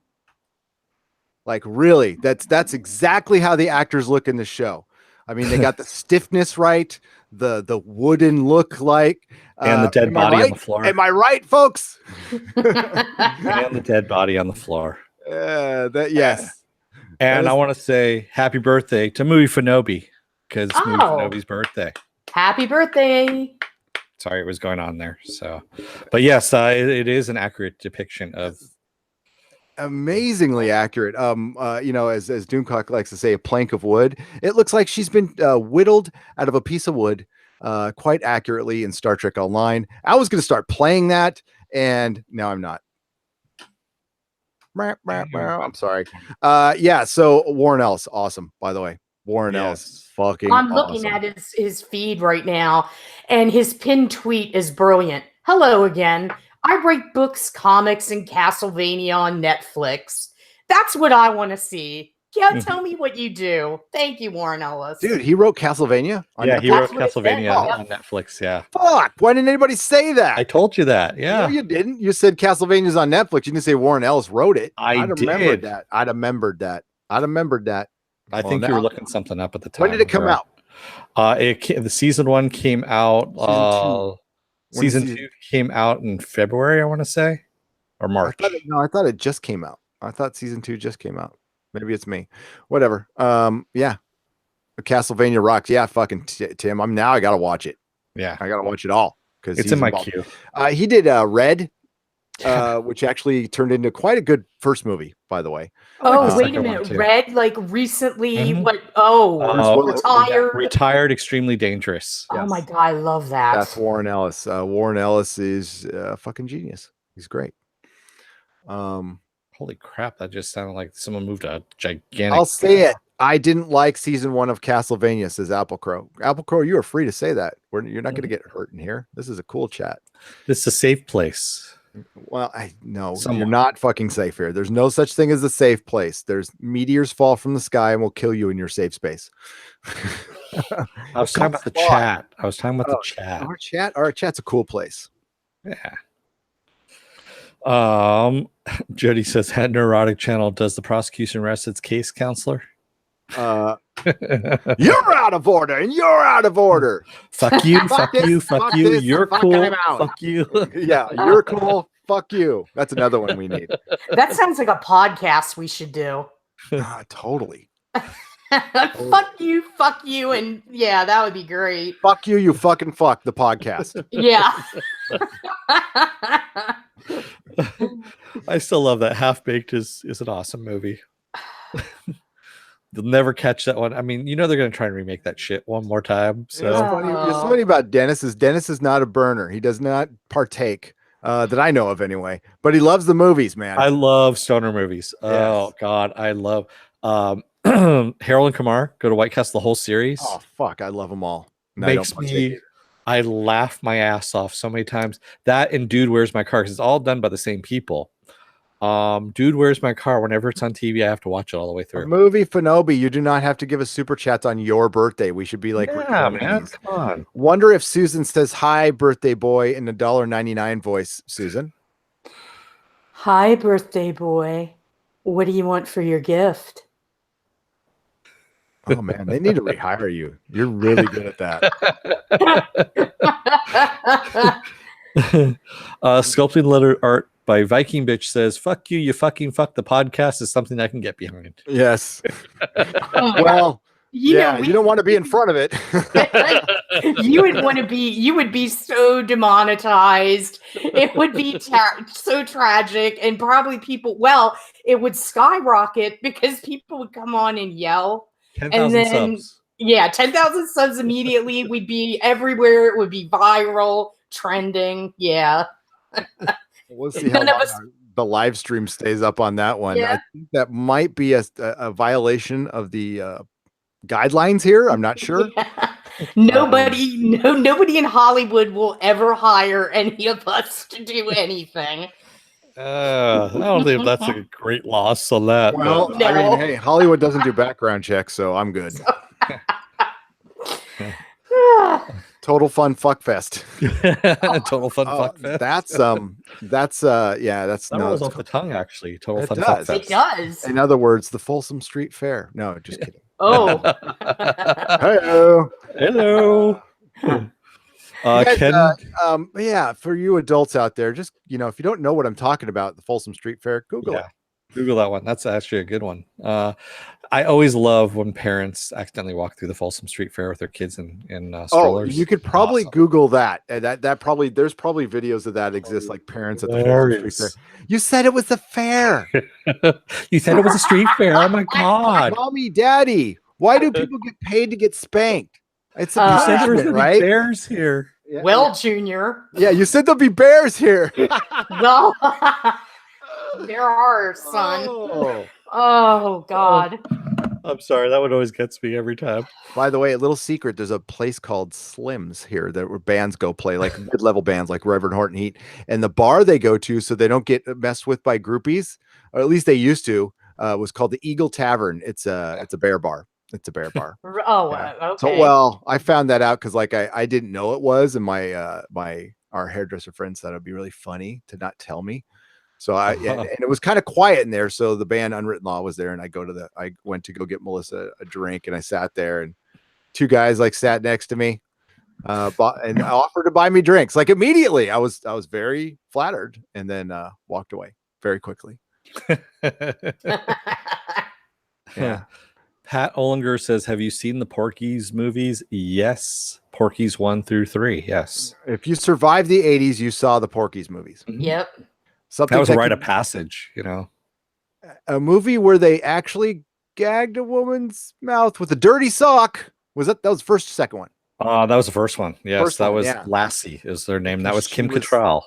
Like really, that's exactly how the actors look in the show. I mean, they got the stiffness right, the wooden look like, and the dead body on the floor. Am I right, folks? And the dead body on the floor. Yes. And I want to say happy birthday to Movie Fanobi because it's Movie Fanobi's birthday. Happy birthday. Sorry, it was going on there. So, but yes, it is an accurate depiction of. Amazingly accurate. As Doomcock likes to say, a plank of wood. It looks like she's been whittled out of a piece of wood quite accurately in Star Trek Online. I was going to start playing that, and now I'm not. I'm sorry. So Warren Ellis, awesome, by the way. Warren Ellis, fucking I'm looking at his feed right now, and his pinned tweet is brilliant. Hello again. I write books, comics, and Castlevania on Netflix. That's what I want to see. Yeah, tell me what you do. Thank you, Warren Ellis. Dude, he wrote Castlevania? He wrote Castlevania on Netflix, yeah. Fuck, why didn't anybody say that? I told you that, yeah. No, you didn't. You said Castlevania's on Netflix. You didn't say Warren Ellis wrote it. I'd remembered that. I'd remembered that. I think you were looking something up at the time. When did it come out? The season 1 came out. Season 2 came out in February, I want to say, or March. I thought it just came out. I thought season 2 just came out. Maybe it's me. Whatever. Castlevania rocks. Yeah, fucking Tim. I gotta watch it. Yeah, I gotta watch it all because it's in my queue. He did Red, which actually turned into quite a good first movie, by the way. Oh, wait a minute. Red, like recently, retired, extremely dangerous. Oh my God, I love that. That's Warren Ellis. Warren Ellis is a fucking genius. He's great. Holy crap, that just sounded like someone moved a gigantic. I'll say it. I didn't like season 1 of Castlevania, says Apple Crow. Apple Crow, you are free to say that. You're not going to get hurt in here. This is a cool chat. This is a safe place. Well, you're not fucking safe here. There's no such thing as a safe place. There's meteors fall from the sky and will kill you in your safe space. I was talking about the chat. The chat. Our chat's a cool place. Yeah. Jody says, head neurotic channel. Does the prosecution rest its case, counselor? You're out of order and you're out of order. Fuck you. Fuck you. Fuck you. You're cool. Fuck you. Yeah, you're cool. Fuck you. That's another one we need. That sounds like a podcast we should do. Totally. Fuck you, and yeah, that would be great. Fuck you, you fucking fuck the podcast. Yeah. I still love that. Half Baked is an awesome movie. They'll never catch that one. I mean, they're going to try and remake that shit one more time. So It's funny about Dennis is not a burner. He does not partake that I know of anyway, but he loves the movies, man. I love stoner movies. Yes. Oh God, I love Harold and Kumar. Go to White Castle, the whole series. Oh fuck, I love them all. And Makes I laugh my ass off so many times. That and Dude, Where's My Car? Because it's all done by the same people. Dude, Where's My Car? Whenever it's on TV, I have to watch it all the way through. A movie Fanobi, you do not have to give us super chats on your birthday. We should be like, yeah, man, come on. Wonder if Susan says hi, birthday boy, in a $1.99 voice. Susan, hi, birthday boy. What do you want for your gift? Oh man, they need to rehire you. You're really good at that. Sculpting letter art by Viking Bitch says, "Fuck you, you fucking fuck the podcast" is something I can get behind. Yes. Well, you don't want to be in front of it. You would be so demonetized. It would be so tragic, and probably it would skyrocket because people would come on and yell. 10,000 subs. Yeah, 10,000 subs immediately. We'd be everywhere. It would be viral, trending. Yeah. We'll see how long the live stream stays up on that one. Yeah. I think that might be a violation of the guidelines here. I'm not sure. Yeah. Nobody in Hollywood will ever hire any of us to do anything. I don't think that's a great loss on that. Well, No. I mean, hey, Hollywood doesn't do background checks, so I'm good. Total fun fuck fest. Total fun fuck fest. That's that rolls off the tongue actually. Total fun fuck fest. It does. In other words, the Folsom Street Fair. No, just kidding. Oh. Hello. Ken. Yeah, for you adults out there, just if you don't know what I'm talking about, the Folsom Street Fair, Google it. Google that one. That's actually a good one. I always love when parents accidentally walk through the Folsom Street Fair with their kids in strollers. You could probably Google that. That probably there's probably videos of that exist, like parents at the Folsom Street Fair. You said it was a fair. You said it was a street fair. Oh my God, mommy, daddy, why do people get paid to get spanked? It's a you said there was right? Bears here. Yeah, well, Junior. Yeah, you said there'll be bears here. Well, there are, son. Oh God. I'm sorry. That one always gets me every time. By the way, a little secret, there's a place called Slim's here where bands go play, like mid-level bands like Reverend Horton Heat. And the bar they go to so they don't get messed with by groupies, or at least they used to, was called the Eagle Tavern. It's a bear bar. It's a bear bar. Oh, yeah. okay. So, I found that out because I didn't know it was, and our hairdresser friend said it'd be really funny to not tell me. So and it was kind of quiet in there. So the band Unwritten Law was there, and I went to go get Melissa a drink, and I sat there, and two guys sat next to me, and offered to buy me drinks immediately. I was very flattered, and then walked away very quickly. Yeah. Pat Olinger says, "Have you seen the Porky's movies?" Yes, Porky's 1 through 3. Yes. If you survived the 80s, you saw the Porky's movies. Yep. Something that was a rite of passage, A movie where they actually gagged a woman's mouth with a dirty sock. That was the first or second one? That was the first one. Yes, that was yeah. Lassie is their name. That was Kim was Cattrall.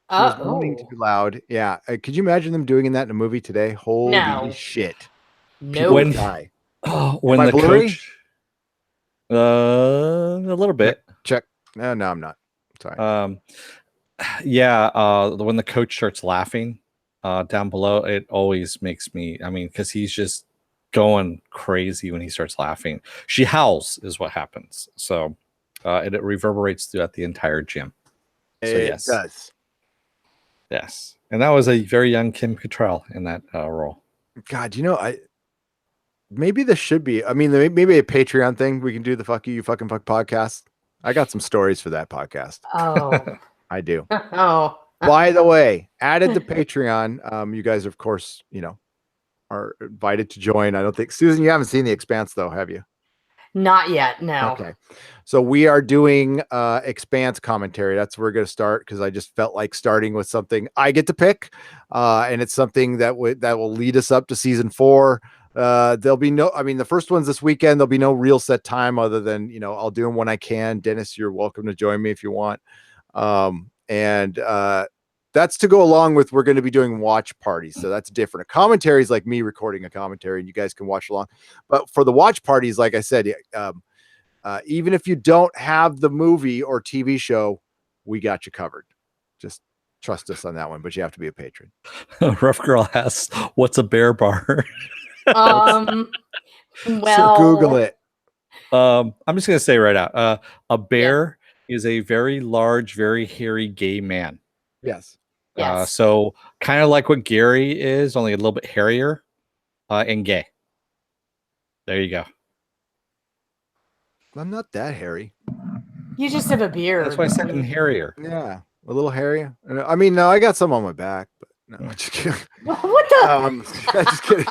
She was moaning too loud. Yeah. Could you imagine them doing that in a movie today? Holy shit. No. When the blurry? coach, a little bit. Check. No, I'm not. Sorry. When the coach starts laughing down below, it always makes me, because he's just going crazy when he starts laughing. She howls is what happens. So it reverberates throughout the entire gym. It does. Yes. And that was a very young Kim Cattrall in that role. God, maybe this should be, maybe a Patreon thing. We can do the Fuck You Fucking Fuck podcast. I got some stories for that podcast. Oh. I do. Oh. By the way, added to Patreon. You guys, of course, are invited to join. I don't think Susan, you haven't seen The Expanse though, have you? Not yet. No. Okay. So we are doing Expanse commentary. That's where we're going to start because I just felt like starting with something I get to pick. And it's something that will lead us up to season 4. There'll be the first one's this weekend. There'll be no real set time other than, I'll do them when I can. Dennis, you're welcome to join me if you want. That's to go along with, we're going to be doing watch parties. So that's different. A commentary is like me recording a commentary and you guys can watch along. But for the watch parties, like I said, even if you don't have the movie or TV show, we got you covered. Just trust us on that one, but you have to be a patron. Rough Girl asks, what's a bear bar? Well, So Google it. I'm just going to say right out, a bear is a very large, very hairy gay man. Yes. Yes. So kind of like what Gary is, only a little bit hairier and gay. There you go. I'm not that hairy. You just have a beard. That's why I said in hairier. Yeah, a little hairy. I mean, no, I got some on my back, but no, I'm just kidding. What the? I'm just kidding.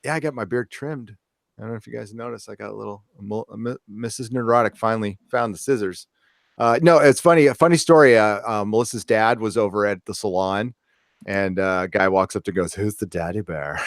Yeah, I got my beard trimmed. I don't know if you guys noticed. I got a little. Mrs. Neurotic finally found the scissors. No, it's funny. A funny story. Melissa's dad was over at the salon, and a guy walks up to goes, "Who's the daddy bear?"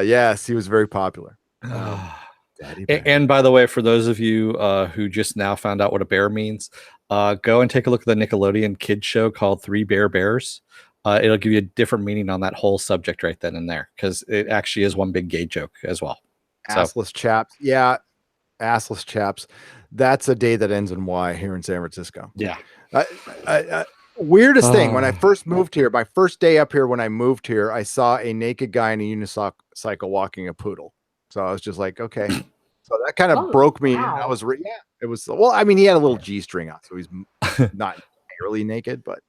Yes, he was very popular. Daddy bear. And by the way, for those of you who just now found out what a bear means, go and take a look at the Nickelodeon kids show called Three Bear Bears. It'll give you a different meaning on that whole subject right then and there, because it actually is one big gay joke as well. Assless chaps. Yeah, assless chaps. That's a day that ends in Y here in San Francisco. Yeah. Weirdest thing, when I first moved here, my first day up here when I moved here, I saw a naked guy in a unicycle walking a poodle. So I was just like, okay. So that kind of broke me. Wow. I was, it was, well, I mean, he had a little G-string on, so he's not entirely naked, but.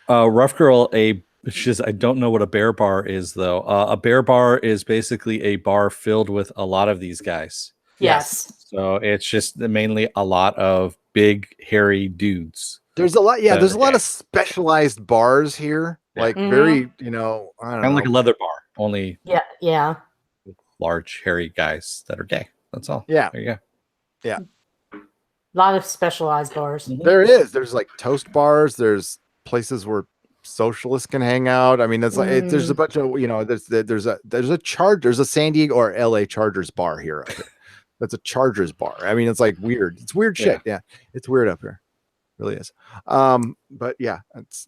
Rough Girl, she says, I don't know what a bear bar is, though. A bear bar is basically a bar filled with a lot of these guys. Yes. So it's just mainly a lot of big, hairy dudes. There's a lot. Yeah, there's a lot of specialized bars here. Like very, I don't know. Kind of like a leather bar, only Yeah. large, hairy guys that are gay. That's all. Yeah. There you go. Yeah. A lot of specialized bars. There is. There's like toast bars. There's places where socialists can hang out. I mean, it's like there's a bunch of there's a San Diego or LA Chargers bar here. That's a Chargers bar. I mean, it's like weird. It's weird shit. Yeah, it's weird up here. It really is. But yeah, that's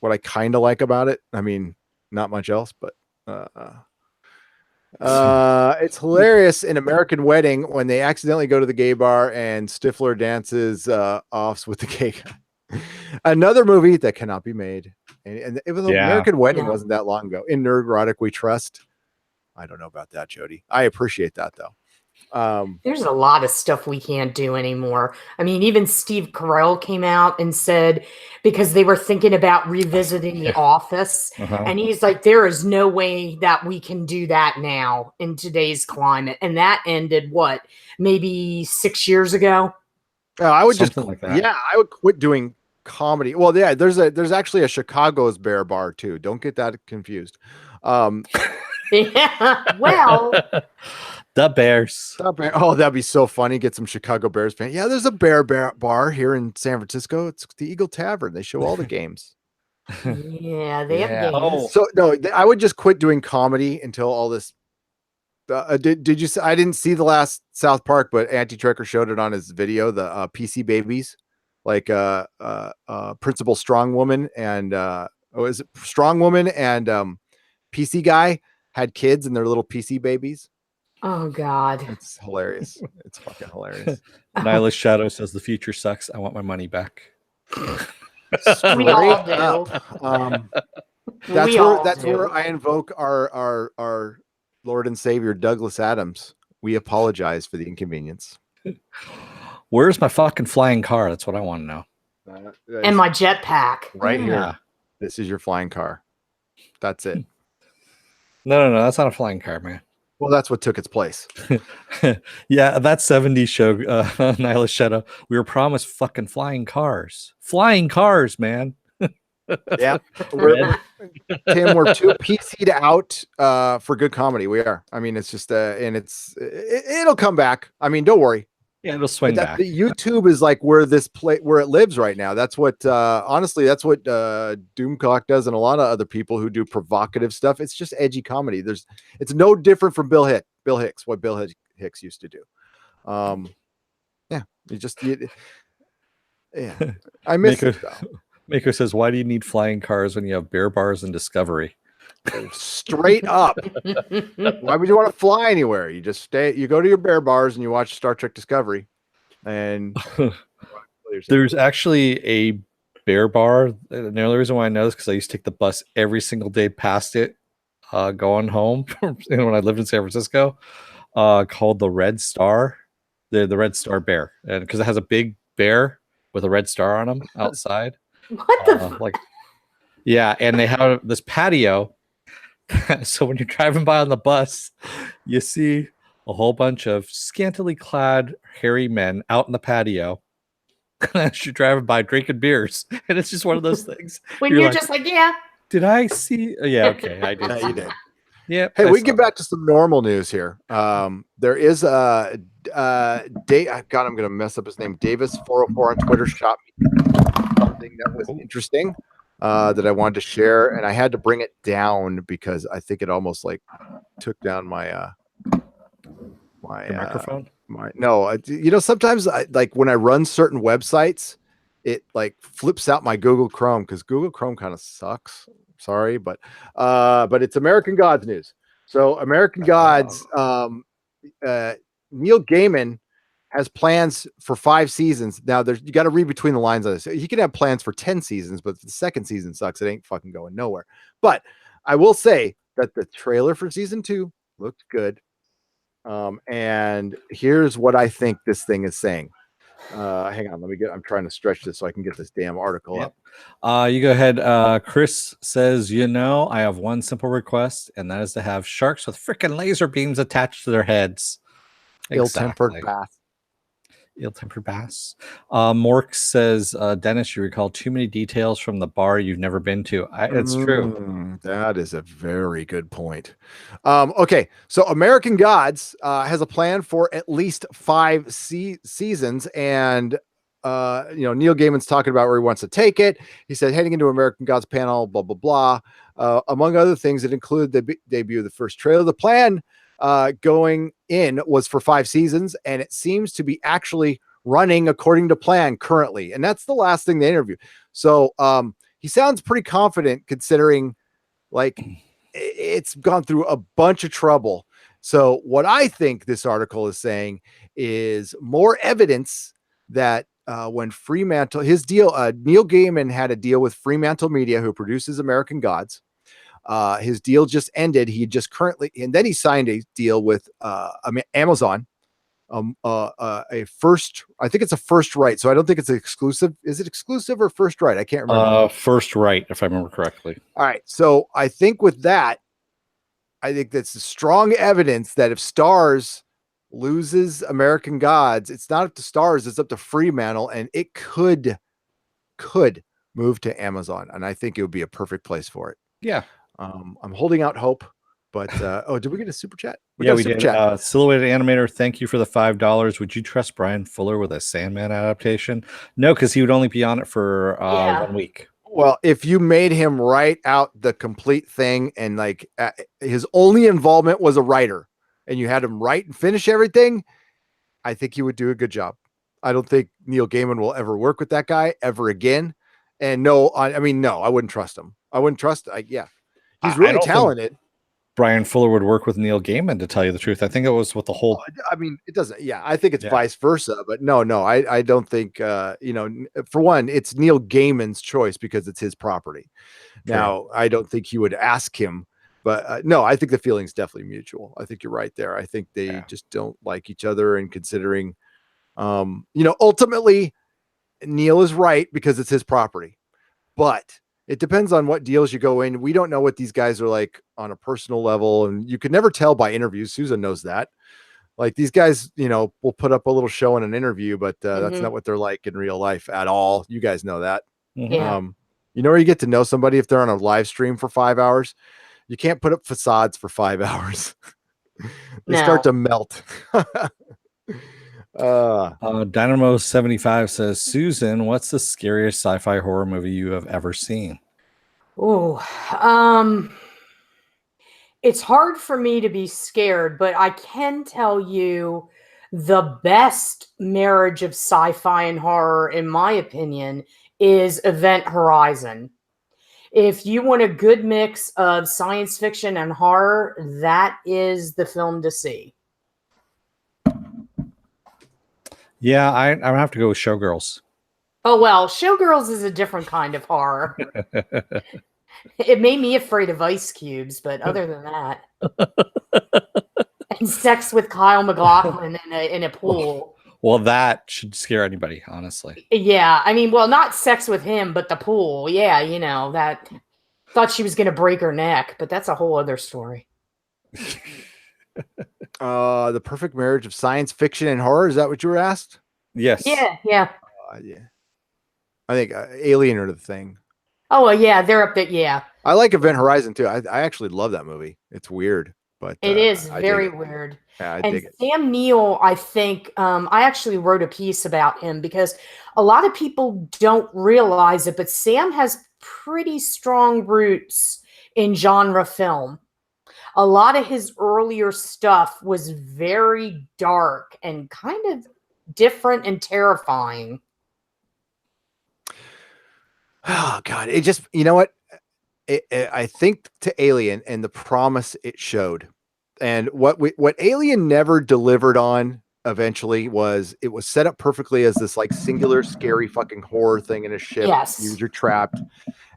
what I kind of like about it. I mean, not much else, but it's hilarious in American Wedding when they accidentally go to the gay bar and Stifler dances offs with the gay guy. Another movie that cannot be made, and even though American Wedding wasn't that long ago. In Nerdrotic We Trust. I don't know about that, Jody. I appreciate that though. There's a lot of stuff we can't do anymore. I mean, even Steve Carell came out and said, because they were thinking about revisiting The Office, and he's like, there is no way that we can do that now in today's climate. And that ended maybe 6 years ago. I would Something like that. Yeah, I would quit doing comedy. Well, yeah, there's actually a Chicago's bear bar too. Don't get that confused. Yeah, well, the Bears. Oh, that'd be so funny. Get some Chicago Bears fans. Yeah, there's a bear bar here in San Francisco. It's the Eagle Tavern. They show all the games. Yeah, they have games. Oh. So no, I would just quit doing comedy until all this. Did you? I didn't see the last South Park, but Auntie Trekker showed it on his video. The PC babies, like Principal Strong Woman and is it Strong Woman and PC guy had kids and they're little PC babies. Oh God, it's hilarious. It's fucking hilarious. Nihilist Shadow says the future sucks. I want my money back. We all do. That's where I invoke our Lord and Savior Douglas Adams. We apologize for the inconvenience. Where's my fucking flying car? That's what I want to know. And my jetpack. Right here. This is your flying car. That's it. No, that's not a flying car, man. Well, that's what took its place. Yeah, that 70s show, Nyla Shetta, we were promised fucking flying cars. Flying cars, man. Yeah. Tim, we're too PC'd out for good comedy. We are. I mean, it's just and it'll come back. I mean, don't worry. Yeah, it'll swing back. The YouTube is like where it lives right now. That's what honestly, that's what Doomcock does, and a lot of other people who do provocative stuff. It's just edgy comedy. It's no different from Bill Hicks, what Bill Hicks used to do. Yeah, yeah. I miss it. Mako says, "Why do you need flying cars when you have bear bars and Discovery?" Straight up. Why would you want to fly anywhere? You just stay. You go to your bear bars and you watch Star Trek Discovery. And there's actually a bear bar. And the only reason why I know this because I used to take the bus every single day past it, going home when I lived in San Francisco, called the Red Star, the Red Star Bear, and because it has a big bear with a red star on him outside. What the yeah, and they have this patio. So when you're driving by on the bus, you see a whole bunch of scantily clad hairy men out in the patio as you're driving by drinking beers. And it's just one of those things. when you're just like, yeah. Did I see? Yeah, okay. I did. Yeah, you did. Yeah. Hey, we get back to some normal news here. There is a God, I'm gonna mess up his name. Davis404 on Twitter shot me something that was interesting that I wanted to share, and I had to bring it down because I think it almost like took down my microphone. Sometimes like when I run certain websites, it like flips out my Google Chrome because Google Chrome kind of sucks. Sorry, but it's American Gods news. So American Gods, Neil Gaiman has plans for 5 seasons. Now you got to read between the lines on this. He can have plans for 10 seasons, but if the second season sucks, it ain't fucking going nowhere. But I will say that the trailer for season 2 looked good. And here's what I think this thing is saying. Hang on, I'm trying to stretch this so I can get this damn article up. You go ahead. Chris says, I have one simple request, and that is to have sharks with freaking laser beams attached to their heads. Ill-tempered bass. Ill-tempered bass. Mork says, Dennis, you recall too many details from the bar you've never been to. It's true. That is a very good point. Okay, so American Gods has a plan for at least 5 seasons, and Neil Gaiman's talking about where he wants to take it. He said heading into American Gods panel, blah blah blah. Among other things, it included the debut of the first trailer. The plan going in was for 5 seasons, and it seems to be actually running according to plan currently. And that's the last thing they interviewed. So he sounds pretty confident considering like it's gone through a bunch of trouble. So what I think this article is saying is more evidence that when Fremantle, his deal, Neil Gaiman had a deal with Fremantle Media, who produces American Gods. His deal just ended. And then he signed a deal with Amazon. I think it's a first right. So I don't think it's exclusive. Is it exclusive or first right? I can't remember. First right, if I remember correctly. All right. So I think with that, I think that's strong evidence that if Starz loses American Gods, it's not up to Starz, it's up to Fremantle, and it could move to Amazon. And I think it would be a perfect place for it. Yeah. I'm holding out hope, but did we get a super chat? We did. Silhouetted Animator, thank you for the $5. Would you trust Brian Fuller with a Sandman adaptation? No, because he would only be on it for 1 week. Well, if you made him write out the complete thing and like his only involvement was a writer, and you had him write and finish everything, I think he would do a good job. I don't think Neil Gaiman will ever work with that guy ever again. And no, I wouldn't trust him. He's really talented. Brian Fuller would work with Neil Gaiman, to tell you the truth. I think it was with the whole. It doesn't. Yeah, I think it's vice versa. But no, I don't think. For one, it's Neil Gaiman's choice because it's his property. True. Now, I don't think he would ask him, but no, I think the feeling's definitely mutual. I think you're right there. I think they just don't like each other, and considering, ultimately, Neil is right because it's his property, but it depends on what deals you go in. We don't know what these guys are like on a personal level, and you could never tell by interviews. Susan knows that. Like these guys, will put up a little show in an interview, but that's not what they're like in real life at all. You guys know that. Yeah. Where you get to know somebody if they're on a live stream for 5 hours. You can't put up facades for 5 hours. They start to melt. Dynamo 75 says, Susan, what's the scariest sci-fi horror movie you have ever seen? Oh, it's hard for me to be scared, but I can tell you the best marriage of sci-fi and horror, in my opinion, is Event Horizon. If you want a good mix of science fiction and horror, that is the film to see. Yeah, I have to go with Showgirls. Oh, well, Showgirls is a different kind of horror. It made me afraid of ice cubes, but other than that. And sex with Kyle MacLachlan in a pool. Well, that should scare anybody, honestly. Yeah, I mean, well, not sex with him, but the pool. Yeah, that thought she was going to break her neck, but that's a whole other story. The perfect marriage of science fiction and horror. Is that what you were asked? Yes. Yeah. Yeah. I think Alien or The Thing. Oh, well, yeah, they're up there. Yeah. I like Event Horizon too. I actually love that movie. It's weird, but it is very weird. Yeah, I and dig it. Sam Neill, I think, I actually wrote a piece about him because a lot of people don't realize it, but Sam has pretty strong roots in genre film. A lot of his earlier stuff was very dark and kind of different and terrifying. Oh God, it just, you know what? I think to Alien and the promise it showed, and what Alien never delivered on eventually was it was set up perfectly as this like singular scary fucking horror thing in a ship. Yes. You're trapped.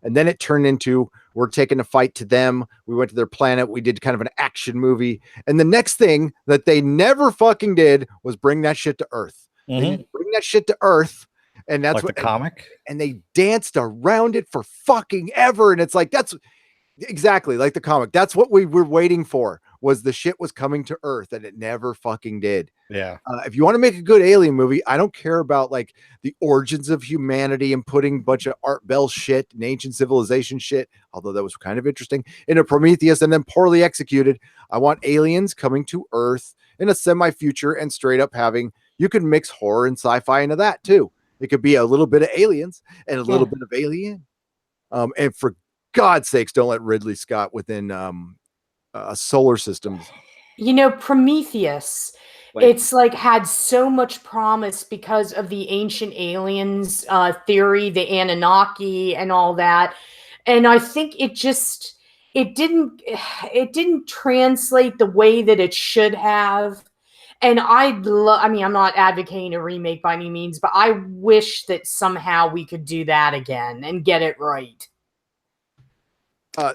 And then it turned into we're taking a fight to them. We went to their planet. We did kind of an action movie. And the next thing that they never fucking did was bring that shit to Earth. They didn't bring that shit to Earth. And that's like what the comic. And they danced around it for fucking ever. And it's like, that's exactly like the comic. That's what we were waiting for, was the shit was coming to Earth, and it never fucking did. Yeah. If you want to make a good Alien movie, I don't care about like the origins of humanity and putting a bunch of Art Bell shit and ancient civilization shit, although that was kind of interesting, in a Prometheus and then poorly executed. I want aliens coming to Earth in a semi-future and straight up having, you can mix horror and sci-fi into that too. It could be a little bit of Aliens and a little bit of Alien. And for God's sakes, don't let Ridley Scott within solar systems. Prometheus, it's like had so much promise because of the ancient aliens theory, the Anunnaki and all that. And I think it didn't translate the way that it should have. And I'm not advocating a remake by any means, but I wish that somehow we could do that again and get it right.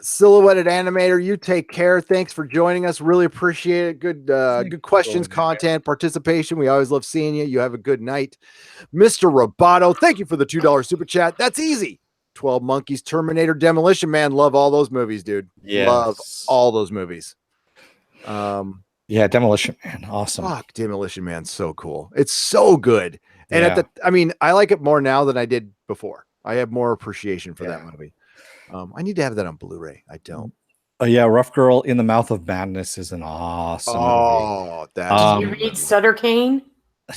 Silhouetted Animator, you take care. Thanks for joining us. Really appreciate it. Good questions, content, participation. We always love seeing you. You have a good night. Mr. Roboto, thank you for the $2 super chat. That's easy. 12 Monkeys, Terminator, Demolition Man. Love all those movies, dude. Yes. Love all those movies. Yeah, Demolition Man, awesome. Fuck, Demolition Man, so cool. It's so good. And I like it more now than I did before. I have more appreciation for that movie. I need to have that on Blu-ray. I don't. Oh yeah, Rough Girl in the Mouth of Madness is an awesome movie. That's Did you read Sutter Kane?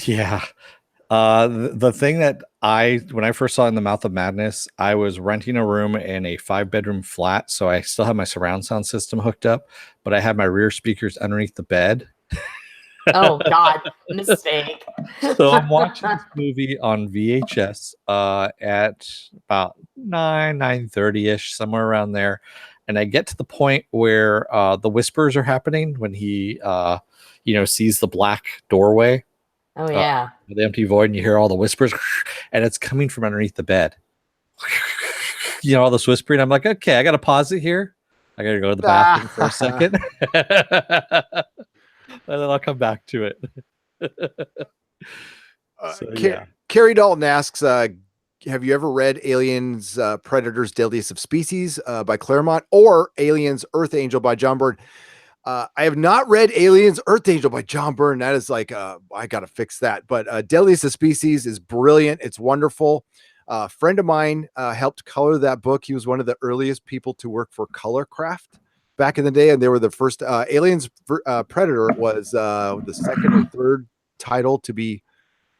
Yeah. The thing that when I first saw In the Mouth of Madness, I was renting a room in a 5-bedroom flat, so I still have my surround sound system hooked up, but I had my rear speakers underneath the bed. Oh God, mistake. So I'm watching this movie on VHS at about 9:30ish, somewhere around there, and I get to the point where the whispers are happening when he sees the black doorway. Oh yeah, the empty void, and you hear all the whispers, and it's coming from underneath the bed. All this whispering. I'm like, okay, I got to pause it here. I got to go to the bathroom for a second. And then I'll come back to it. Carrie Dalton asks, have you ever read Aliens, Predators, Deadliest of Species by Claremont, or Aliens, Earth Angel by John Byrne? I have not read Aliens, Earth Angel by John Byrne. That is like, I got to fix that. But Deadliest of Species is brilliant. It's wonderful. A friend of mine helped color that book. He was one of the earliest people to work for Colorcraft back in the day, and they were the first. Aliens, Predator was the second or third title to be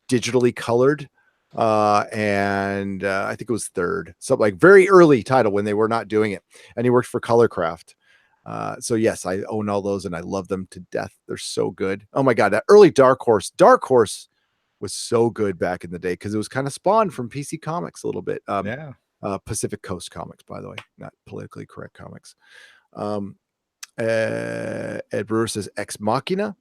digitally colored, and I think it was third, something like very early title when they were not doing it. And he worked for Colorcraft. So yes, I own all those and I love them to death. They're so good. Oh my God, that early Dark Horse was so good back in the day because it was kind of spawned from PC Comics a little bit. Pacific Coast Comics, by the way, not politically correct comics. Ed Brewer says Ex Machina.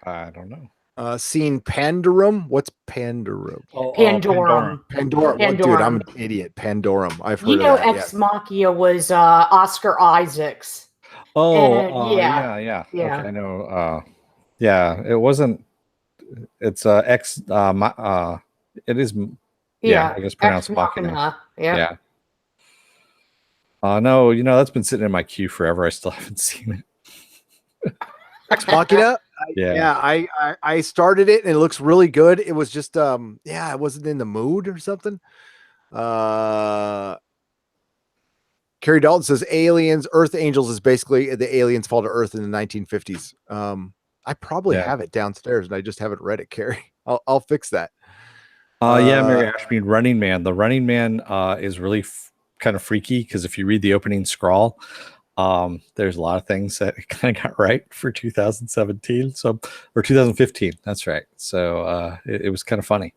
I don't know. Seen Pandorum. What's Pandorum? Pandorum. Pandorum. Well, dude, I'm an idiot. Pandorum. I've heard of that. Ex Machina was Oscar Isaacs. Yeah. Okay, I know. It wasn't. It's X. It is. I guess pronounced Machina. Yeah. No, that's been sitting in my queue forever. I still haven't seen it. Ex Machina. I started it and it looks really good. It was just I wasn't in the mood or something. Carrie Dalton says Aliens, Earth Angels is basically the aliens fall to Earth in the 1950s. I probably have it downstairs and I just haven't read it, Carrie. I'll fix that. Mary Ashmead, Running Man. The Running Man is really kind of freaky because if you read the opening scrawl, there's a lot of things that kind of got right for 2017, or 2015. That's right. So it was kind of funny.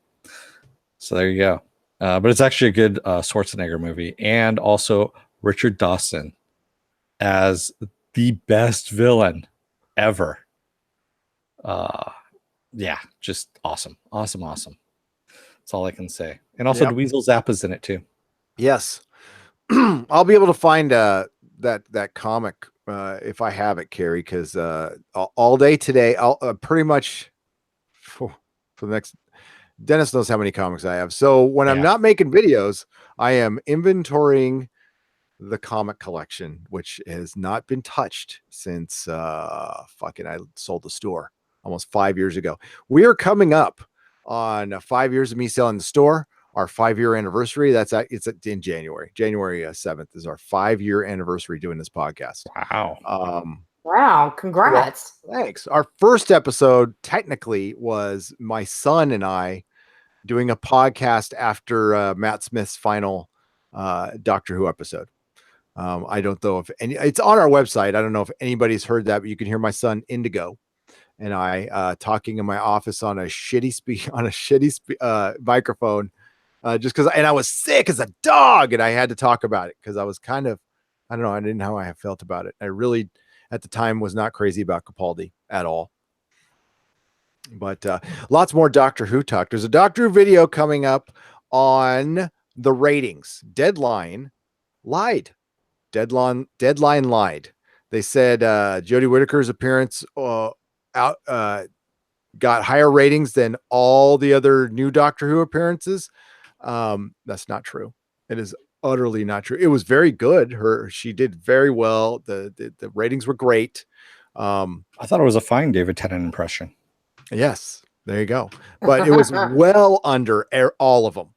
So there you go. But it's actually a good Schwarzenegger movie, and also Richard Dawson as the best villain ever. Just awesome. That's all I can say. And also Dweezil Zappa's in it too. Yes. I'll be able to find that comic if I have it, Carrie, because all day today I'll pretty much for the next, Dennis knows how many comics I have, so when I'm not making videos I am inventorying the comic collection, which has not been touched since I sold the store almost 5 years ago. We are coming up on 5 years of me selling the store. Our 5-year anniversary. It's in January. January 7th is our 5-year anniversary doing this podcast. Wow. Wow. Congrats. Well, thanks. Our first episode technically was my son and I doing a podcast after Matt Smith's final Doctor Who episode. I don't know if it's on our website. I don't know if anybody's heard that, but you can hear my son Indigo and I talking in my office on a shitty microphone. Just because, and I was sick as a dog, and I had to talk about it because I was kind of, I don't know, I didn't know how I felt about it. I really, at the time, was not crazy about Capaldi at all. But lots more Doctor Who talk. There's a Doctor Who video coming up on the ratings. Deadline lied. Deadline lied. They said Jodie Whittaker's appearance got higher ratings than all the other new Doctor Who appearances. That's not true. It is utterly not true. It was very good. She did very well. The ratings were great. I thought it was a fine David Tennant impression. Yes, there you go. But it was well under all of them.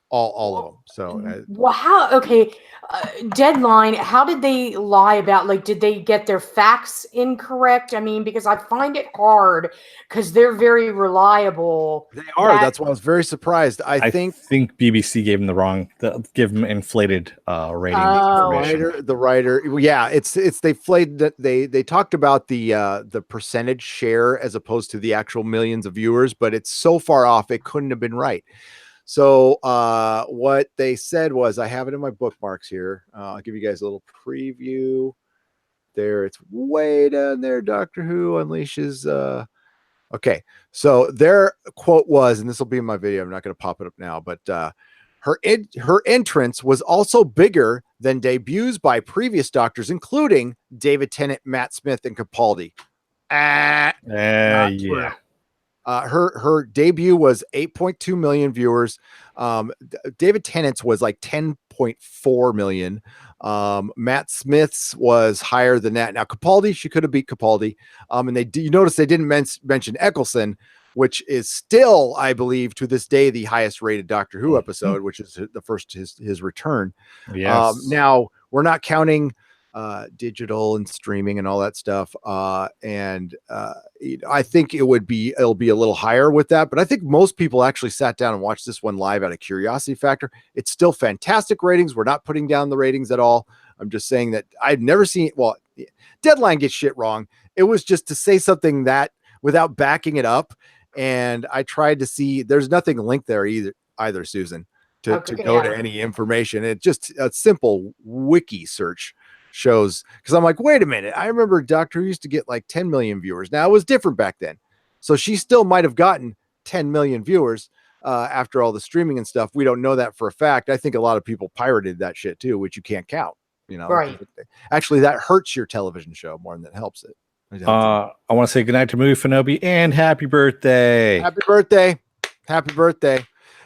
All of them. So Deadline, how did they lie about, like, did they get their facts incorrect? I mean, because I find it hard because they're very reliable. They are. That's why I was very surprised. I think BBC gave them inflated ratings. The writer. Yeah, it's they flayed that they talked about the percentage share as opposed to the actual millions of viewers, but it's so far off it couldn't have been right. So what they said was, I have it in my bookmarks here. I'll give you guys a little preview. There, it's way down there. Doctor Who unleashes. Okay, so their quote was, and this will be in my video. I'm not going to pop it up now, but her entrance was also bigger than debuts by previous Doctors, including David Tennant, Matt Smith, and Capaldi. Yeah. Her debut was 8.2 million viewers. David Tennant's was like 10.4 million. Matt Smith's was higher than that. Now Capaldi, she could have beat Capaldi. And you notice they didn't mention Eccleston, which is still, I believe, to this day, the highest rated Doctor Who episode, which is the first his return. Yes. Now we're not counting digital and streaming and all that stuff. I think it'll be a little higher with that, but I think most people actually sat down and watched this one live out of curiosity factor. It's still fantastic ratings. We're not putting down the ratings at all. I'm just saying that I've never seen, well, Deadline gets shit wrong. It was just to say something that without backing it up. And I tried to see, there's nothing linked there either, Susan, to go to any information. It just a simple wiki search shows, because I'm like, wait a minute, I remember Doctor Who used to get like 10 million viewers. Now it was different back then, so she still might have gotten 10 million viewers after all the streaming and stuff. We don't know that for a fact. I think a lot of people pirated that shit too, which you can't count, right? Actually, that hurts your television show more than it helps it. I want to say goodnight to Movie Fanobi and happy birthday. Happy birthday.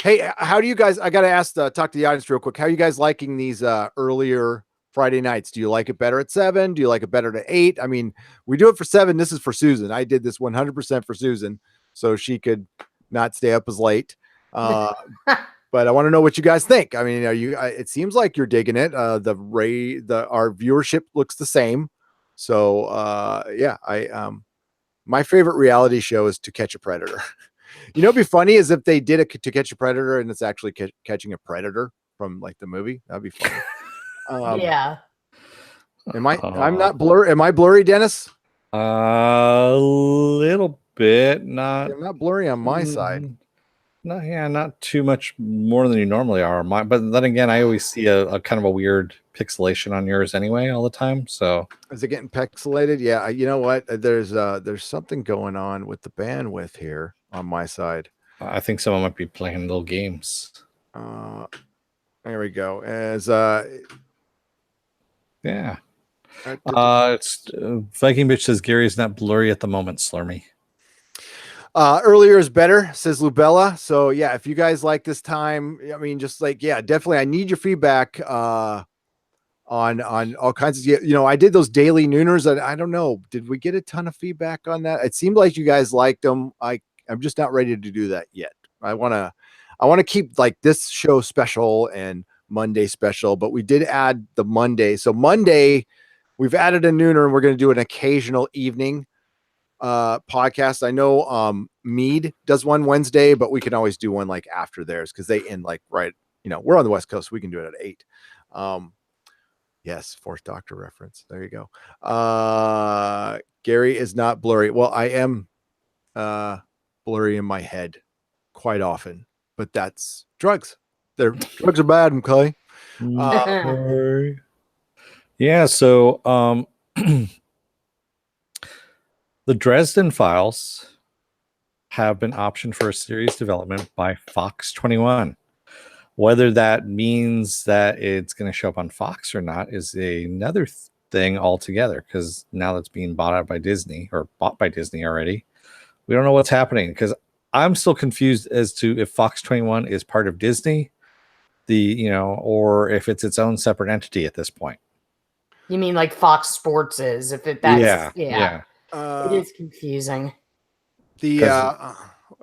Hey, how do you guys, I got to ask, talk to the audience real quick. How are you guys liking these earlier Friday nights? Do you like it better at 7? Do you like it better at 8? I mean, we do it for 7. This is for Susan. I did this 100% for Susan so she could not stay up as late. But I want to know what you guys think. I mean, it seems like you're digging it. Our viewership looks the same. So my favorite reality show is To Catch a Predator. It'd be funny is if they did To Catch a Predator and it's actually catching a predator from like the movie. That'd be funny. Yeah. I'm not blurry. Am I blurry, Dennis? A little bit. I'm not blurry on my side. Not too much more than you normally are. But then again, I always see a kind of a weird pixelation on yours anyway all the time. So is it getting pixelated? Yeah. You know what? There's something going on with the bandwidth here on my side. I think someone might be playing little games. There we go. Yeah. It's Viking Bitch says Gary is not blurry at the moment, Slurmy. Earlier is better, says Lubella. So yeah, if you guys like this time, I mean, just like, yeah, definitely. I need your feedback on all kinds of, I did those daily nooners. I don't know. Did we get a ton of feedback on that? It seemed like you guys liked them. I'm just not ready to do that yet. I want to keep like this show special and Monday special, but we did add the Monday. So Monday we've added a nooner and we're going to do an occasional evening podcast. I know Mead does one Wednesday, but we can always do one like after theirs because they end like right, we're on the West Coast, so we can do it at 8. Yes, Fourth Doctor reference. There you go. Gary is not blurry. Well, I am blurry in my head quite often, but that's drugs. Drugs are bad, okay? Yeah, so the Dresden Files have been optioned for a series development by Fox 21. Whether that means that it's going to show up on Fox or not is another thing altogether, because now that's being bought by Disney already. We don't know what's happening, because I'm still confused as to if Fox 21 is part of Disney, or if it's its own separate entity at this point. You mean like Fox Sports is? Yeah. It is confusing.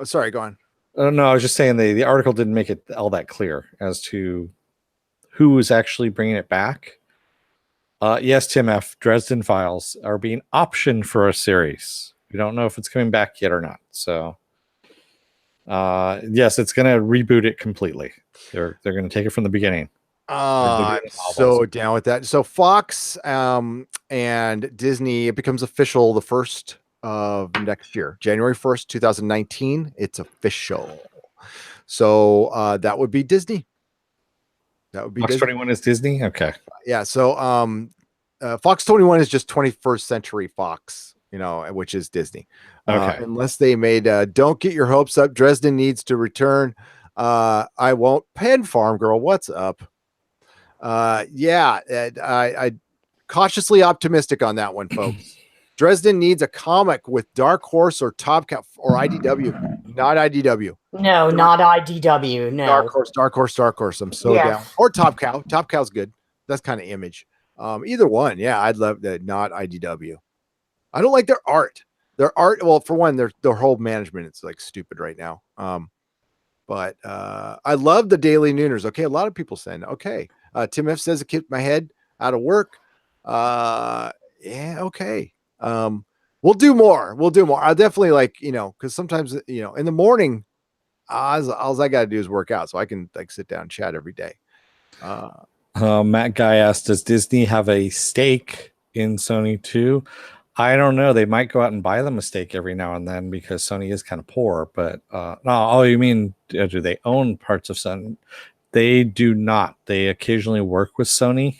Sorry, go on. No, I was just saying the article didn't make it all that clear as to who is actually bringing it back. Yes, Tim F. Dresden Files are being optioned for a series. We don't know if it's coming back yet or not. So, yes, it's going to reboot it completely. They're going to take it from the beginning. I'm so down with that. So Fox and Disney, it becomes official the 1st of next year, January 1st, 2019. It's official. So that would be Disney. That would be Fox 21 is Disney. Okay. Yeah. So Fox 21 is just 21st Century Fox, which is Disney. Okay. Unless they made don't get your hopes up. Dresden needs to return. I won't. Pen Farm Girl, what's up? I cautiously optimistic on that one, folks. Dresden needs a comic with Dark Horse or Top Cow or IDW, not IDW. No, not IDW. No. Dark Horse. I'm so down. Or Top Cow. Top Cow's good. That's kind of Image. Either one. Yeah, I'd love that. Not IDW. I don't like their art. Their art. Well, for one, their whole management is like stupid right now. But I love the Daily Nooners. Okay, a lot of people saying okay. Tim F says it kept my head out of work. Yeah, okay. We'll do more. I'll definitely like, because sometimes, in the morning, all I got to do is work out, so I can like sit down and chat every day. Matt Guy asked, does Disney have a stake in Sony too? I don't know. They might go out and buy them a stake every now and then because Sony is kind of poor. But no, oh, you mean do they own parts of Sony? They do not. They occasionally work with Sony,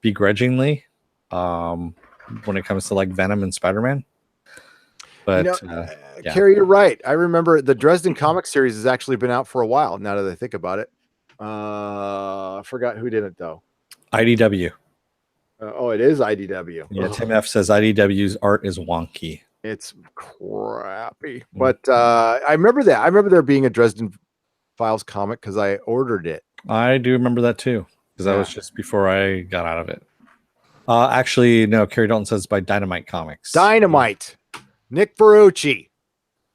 begrudgingly, when it comes to like Venom and Spider-Man. But Carrie, you're right. I remember the Dresden comic series has actually been out for a while. Now that I think about it, I forgot who did it though. IDW. It is IDW. Yeah, Tim F says IDW's art is wonky. It's crappy. But I remember that. I remember there being a Dresden Files comic because I ordered it. I do remember that too because that was just before I got out of it. Actually, no. Carrie Dalton says by Dynamite Comics. Dynamite. Nick Ferrucci.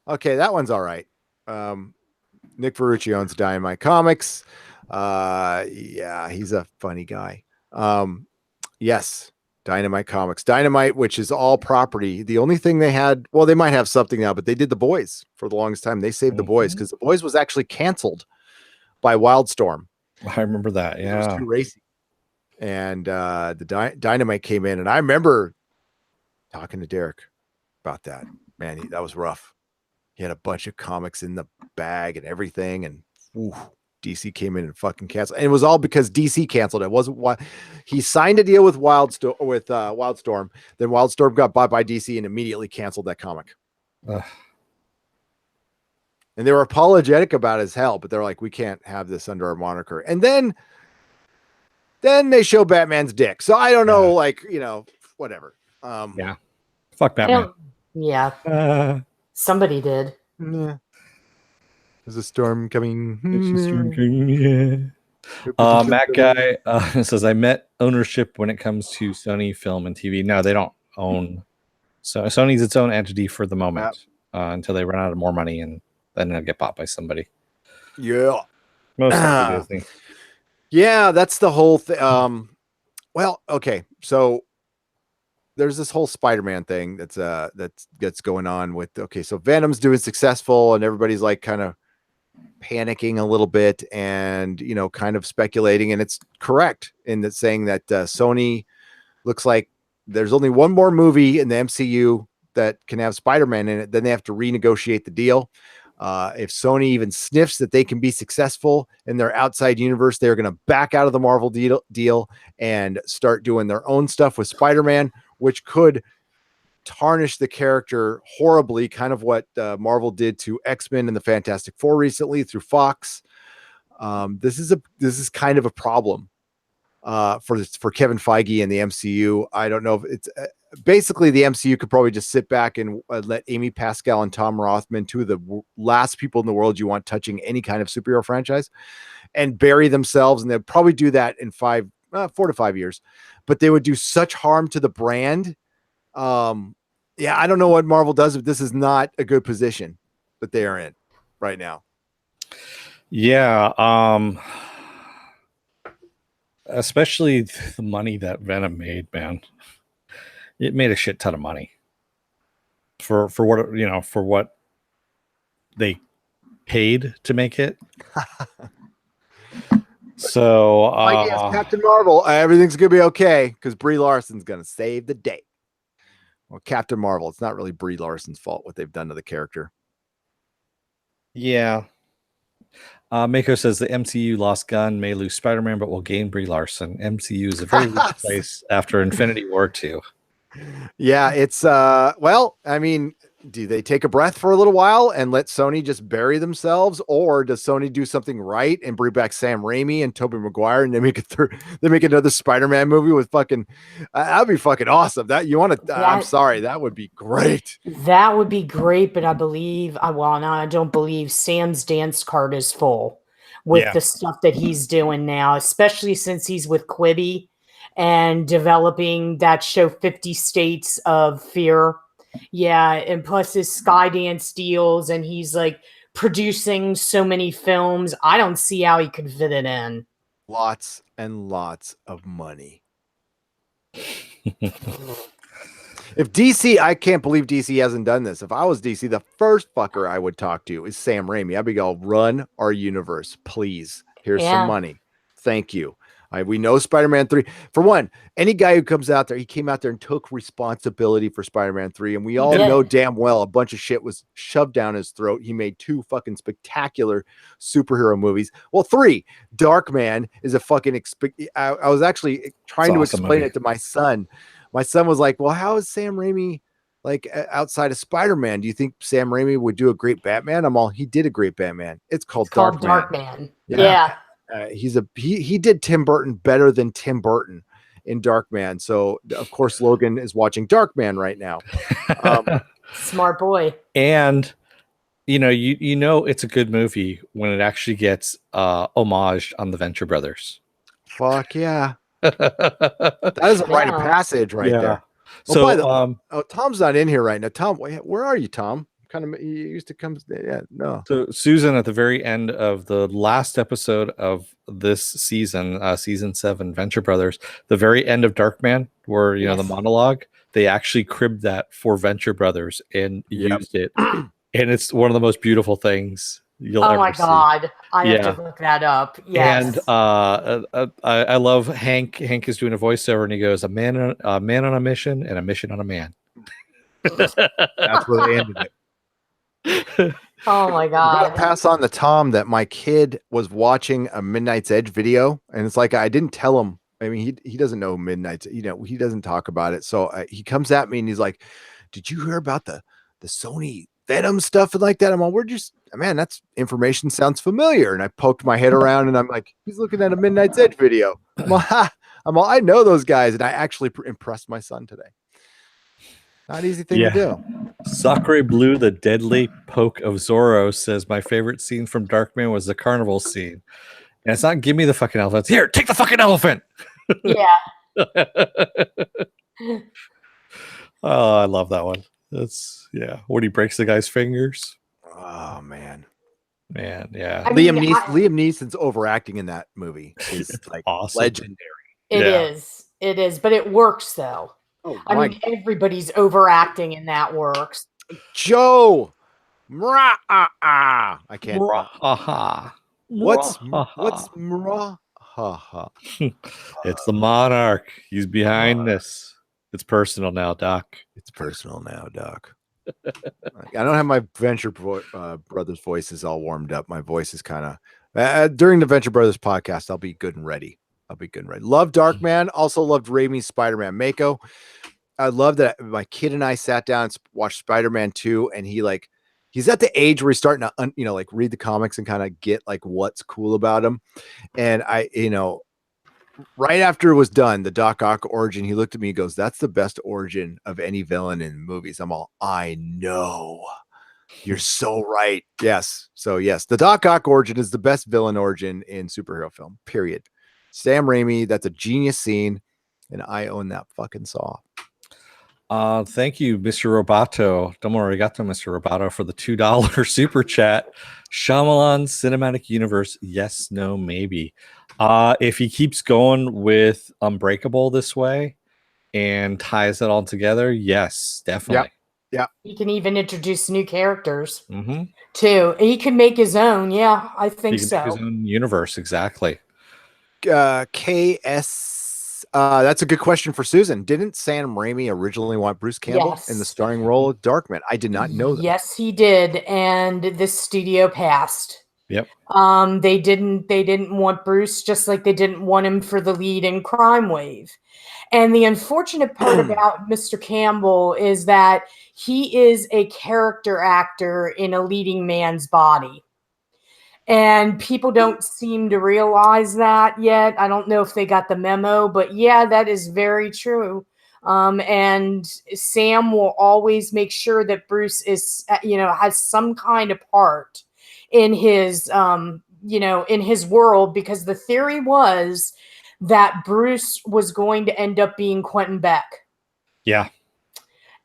Okay, that one's all right. Nick Ferrucci owns Dynamite Comics. Yeah, he's a funny guy. Yes, Dynamite Comics. Dynamite, which is all property. The only thing they had, well, they might have something now, but they did The Boys for the longest time. They saved The Boys because The Boys was actually canceled by Wildstorm. I remember that. Yeah, it was too racy. And the Dynamite came in, and I remember talking to Derek about that. Man, that was rough. He had a bunch of comics in the bag and everything, and DC came in and fucking canceled. And it was all because DC canceled it. It wasn't why he signed a deal with Wildstorm. Then Wildstorm got bought by DC and immediately canceled that comic. And they were apologetic about it as hell, but they're like, we can't have this under our moniker. And then they show Batman's dick. So I don't know, whatever. Yeah. Fuck Batman. Yeah. Somebody did. Yeah. There's a storm coming. Matt Guy says, I met ownership when it comes to Sony Film and TV. No, they don't own. So Sony's its own entity for the moment until they run out of more money and then they'll get bought by somebody. Yeah. Most likely Disney. Yeah, that's the whole thing. Well, okay. So there's this whole Spider-Man thing that's going on with, so Venom's doing successful and everybody's like kind of panicking a little bit and, kind of speculating. And it's correct in that saying that Sony looks like there's only one more movie in the MCU that can have Spider-Man in it. Then they have to renegotiate the deal. If Sony even sniffs that they can be successful in their outside universe, they're going to back out of the Marvel deal and start doing their own stuff with Spider-Man, which could tarnish the character horribly, kind of what Marvel did to X-Men and the Fantastic Four recently through Fox. This is kind of a problem for Kevin Feige and the MCU. I don't know if it's basically the MCU could probably just sit back and let Amy Pascal and Tom Rothman, two of the last people in the world you want touching any kind of superhero franchise, and bury themselves. And they'd probably do that in 4 to 5 years, but they would do such harm to the brand. I don't know what Marvel does, but this is not a good position that they are in right now. Yeah. Especially the money that Venom made, man. It made a shit ton of money for what they paid to make it. So I guess Captain Marvel, everything's gonna be okay because Brie Larson's gonna save the day. Well, Captain Marvel, it's not really Brie Larson's fault what they've done to the character. Yeah. Mako says the MCU lost Gunn, may lose Spider-Man, but will gain Brie Larson. MCU is a very weak place after Infinity War 2. Yeah, it's well, I mean, do they take a breath for a little while and let Sony just bury themselves, or does Sony do something right and bring back Sam Raimi and Tobey Maguire and they make another Spider-Man movie with fucking that'd be fucking awesome. That you want to? I'm sorry, that would be great. That would be great, but I don't believe Sam's dance card is full with the stuff that he's doing now, especially since he's with Quibi and developing that show 50 States of Fear. Yeah, and plus his Skydance deals, and he's like producing so many films. I don't see how he could fit it in. Lots and lots of money. If DC, I can't believe DC hasn't done this. If I was DC, the first fucker I would talk to is Sam Raimi. I'd be going, run our universe, please. Here's some money. Thank you. We know Spider-Man 3. For one, any guy who comes out there, he came out there and took responsibility for Spider-Man 3. And we all know damn well a bunch of shit was shoved down his throat. He made 2 fucking spectacular superhero movies. Well, 3. Darkman is a fucking... I was actually trying to explain it to my son. My son was like, well, how is Sam Raimi like outside of Spider-Man? Do you think Sam Raimi would do a great Batman? He did a great Batman. It's called Darkman. Yeah. He did Tim Burton better than Tim Burton in Darkman. So of course Logan is watching Darkman right now. Smart boy. And you know it's a good movie when it actually gets homaged on the Venture Brothers. Fuck yeah. That is a rite of passage right there. So Tom's not in here right now. Tom, where are you, Tom? He used to come. No. So Susan, at the very end of the last episode of this season, season 7, Venture Brothers, the very end of Darkman, where the monologue, they actually cribbed that for Venture Brothers and used it, and it's one of the most beautiful things you'll ever see. Oh my god, I have to look that up. Yes. And I love Hank. Hank is doing a voiceover, and he goes, "A man on a mission, and a mission on a man." That's where they ended it. Oh my god! I gotta pass on to Tom that my kid was watching a Midnight's Edge video, and it's like I didn't tell him. I mean, he doesn't know Midnight's. He doesn't talk about it. So he comes at me and he's like, "Did you hear about the Sony Venom stuff and like that?" I'm all, man, that's information sounds familiar. And I poked my head around and I'm like, he's looking at a Midnight's Edge video. I'm all, I know those guys, and I actually impressed my son today. Not easy thing to do. Sacre Blue, the deadly poke of Zorro, says my favorite scene from Darkman was the carnival scene. And it's not give me the fucking elephant. It's, here, take the fucking elephant. Yeah. Oh, I love that one. That's when he breaks the guy's fingers. Oh man, yeah. Liam Neeson's overacting in that movie is like awesome. Legendary. It is, but it works though. Oh, I mean, everybody's overacting and that works. Joe, I can't. What's It's the monarch. He's behind this. It's personal now, Doc. It's personal now, Doc. I don't have my Venture Brothers voices all warmed up. My voice is kind of during the Venture Brothers podcast. I'll be good and ready. Love Darkman. Also loved Raimi's Spider-Man Mako. I love that my kid and I sat down and watched Spider-Man 2, and he's at the age where he's starting to read the comics and kind of get like what's cool about him. And right after it was done, the Doc Ock origin, he looked at me and goes, "That's the best origin of any villain in movies." I'm all, I know. You're so right. Yes. So yes, the Doc Ock origin is the best villain origin in superhero film, period. Sam Raimi, that's a genius scene, and I own that fucking saw. Thank you, Mr. Roboto. Don't worry, I got to Mr. Roboto for the $2 super chat. Shyamalan Cinematic Universe, yes, no, maybe. If he keeps going with Unbreakable this way and ties it all together, yes, definitely. Yeah. He can even introduce new characters too. He can make his own. Yeah, I think so. Make his own universe, exactly. KS, that's a good question for Susan. Didn't Sam Raimi originally want Bruce Campbell in the starring role of Darkman? I did not know that. Yes, he did, and this studio passed. Yep. They didn't want Bruce, just like they didn't want him for the lead in Crime Wave. And the unfortunate part about Mr. Campbell is that he is a character actor in a leading man's body. And people don't seem to realize that yet. I don't know if they got the memo, but yeah, that is very true. And Sam will always make sure that Bruce is, has some kind of part in his, in his world, because the theory was that Bruce was going to end up being Quentin Beck. Yeah.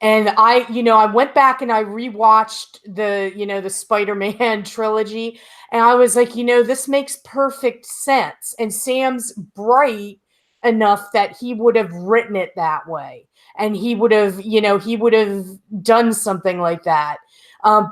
And I went back and I rewatched the Spider-Man trilogy, and I was like, this makes perfect sense. And Sam's bright enough that he would have written it that way. And he would have done something like that.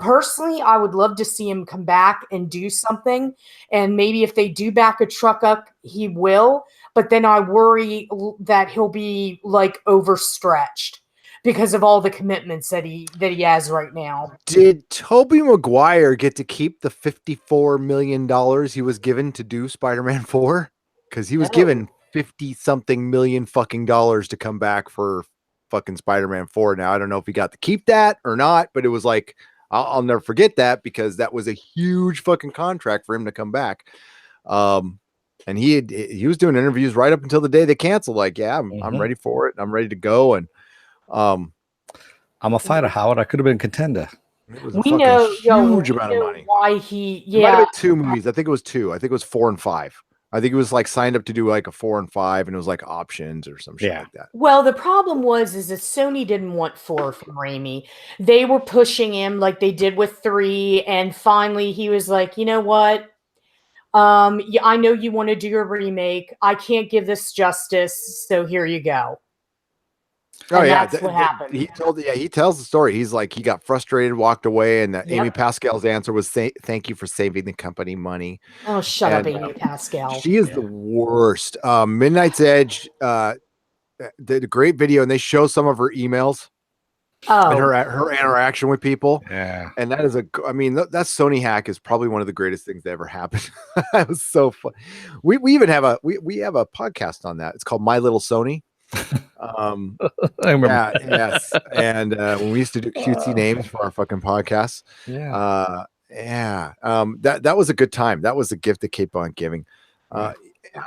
Personally, I would love to see him come back and do something. And maybe if they do back a truck up, he will. But then I worry that he'll be like overstretched because of all the commitments that he has right now. Did Tobey Maguire get to keep the $54 million he was given to do Spider-Man 4? Because he was given 50-something million fucking dollars to come back for fucking Spider-Man 4. Now, I don't know if he got to keep that or not, but it was like, I'll never forget that, because that was a huge fucking contract for him to come back. And he was doing interviews right up until the day they canceled. Like, yeah, I'm ready for it. I'm ready to go. And I'm a fighter, Howard. I could have been contender. It was a huge amount of money. Why he? It might have been 2 movies. I think it was 2. I think it was 4 and 5. I think it was like signed up to do like a 4 and 5, and it was like options or some shit like that. Well, the problem is that Sony didn't want 4 from Raimi. They were pushing him like they did with 3, and finally he was like, you know what? I know you want to do a remake. I can't give this justice, so here you go. And that's what happened. He tells the story. He's like, he got frustrated, walked away, and Amy Pascal's answer was, "Thank you for saving the company money." Oh, shut up, Amy Pascal. She is the worst. Midnight's Edge, the great video, and they show some of her emails. And her interaction with people. Yeah. And that is that Sony hack is probably one of the greatest things that ever happened. That was so fun. We even have we have a podcast on that. It's called My Little Sony. I remember. Yes. And when we used to do cutesy names for our fucking podcasts. That was a good time. That was a gift that kept on giving. I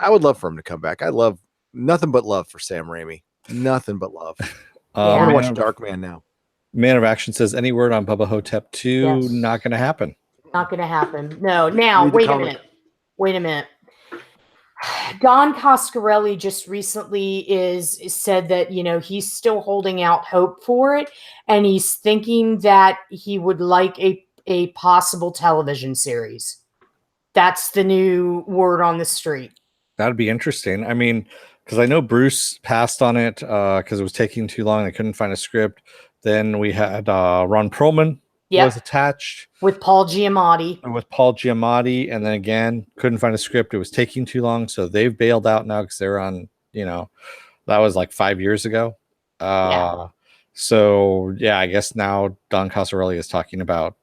would love for him to come back. I love nothing but love for Sam Raimi. Nothing but love. I want to watch Darkman now. Man of Action says, any word on Bubba Hotep 2? Yes. Not going to happen. Not going to happen. No. Now, wait a minute. Don Coscarelli just recently said that, he's still holding out hope for it. And he's thinking that he would like a possible television series. That's the new word on the street. That'd be interesting. I mean, because I know Bruce passed on it because it was taking too long. They couldn't find a script. Then we had Ron Perlman was attached. With Paul Giamatti. And then again, couldn't find a script. It was taking too long. So they've bailed out now because they're on, that was like 5 years ago. So, I guess now Don Coscarelli is talking about,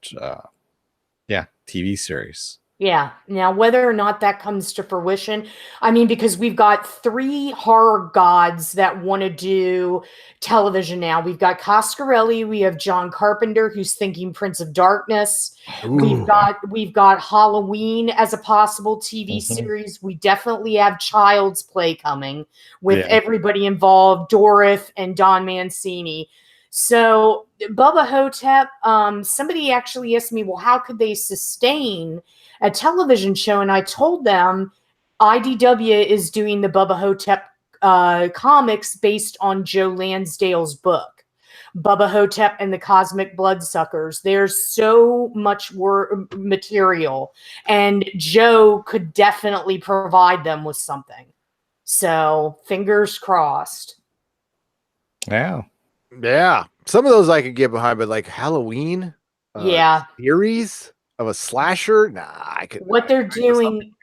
TV series. Yeah. Now, whether or not that comes to fruition, because we've got 3 horror gods that want to do television now. We've got Coscarelli. We have John Carpenter, who's thinking Prince of Darkness. Ooh. We've got Halloween as a possible TV series. We definitely have Child's Play coming with everybody involved, Dorith and Don Mancini. So Bubba Hotep, somebody actually asked me, well, how could they sustain a television show? And I told them IDW is doing the Bubba Hotep comics based on Joe Lansdale's book, Bubba Hotep and the Cosmic Bloodsuckers. There's so much material, and Joe could definitely provide them with something. So fingers crossed. Yeah. Yeah. Some of those I could get behind, but like Halloween series of a slasher, nah, I could. What they're doing,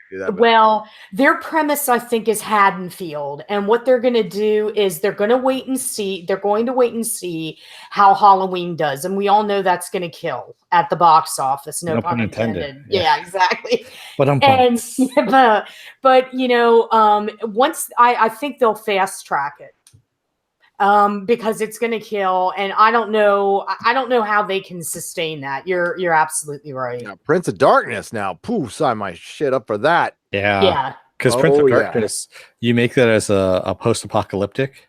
their premise, I think, is Haddonfield, and what they're going to do is they're going to wait and see. They're going to wait and see how Halloween does, and we all know that's going to kill at the box office. No pun intended. Yeah, exactly. But once I think they'll fast track it. because it's going to kill. And I don't know how they can sustain that. You're absolutely right. Yeah, Prince of Darkness now. Pooh, sign my shit up for that. Yeah. Because Prince of yeah. Darkness, you make that as a post-apocalyptic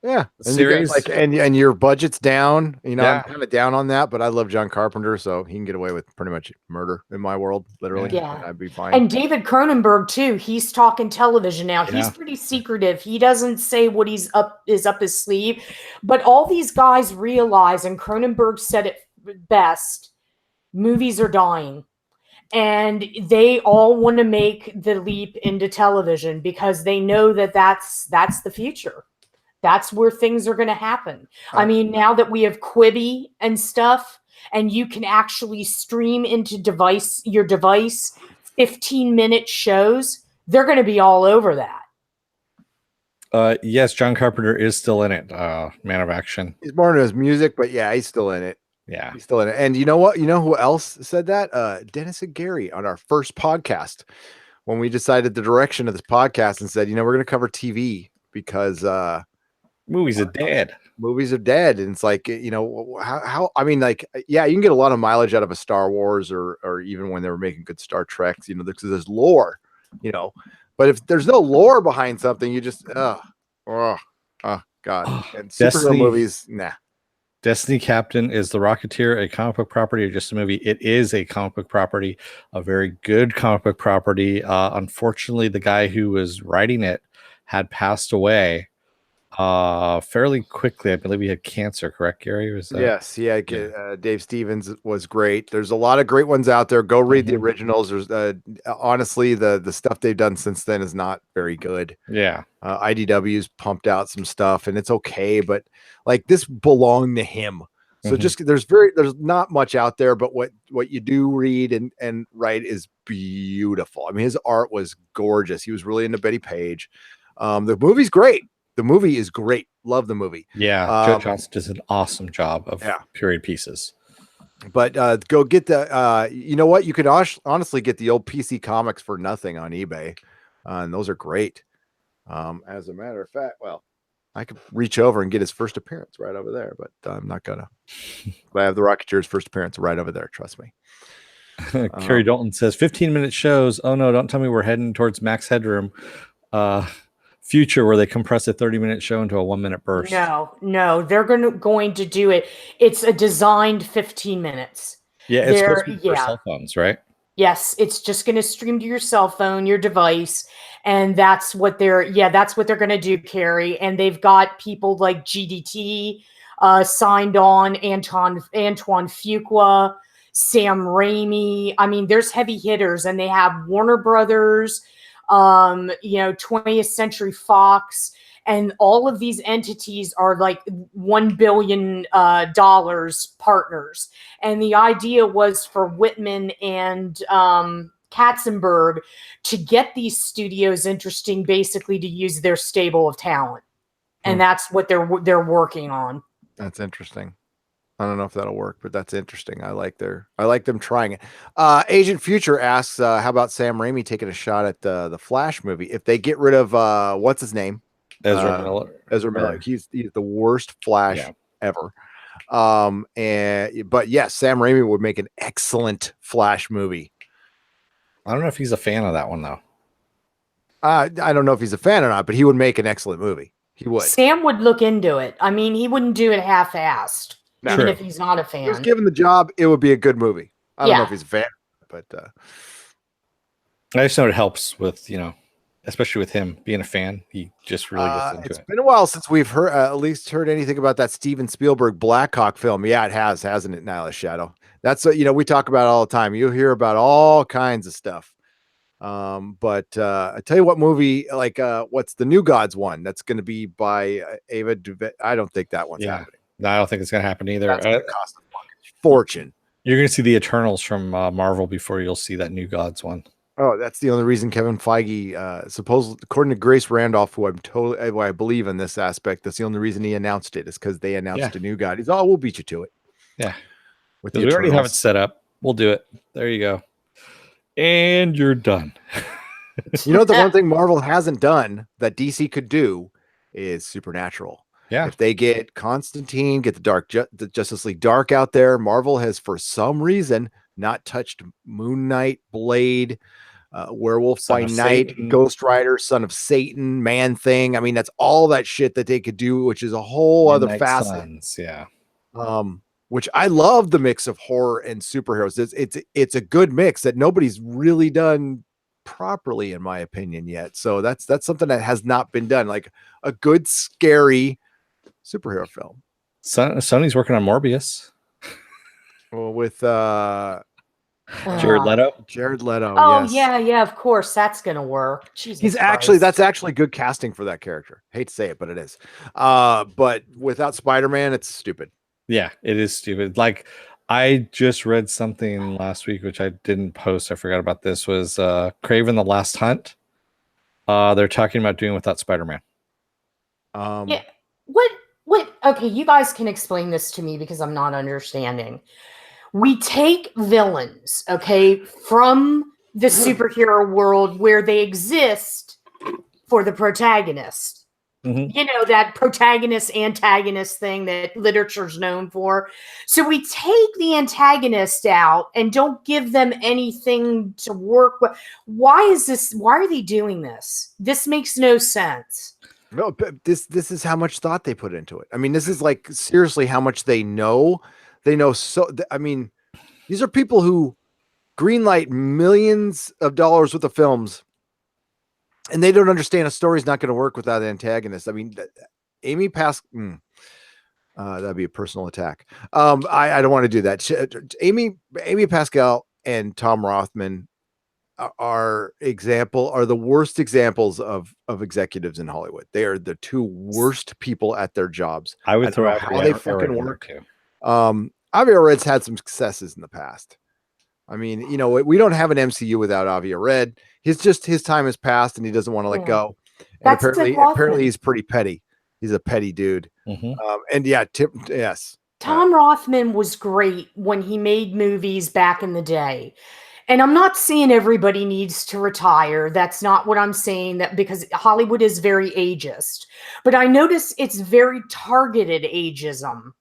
Yeah, and series. you got, and your budget's down. You know, Yeah. I'm kind of down on that, but I love John Carpenter, so he can get away with pretty much murder in my world, literally. Yeah, and I'd be fine. And David Cronenberg too. He's talking television now. Yeah. He's pretty secretive. He doesn't say what is up his sleeve, but all these guys realize, and Cronenberg said it best: movies are dying. And they all want to make the leap into television because they know that that's the future. That's where things are going to happen. I mean, now that we have Quibi and stuff, and you can actually stream into your device 15-minute shows, they're going to be all over that. Yes, John Carpenter is still in it. Man of Action. He's more into his music, but yeah, he's still in it. Yeah, He's still in it. And you know what? You know who else said that? Dennis and Gary on our first podcast when we decided the direction of this podcast and said, we're going to cover TV because movies are dead. Movies are dead, and it's like how I mean, like, yeah, you can get a lot of mileage out of a Star Wars or even when they were making good Star Treks, there's lore, but if there's no lore behind something, you just God, and superhero movies, nah. Destiny Captain, is The Rocketeer a comic book property or just a movie? It is a comic book property, a very good comic book property. Unfortunately, the guy who was writing it had passed away fairly quickly. I believe he had cancer, correct, Gary? Yes, yeah. Dave Stevens was great. There's a lot of great ones out there. Go read the originals. There's honestly, the stuff they've done since then is not very good. Yeah. IDW's pumped out some stuff and it's okay, but like this belonged to him. So just there's not much out there, but what you do read and write is beautiful. I mean, his art was gorgeous. He was really into Betty Page. The movie's great. The movie is great. Love the movie. Yeah, Joe Johnson does an awesome job of period pieces. But go get the you know what? You could honestly get the old PC comics for nothing on eBay. And those are great. As a matter of fact, well, I could reach over and get his first appearance right over there, but I'm not gonna. But I have the Rocketeer's first appearance right over there. Trust me. Carrie Dalton says 15-minute shows. Oh no, don't tell me we're heading towards Max Headroom. Future where they compress a 30-minute show into a 1-minute burst. No, they're going to do it. It's a designed 15 minutes. Yeah, it's supposed to be for cell phones, right? Yes, it's just going to stream to your cell phone, your device, and that's what they're going to do, Carrie. And they've got people like GDT signed on, Antoine Fuqua, Sam Raimi. I mean, there's heavy hitters, and they have Warner Brothers, 20th Century Fox, and all of these entities are like $1 billion partners. And the idea was for Whitman and Katzenberg to get these studios interesting, basically to use their stable of talent. And that's what they're working on. That's interesting. I don't know if that'll work, but that's interesting. I like them trying it. Agent Future asks, how about Sam Raimi taking a shot at the Flash movie? If they get rid of what's his name? Ezra Miller. He's the worst Flash ever. But yes, Sam Raimi would make an excellent Flash movie. I don't know if he's a fan of that one though. I don't know if he's a fan or not, but he would make an excellent movie. He would. Sam would look into it. I mean, he wouldn't do it half-assed. Even if he's not a fan. Just given the job, it would be a good movie. I don't know if he's a fan, but I just know it helps with, especially with him being a fan. He just really gets into it. It's been a while since we've heard at least heard anything about that Steven Spielberg Black Hawk film. Yeah, it has, hasn't it, Nyla Shadow? That's we talk about it all the time. You'll hear about all kinds of stuff. But I tell you what movie, like what's the New Gods one? That's going to be by Ava DuVernay. I don't think that one's happening. No, I don't think it's going to happen either. That's going to cost a fortune. You're going to see the Eternals from Marvel before you'll see that New Gods one. Oh, that's the only reason Kevin Feige, supposedly, according to Grace Randolph, who I believe in this aspect, that's the only reason he announced it is because they announced a New God. He's we'll beat you to it. Yeah. We already have it set up. We'll do it. There you go. And you're done. The one thing Marvel hasn't done that DC could do is Supernatural. Yeah. If they get Constantine, get the Justice League Dark out there, Marvel has for some reason not touched Moon Knight, Blade, Werewolf by Night, Ghost Rider, Son of Satan, Man Thing. I mean, that's all that shit that they could do, which is a whole other facet. Yeah. Which I love the mix of horror and superheroes. It's a good mix that nobody's really done properly, in my opinion, yet. So that's something that has not been done. Like a good scary superhero film. Sony's working on Morbius. Well, with Jared Leto. Jared Leto. Oh yes. yeah, of course that's gonna work. Jesus That's actually good casting for that character. Hate to say it, but it is. But without Spider-Man, it's stupid. Yeah, it is stupid. Like I just read something last week, which I didn't post. I forgot about this. Was Kraven the Last Hunt? They're talking about doing without Spider-Man. Yeah. What? Okay, you guys can explain this to me because I'm not understanding. We take villains, okay, from the superhero world where they exist for the protagonist. Mm-hmm. You know, that protagonist antagonist thing that literature's known for. So we take the antagonist out and don't give them anything to work with. Why are they doing this? This makes no sense. No, but this is how much thought they put into it. I mean, this is like seriously how much they know. They know I mean, these are people who greenlight millions of dollars worth of films, and they don't understand a story's not going to work without an antagonist. I mean, Amy Pascal, that'd be a personal attack. I don't want to do that. Amy Pascal and Tom Rothman are the worst examples of executives in Hollywood. They are the two worst people at their jobs. I would throw out how they fucking work. Avi Arred's had some successes in the past. I mean, you know, we don't have an MCU without Avi Arad. His time has passed and he doesn't want to let go. And apparently he's pretty petty. He's a petty dude. Mm-hmm. And yeah, yes. Tom Rothman was great when he made movies back in the day. And I'm not saying everybody needs to retire. That's not what I'm saying, that because Hollywood is very ageist. But I notice it's very targeted ageism.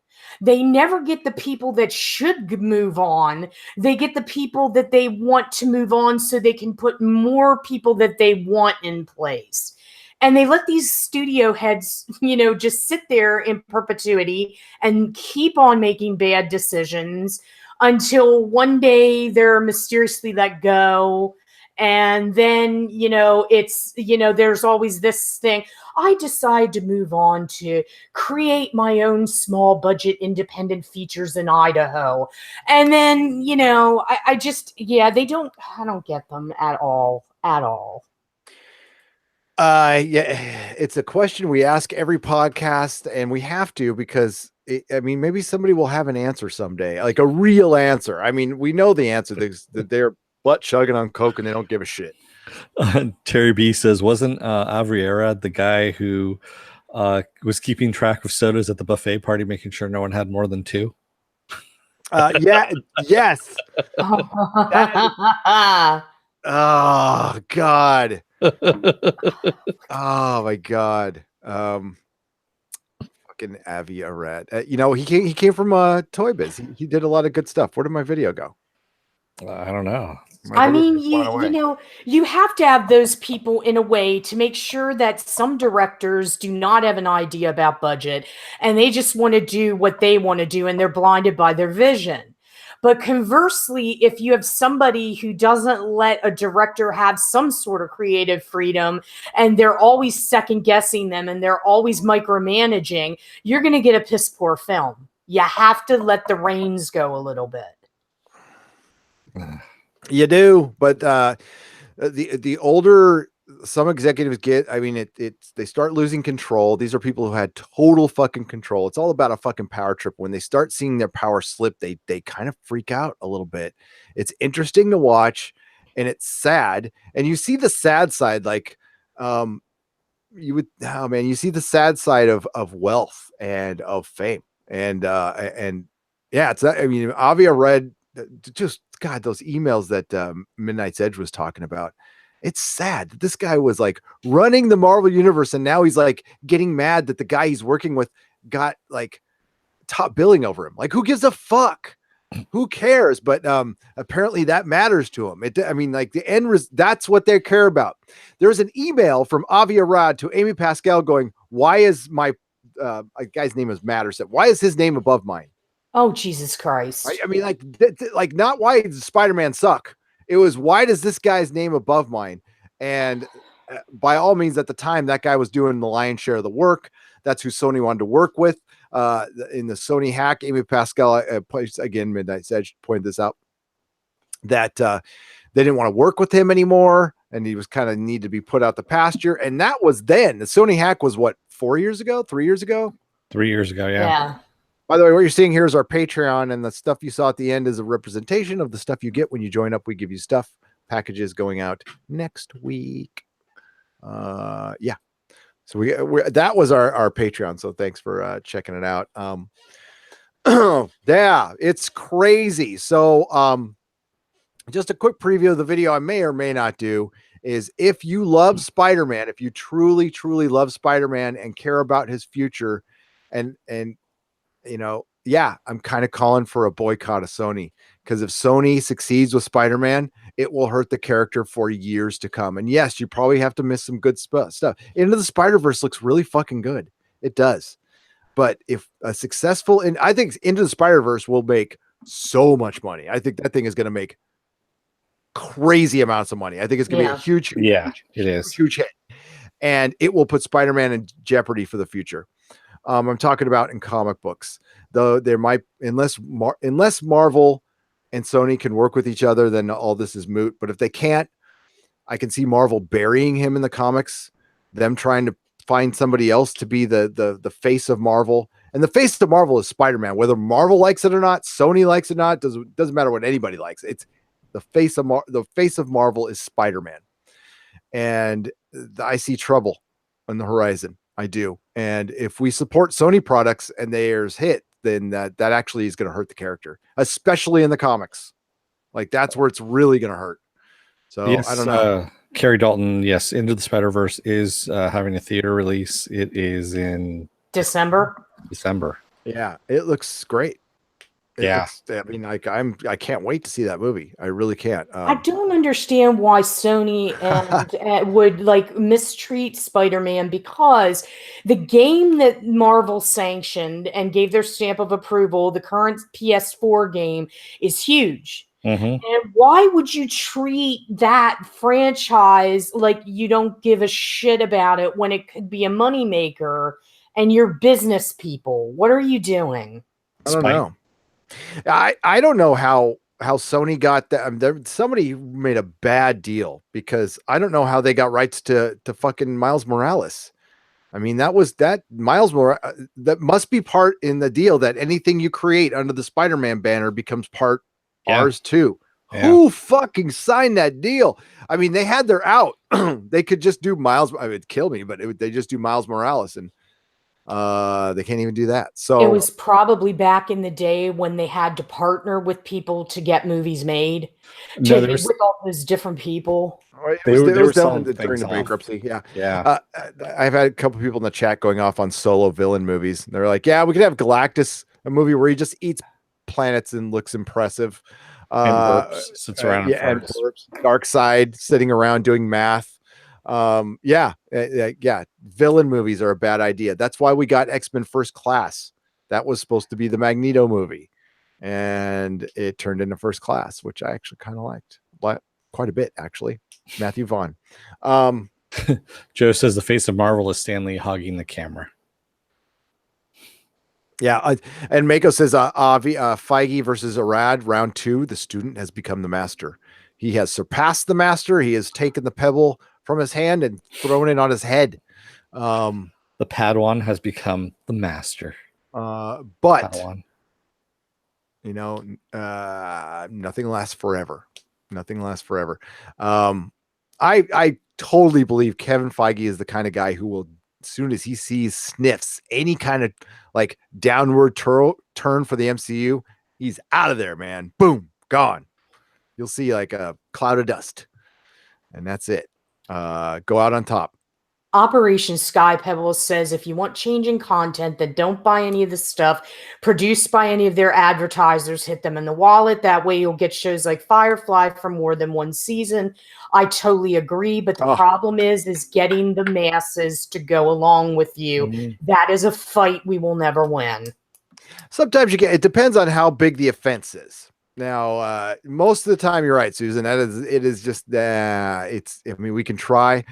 They never get the people that should move on. They get the people that they want to move on so they can put more people that they want in place. And they let these studio heads, you know, just sit there in perpetuity and keep on making bad decisions until one day they're mysteriously let go. And then, you know, it's, you know, there's always this thing. I decide to move on to create my own small budget independent features in Idaho. And then, you know, I don't get them at all. Yeah, it's a question we ask every podcast, and we have to because I mean, maybe somebody will have an answer someday, like a real answer. I mean, we know the answer that they're butt chugging on coke and they don't give a shit. Terry B says, wasn't Avi Arad the guy who was keeping track of sodas at the buffet party, making sure no one had more than two? Yeah. Yes. Oh God. Oh my God. Fucking Avi Arad. You know, he came from Toy Biz. He did a lot of good stuff. Where did my video go? I don't know. I mean, you know, you have to have those people in a way to make sure that some directors do not have an idea about budget and they just want to do what they want to do and they're blinded by their vision. But conversely, if you have somebody who doesn't let a director have some sort of creative freedom and they're always second guessing them and they're always micromanaging, you're going to get a piss poor film. You have to let the reins go a little bit. You do, but the older some executives get, I mean, they start losing control. These are people who had total fucking control. It's all about a fucking power trip. When they start seeing their power slip, they kind of freak out a little bit. It's interesting to watch, and it's sad. And you see the sad side, like you see the sad side of wealth and of fame, and yeah, it's I mean, Avi Arad, just God, those emails that Midnight's Edge was talking about. It's sad that this guy was like running the Marvel universe, and now he's like getting mad that the guy he's working with got like top billing over him. Like, who gives a fuck? Who cares? But apparently that matters to him. I mean, like the that's what they care about. There's an email from Avi Arad to Amy Pascal going, why is my guy's name is Matterson? Why is his name above mine? Oh, Jesus Christ. I mean, like not why does Spider-Man suck? It was, why does this guy's name above mine? And by all means, at the time, that guy was doing the lion's share of the work. That's who Sony wanted to work with. In the Sony hack, Amy Pascal, again, Midnight Edge pointed this out, that they didn't want to work with him anymore, and he was kind of need to be put out the pasture. And that was then. The Sony hack was what, 4 years ago, 3 years ago? 3 years ago, Yeah. By the way, what you're seeing here is our Patreon, and the stuff you saw at the end is a representation of the stuff you get when you join up. We give you stuff, packages going out next week. Yeah. So we that was our Patreon. So thanks for checking it out. Yeah, it's crazy. So just a quick preview of the video I may or may not do is, if you love Spider-Man, if you truly, truly love Spider-Man and care about his future, and you know, yeah, I'm kind of calling for a boycott of Sony, because if Sony succeeds with Spider-Man, it will hurt the character for years to come. And yes, you probably have to miss some good stuff. Into the Spider-Verse looks really fucking good. It does. But if a successful, and I think Into the Spider-Verse will make so much money. I think that thing is going to make crazy amounts of money. I think it's going to be a huge, huge hit. And it will put Spider-Man in jeopardy for the future. I'm talking about in comic books, though. There might, unless Marvel and Sony can work with each other, then all this is moot. But if they can't, I can see Marvel burying him in the comics, them trying to find somebody else to be the face of Marvel. And the face of Marvel is Spider-Man, whether Marvel likes it or not, Sony likes it or not, doesn't matter what anybody likes. It's the face of Marvel is Spider-Man. And I see trouble on the horizon. I do. And if we support Sony products and theirs hit, then that actually is going to hurt the character, especially in the comics. Like, that's where it's really going to hurt. So yes, I don't know. Carrie Dalton, yes, Into the Spider-Verse is having a theater release. It is in December. Yeah, it looks great. Yeah. I mean, like, I can't wait to see that movie. I really can't. I don't understand why Sony and would like mistreat Spider-Man, because the game that Marvel sanctioned and gave their stamp of approval, the current PS4 game, is huge. Mm-hmm. And why would you treat that franchise like you don't give a shit about it when it could be a moneymaker and you're business people? What are you doing? I don't know. I don't know how Sony got that. Somebody made a bad deal, because I don't know how they got rights to fucking Miles Morales. I mean, that Miles Morales, that must be part in the deal, that anything you create under the Spider-Man banner becomes part ours too. Yeah. Who fucking signed that deal? I mean, they had their out. They could just do Miles. I would kill me, but they just do Miles Morales, and they can't even do that. So it was probably back in the day when they had to partner with people to get movies made. With all those different people. They were done during the bankruptcy. Yeah. I've had a couple people in the chat going off on solo villain movies. They're like, yeah, we could have Galactus, a movie where he just eats planets and looks impressive. Sits around and Darkseid sitting around doing math. Yeah. Villain movies are a bad idea. That's why we got X-Men First Class. That was supposed to be the Magneto movie, and it turned into First Class, which I actually kind of liked quite a bit, actually. Matthew Vaughn. Joe says the face of Marvel is Stan Lee hogging the camera. Yeah, and Mako says Feige versus Arad, round 2. The student has become the master. He has surpassed the master. He has taken the pebble from his hand and thrown it on his head. The Padawan has become the master. But Padawan. You know, nothing lasts forever. Nothing lasts forever. I totally believe Kevin Feige is the kind of guy who will, as soon as he sniffs any kind of like downward turn for the MCU, he's out of there, man. Boom, gone. You'll see like a cloud of dust, and that's it. go out on top. Operation Sky Pebbles says if you want changing content, then don't buy any of the stuff produced by any of their advertisers. Hit them in the wallet. That way you'll get shows like Firefly for more than one season. I totally agree, but the problem is getting the masses to go along with you. Mm-hmm. That is a fight we will never win. Sometimes it depends on how big the offense is. Now, most of the time, you're right, Susan. It is just, I mean, we can try,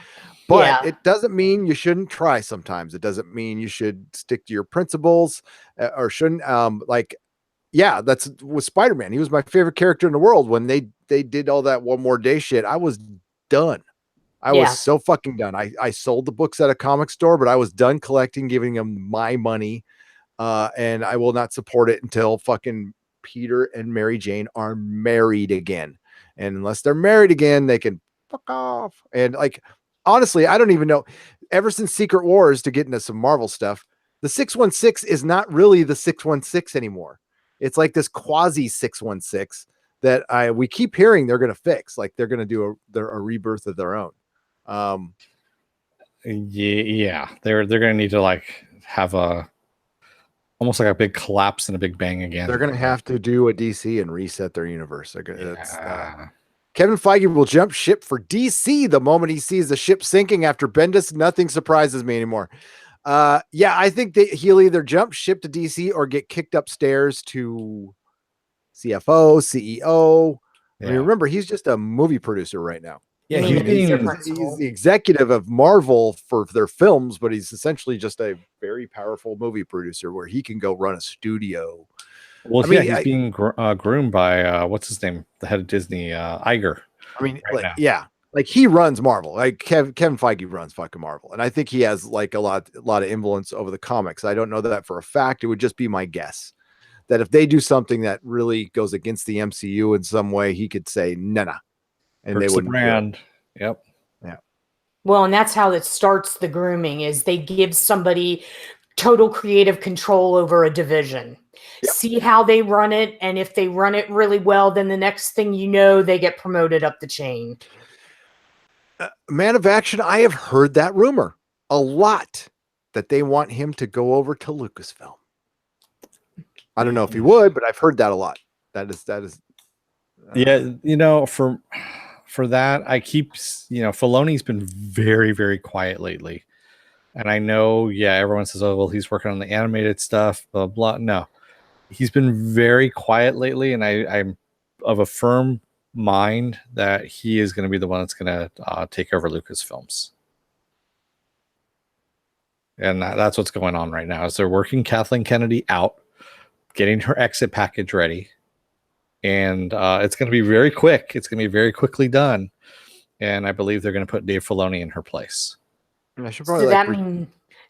but it doesn't mean you shouldn't try sometimes. It doesn't mean you should stick to your principles or shouldn't, that's with Spider-Man. He was my favorite character in the world. When they did all that One More Day shit, I was done. I was so fucking done. I sold the books at a comic store, but I was done collecting, giving them my money. And I will not support it until fucking Peter and Mary Jane are married again. And unless they're married again, they can fuck off. And like, honestly, I don't even know. Ever since Secret Wars, to get into some Marvel stuff, the 616 is not really the 616 anymore. It's like this quasi 616 that we keep hearing they're going to fix. Like they're going to do a rebirth of their own. Yeah, they're going to need to like have almost like a big collapse and a big bang again. They're going to have to do a DC and reset their universe. Kevin Feige will jump ship for DC the moment he sees the ship sinking after Bendis. Nothing surprises me anymore. I think that he'll either jump ship to DC or get kicked upstairs to CFO, CEO. I mean, remember, he's just a movie producer right now. Yeah, he's the executive of Marvel for their films, but he's essentially just a very powerful movie producer where he can go run a studio. Well, he's being groomed by what's his name, the head of Disney, Iger. I mean, like he runs Marvel. Like Kevin Feige runs fucking Marvel, and I think he has like a lot of influence over the comics. I don't know that for a fact. It would just be my guess that if they do something that really goes against the MCU in some way, he could say nah. And they wouldn't. Brand. Yep. Yeah. Well, and that's how it starts. The grooming is they give somebody total creative control over a division. Yep. See how they run it, and if they run it really well, then the next thing you know, they get promoted up the chain. Man of Action, I have heard that rumor a lot that they want him to go over to Lucasfilm. I don't know if he would, but I've heard that a lot. That is. For that, I keep, Filoni's been very, very quiet lately. And I know, everyone says, oh, well, he's working on the animated stuff, blah, blah. No, he's been very quiet lately. And I'm of a firm mind that he is going to be the one that's going to take over Lucasfilms. And that's what's going on right now is they're working Kathleen Kennedy out, getting her exit package ready. And it's going to be very quick. It's going to be very quickly done. And I believe they're going to put Dave Filoni in her place. I should probably that means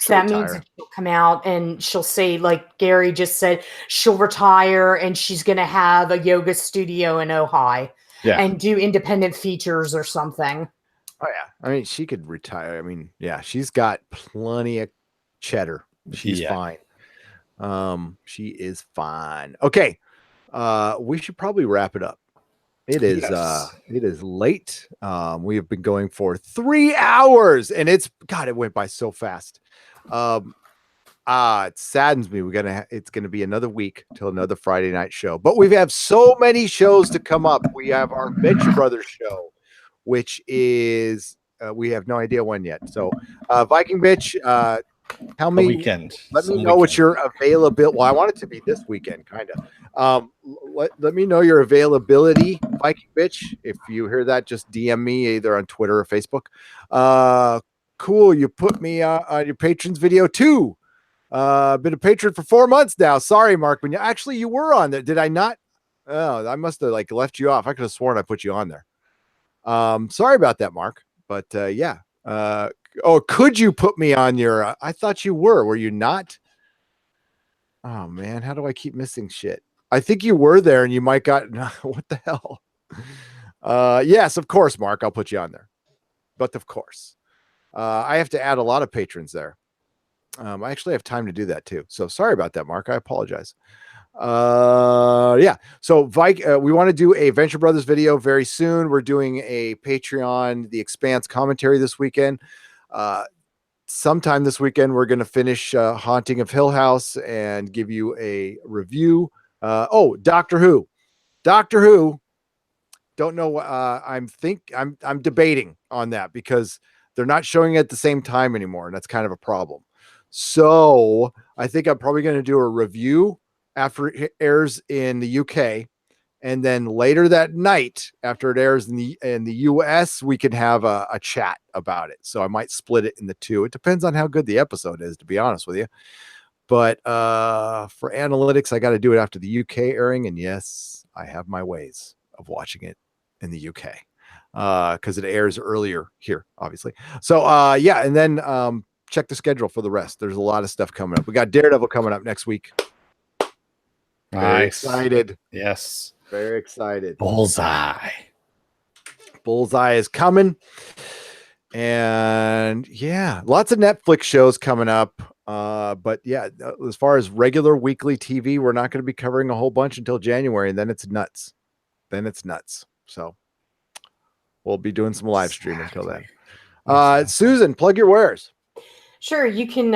that she'll come out and she'll say, like Gary just said, she'll retire and she's going to have a yoga studio in Ojai and do independent features or something. Oh, yeah. I mean, she could retire. I mean, she's got plenty of cheddar. She's fine. She is fine. Okay. We should probably wrap it up. It is late. We have been going for 3 hours and it went by so fast. It saddens me. It's going to be another week till another Friday night show, but we have so many shows to come up. We have our Mitch Brothers show, which is, we have no idea when yet. So, Viking Bitch, tell me, weekend. Let me know what your availability. Well, I want it to be this weekend, kind of. Let me know your availability, Viking Bitch. If you hear that, just DM me either on Twitter or Facebook. Cool. You put me on your patrons video too. Been a patron for 4 months now. Sorry, Mark. When you were on there, did I not? Oh, I must have left you off. I could have sworn I put you on there. Sorry about that, Mark. But could you put me on your? I thought you were. Were you not? Oh man, how do I keep missing shit? I think you were there, and you might got. What the hell? Yes, of course, Mark. I'll put you on there. But of course, I have to add a lot of patrons there. I actually have time to do that too. So sorry about that, Mark. I apologize. Yeah. So we want to do a Venture Brothers video very soon. We're doing a Patreon, The Expanse commentary this weekend. Sometime this weekend, we're going to finish Haunting of Hill House and give you a review. Doctor Who. Doctor Who. Don't know. I'm debating on that because they're not showing it at the same time anymore, and that's kind of a problem. So I think I'm probably going to do a review after it airs in the UK, and then later that night after it airs in the US, we can have a chat about it. So I might split it in the two. It depends on how good the episode is, to be honest with you. But for analytics, I got to do it after the UK airing, and yes, I have my ways of watching it in the UK because it airs earlier here, obviously. So yeah, and then check the schedule for the rest. There's a lot of stuff coming up. We got Daredevil coming up next week. Very excited. Yes. Very excited. Bullseye is coming. And yeah, lots of Netflix shows coming up. But yeah, as far as regular weekly TV, we're not going to be covering a whole bunch until January, and then it's nuts. So we'll be doing some live stream until then. Susan, plug your wares. Sure, you can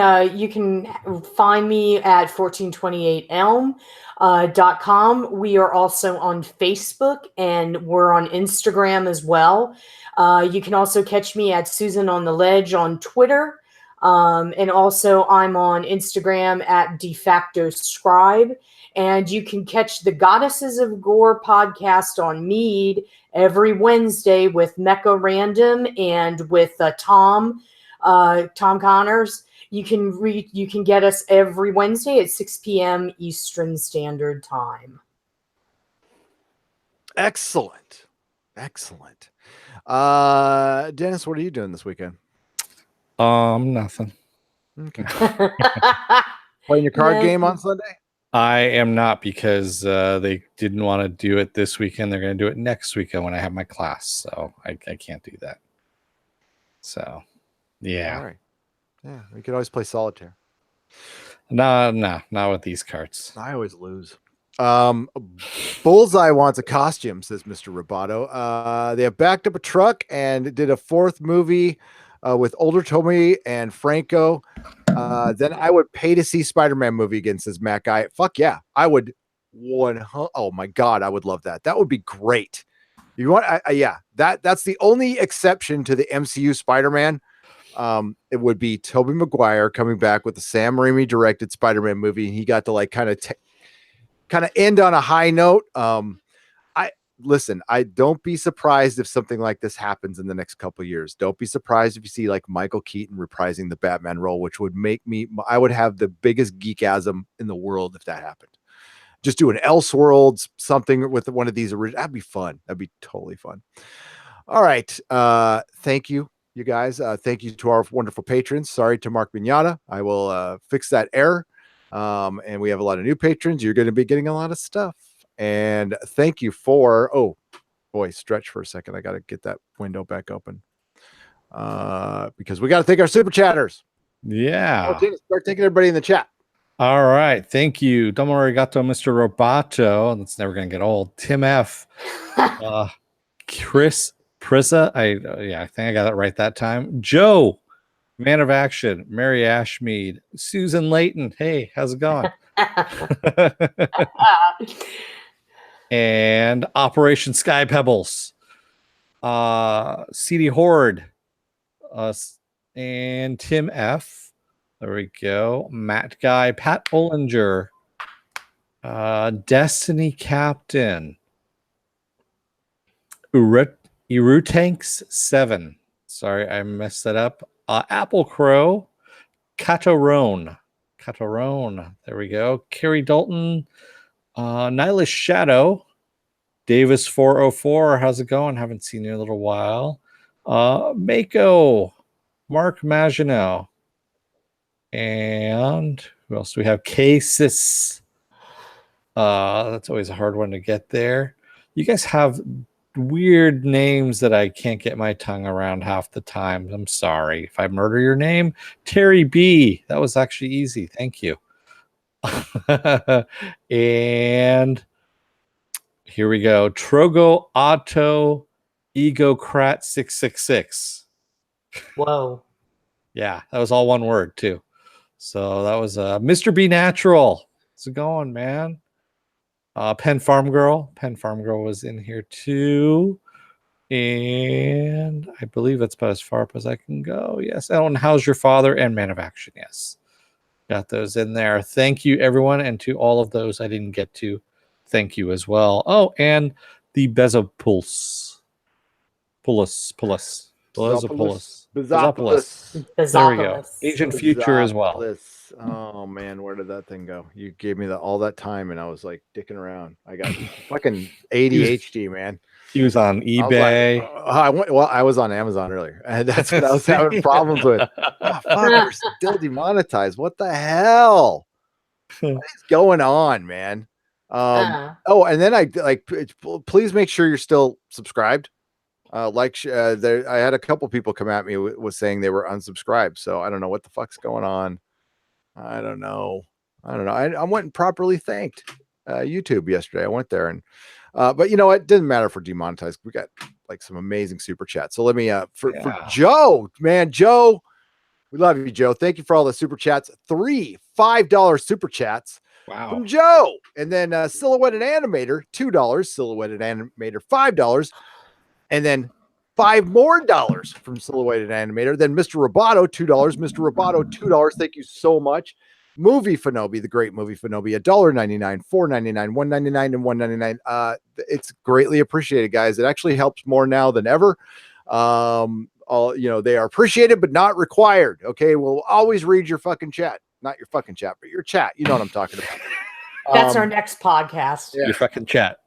find me at 1428elm.com. We are also on Facebook, and we're on Instagram as well. You can also catch me at Susan on the Ledge on Twitter. And also I'm on Instagram at De Facto Scribe. And you can catch the Goddesses of Gore podcast on Mead every Wednesday with Mecha Random and with Tom Connors. You can get us every Wednesday at 6 p.m. Eastern Standard Time. Excellent. Dennis, what are you doing this weekend? Nothing. Okay. Playing your card game on Sunday? I am not, because they didn't want to do it this weekend. They're going to do it next weekend when I have my class. So I can't do that. So, yeah. All right. Yeah, we could always play solitaire. No, not with these cards. I always lose. Bullseye wants a costume, says Mr. Roboto. They have backed up a truck and did a fourth movie with older Tommy and Franco. Then I would pay to see Spider-Man movie again, says Matt Guy. Fuck yeah, I would. Oh my god, I would love that. That would be great. You want? Yeah, that's the only exception to the MCU Spider-Man. It would be Tobey Maguire coming back with the Sam Raimi directed Spider-Man movie, and he got to like kind of end on a high note. I don't be surprised if something like this happens in the next couple of years. Don't be surprised if you see like Michael Keaton reprising the Batman role, which would make I would have the biggest geekasm in the world if that happened. Just do an Elseworlds, something with one of these original. That'd be fun. That'd be totally fun. All right. Thank you, you guys. Thank you to our wonderful patrons. Sorry to Mark Mignata. I will fix that error. And we have a lot of new patrons. You're going to be getting a lot of stuff. And thank you for, oh boy, stretch for a second. I got to get that window back open because we got to thank our super chatters. Yeah. Start thanking everybody in the chat. All right. Thank you. Domo arigato, Mr. Roboto. That's never going to get old. Tim F. Chris Prissa. I think I got it right that time. Joe, Man of Action, Mary Ashmead, Susan Layton. Hey, how's it going? And Operation Sky Pebbles, CD Horde, and Tim F. There we go. Matt Guy, Pat Bollinger, Destiny Captain, Tanks 7. Sorry, I messed that up. Apple Crow, Catarone. There we go. Carrie Dalton, Nihilist Shadow, Davis 404. How's it going? Haven't seen you in a little while. Mako, Mark Maginot, and who else do we have? Casis. That's always a hard one to get there. You guys have weird names that I can't get my tongue around half the time. I'm sorry if I murder your name. Terry B. That was actually easy. Thank you. And here we go. Trogo Auto Egocrat 666. Whoa. Yeah, that was all one word too. So that was Mr. B Natural. How's it going, man? Penn Farm Girl. Penn Farm Girl was in here too. And I believe that's about as far up as I can go. Yes. Oh, and How's Your Father and Man of Action. Yes. Got those in there. Thank you, everyone. And to all of those I didn't get to, thank you as well. Oh, the Bezopulse. Bezopoulos. There we go. Agent Future as well. Oh man, where did that thing go? You gave me all that time, and I was like dicking around. I got fucking ADHD, man. He was on eBay. I was on Amazon earlier, and that's what I was having problems with. Oh, fuck, we're still demonetized. What the hell? What is going on, man? Oh, and then I please make sure you're still subscribed. I had a couple people come at me with saying they were unsubscribed, so I don't know what the fuck's going on. I don't know. I went and properly thanked YouTube yesterday. I went there and but you know what? It didn't matter for demonetized. We got like some amazing super chats. So let me for Joe, man, Joe, we love you, Joe. Thank you for all the super chats. 3 $5 super chats. Wow. From Joe. And then Silhouetted Animator, $2. Silhouetted Animator, $5. And then $5 more from Silhouetted Animator. Then Mr. Roboto, $2. Mr. Roboto, $2. Thank you so much. Movie Fanobi, the great Movie Fanobi, $1.99, $4.99, $1.99, and $1.99. It's greatly appreciated, guys. It actually helps more now than ever. They are appreciated but not required. Okay, we'll always read your fucking chat, not your fucking chat, but your chat. You know what I'm talking about. That's our next podcast. Your fucking chat.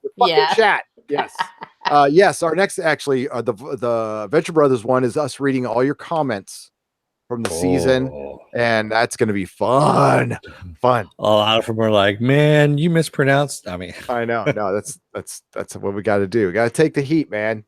Chat. Yes. Yes. Our next, actually, the Venture Brothers one is us reading all your comments from the season, and that's going to be fun. A lot of them are like, "Man, you mispronounced." I mean, I know. No, that's what we got to do. We got to take the heat, man.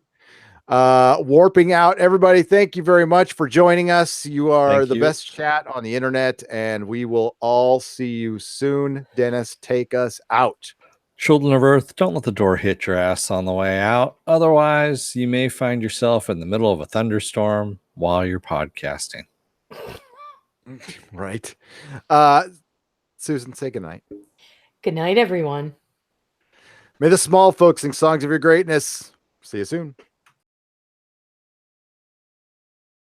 Warping out, everybody. Thank you very much for joining us. You are the best chat on the internet, and we will all see you soon. Dennis, take us out. Children of Earth, don't let the door hit your ass on the way out. Otherwise, you may find yourself in the middle of a thunderstorm while you're podcasting. Right. Susan, say goodnight. Good night, everyone. May the small folks sing songs of your greatness. See you soon.